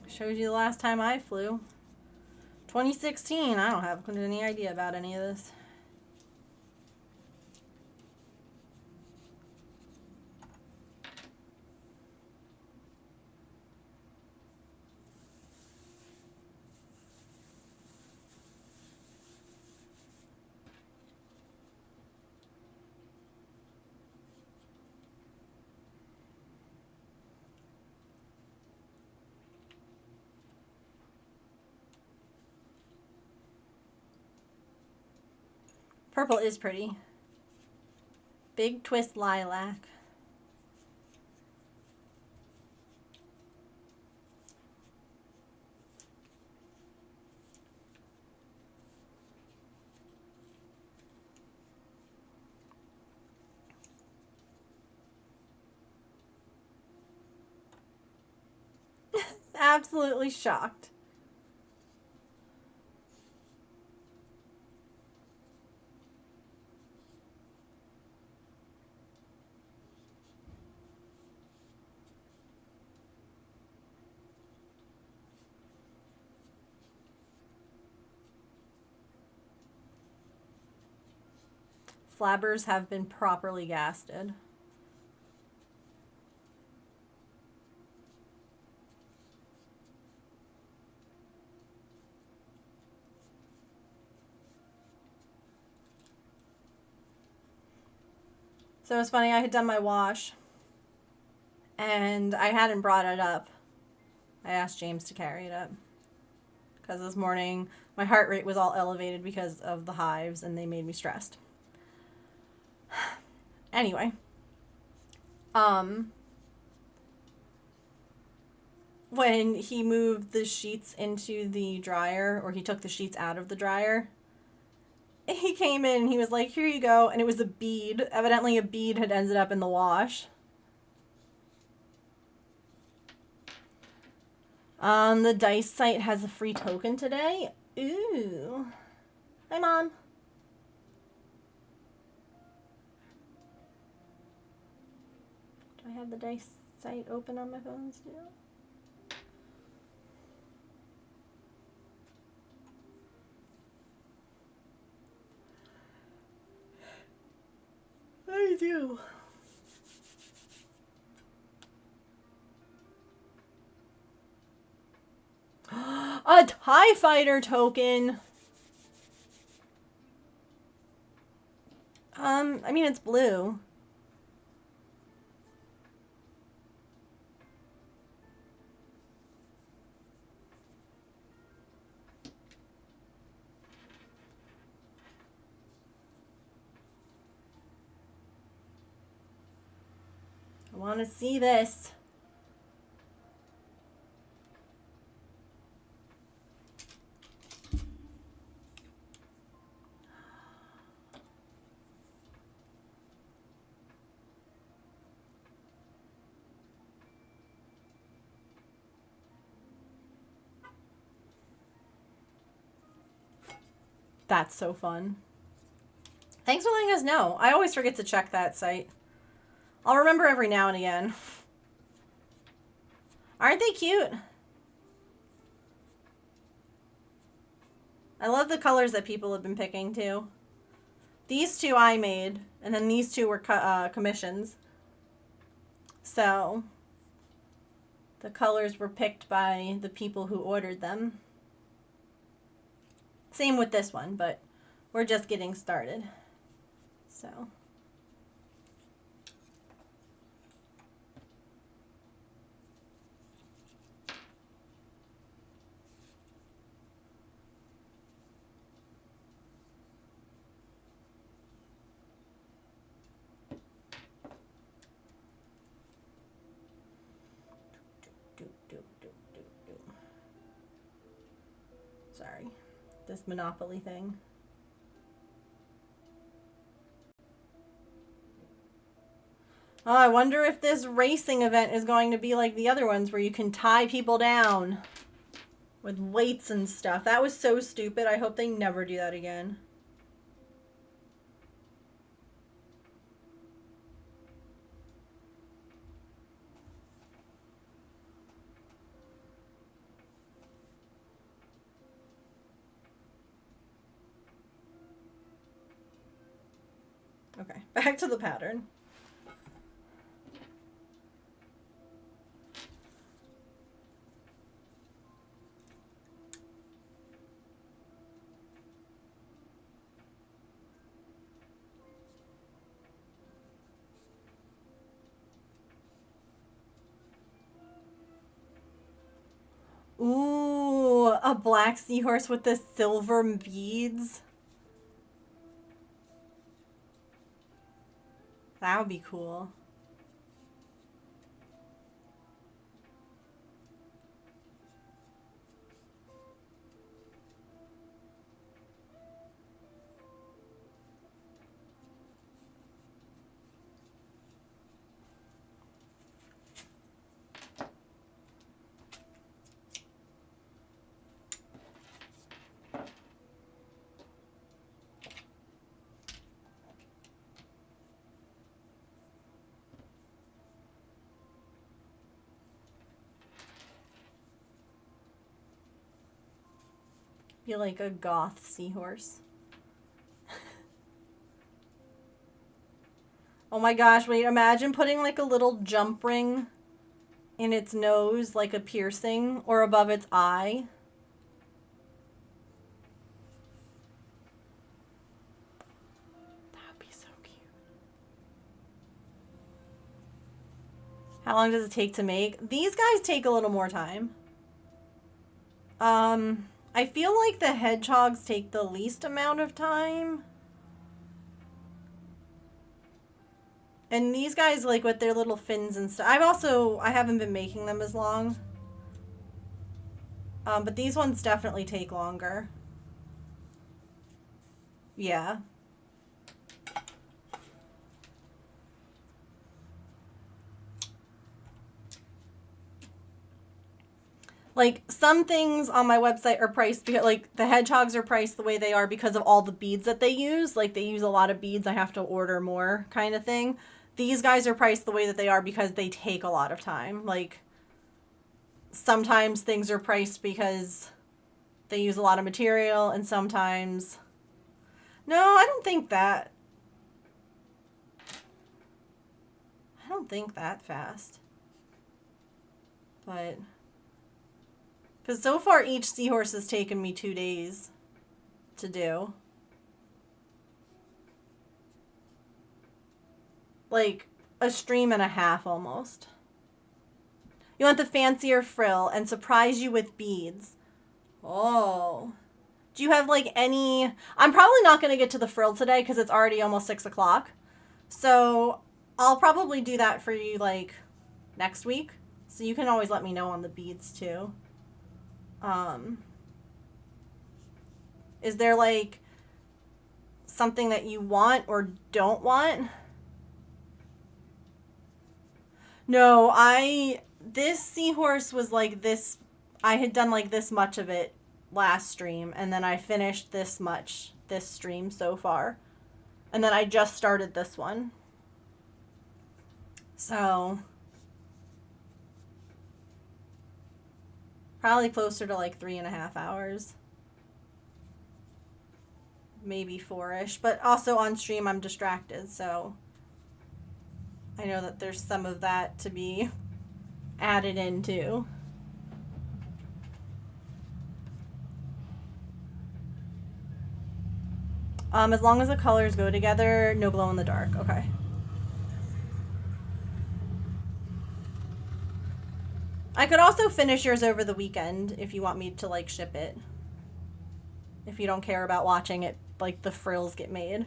Shows you the last time I flew. 2016. I don't have any idea about any of this. Purple is pretty. Big twist lilac. Absolutely shocked. Flabbers have been properly gasted. So it's funny, I had done my wash and I hadn't brought it up. I asked James to carry it up because this morning my heart rate was all elevated because of the hives and they made me stressed. Anyway, when he moved the sheets into the dryer, or he took the sheets out of the dryer, he came in and he was like, here you go, and it was a bead. Evidently a bead had ended up in the wash. The dice site has a free token today. Ooh. Hi, Mom. Do I have the dice site open on my phone still? with you? A TIE Fighter token. I mean, it's blue. I want to see this. That's so fun. Thanks for letting us know. I always forget to check that site. I'll remember every now and again. Aren't they cute? I love the colors that people have been picking too. These two I made, and then these two were commissions. So the colors were picked by the people who ordered them. Same with this one, but we're just getting started. So. Sorry, this Monopoly thing. Oh, I wonder if this racing event is going to be like the other ones where you can tie people down with weights and stuff. That was so stupid. I hope they never do that again. Okay, back to the pattern. Ooh, a black seahorse with the silver beads. That would be cool. Be like a goth seahorse. Oh my gosh, wait, imagine putting like a little jump ring in its nose, like a piercing, or above its eye. That'd be so cute. How long does it take to make? These guys take a little more time. I feel like the hedgehogs take the least amount of time. And these guys, like, with their little fins and stuff. I haven't been making them as long. But these ones definitely take longer. Yeah. Like, some things on my website are priced because, like, the hedgehogs are priced the way they are because of all the beads that they use. Like, they use a lot of beads. I have to order more kind of thing. These guys are priced the way that they are because they take a lot of time. Like, sometimes things are priced because they use a lot of material, and sometimes... No, I don't think that. don't think that fast. But, because so far each seahorse has taken me 2 days to do. Like a stream and a half almost. You want the fancier frill and surprise you with beads. Oh. Do you have like any... I'm probably not going to get to the frill today because it's already almost 6 o'clock. So I'll probably do that for you like next week. So you can always let me know on the beads too. Is there like something that you want or don't want? No, this seahorse was like this. I had done like this much of it last stream, and then I finished this much this stream so far. And then I just started this one. So, probably closer to like 3.5 hours. Maybe 4-ish. But also on stream, I'm distracted, so I know that there's some of that to be added into. As long as the colors go together, no glow in the dark. Okay. I could also finish yours over the weekend if you want me to like ship it. If you don't care about watching it, like the frills get made.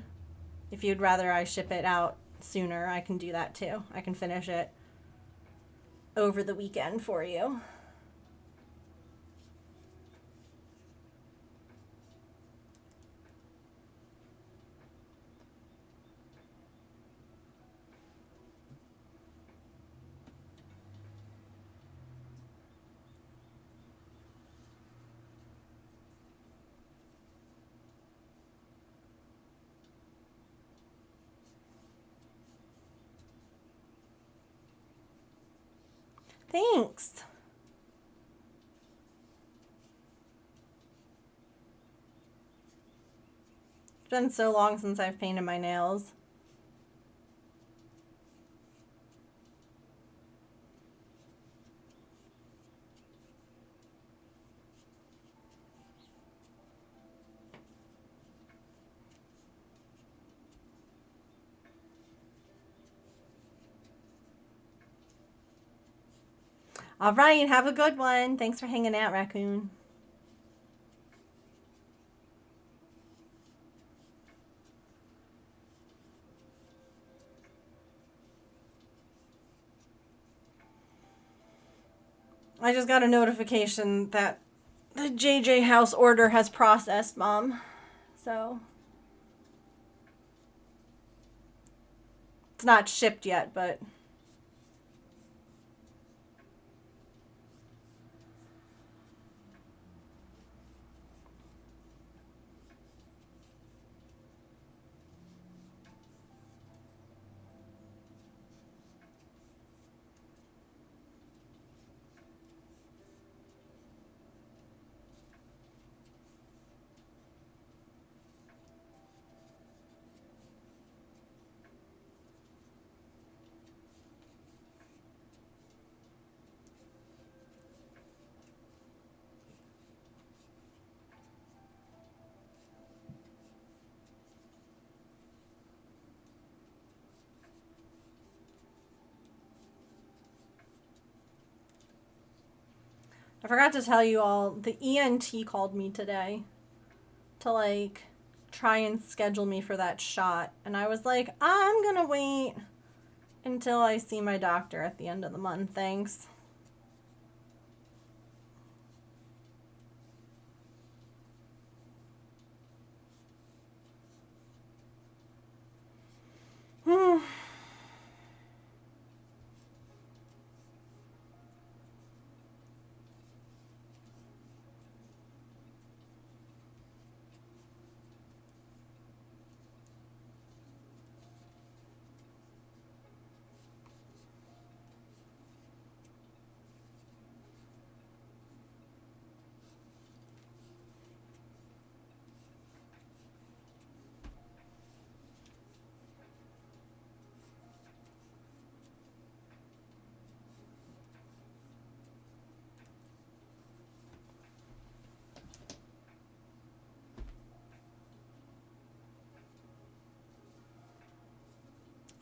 If you'd rather I ship it out sooner, I can do that too. I can finish it over the weekend for you. Thanks. It's been so long since I've painted my nails. All right, have a good one. Thanks for hanging out, Raccoon. I just got a notification that the JJ House order has processed, Mom. So it's not shipped yet, but I forgot to tell you all, the ENT called me today to like try and schedule me for that shot. And I was like, I'm gonna wait until I see my doctor at the end of the month, thanks.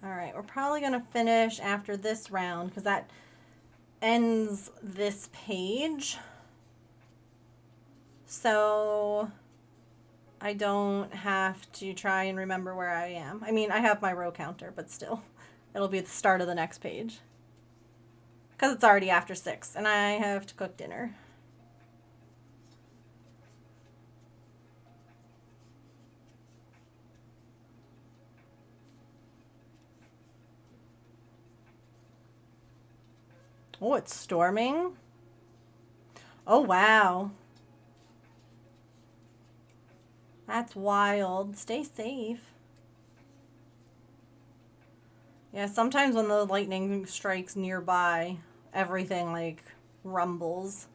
All right, we're probably going to finish after this round because that ends this page. So I don't have to try and remember where I am. I mean, I have my row counter, but still, it'll be at the start of the next page. Because it's already after 6, and I have to cook dinner. Oh, it's storming. Oh, wow. That's wild. Stay safe. Yeah, sometimes when the lightning strikes nearby, everything, like, rumbles.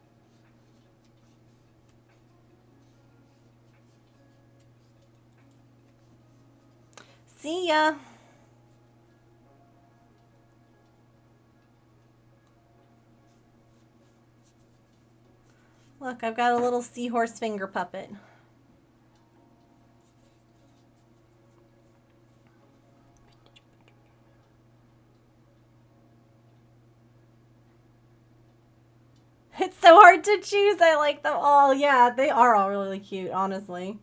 See ya. Look, I've got a little seahorse finger puppet. It's so hard to choose. I like them all. Yeah, they are all really cute, honestly.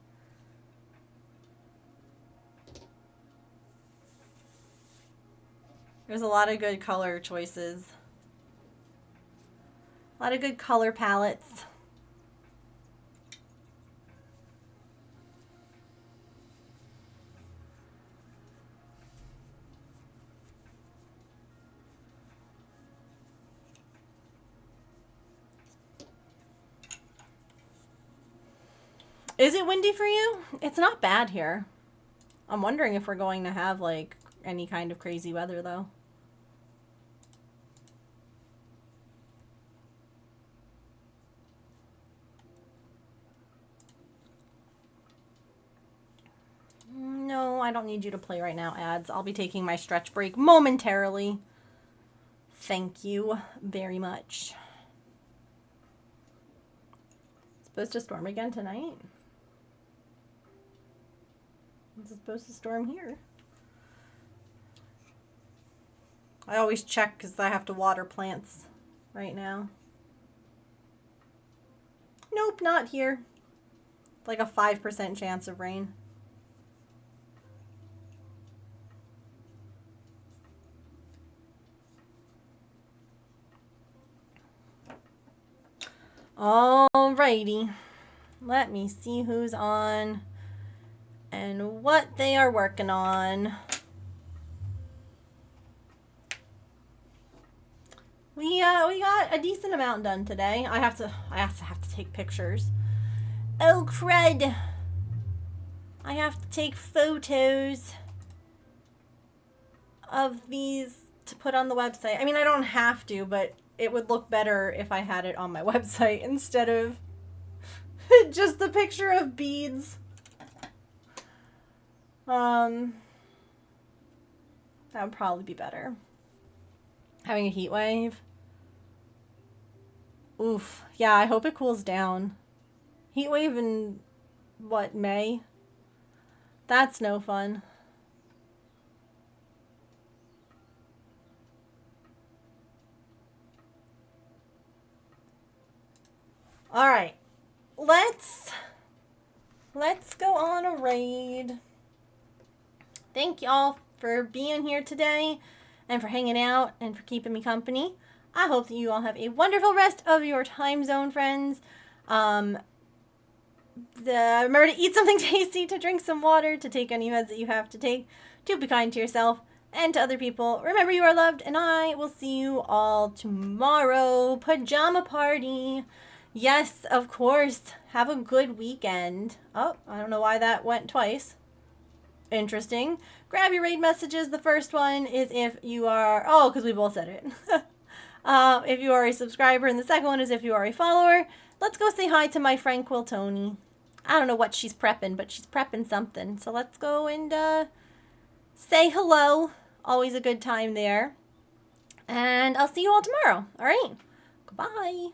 There's a lot of good color choices. A lot of good color palettes. Is it windy for you? It's not bad here. I'm wondering if we're going to have, like, any kind of crazy weather, though. No, I don't need you to play right now, ads. I'll be taking my stretch break momentarily. Thank you very much. It's supposed to storm again tonight? It's supposed to storm here. I always check because I have to water plants right now. Nope, not here. Like a 5% chance of rain. Alrighty. Let me see who's on and what they are working on. We got a decent amount done today. I have to take pictures. Oh crud. I have to take photos of these to put on the website. I mean, I don't have to, but it would look better if I had it on my website instead of just the picture of beads. That would probably be better. Having a heat wave. Oof. Yeah, I hope it cools down. Heat wave in, what, May? That's no fun. Alright. Let's go on a raid. Thank y'all for being here today and for hanging out and for keeping me company. I hope that you all have a wonderful rest of your time zone, friends. Remember to eat something tasty, to drink some water, to take any meds that you have to take, to be kind to yourself and to other people. Remember, you are loved, and I will see you all tomorrow. Pajama party. Yes, of course. Have a good weekend. Oh, I don't know why that went twice. Interesting. Grab your raid messages. The first one is if you are... Oh, because we both said it. If you are a subscriber, and the second one is if you are a follower. Let's go say hi to my friend Quiltoni. I don't know what she's prepping, but she's prepping something. So let's go and say hello. Always a good time there. And I'll see you all tomorrow. All right. Goodbye.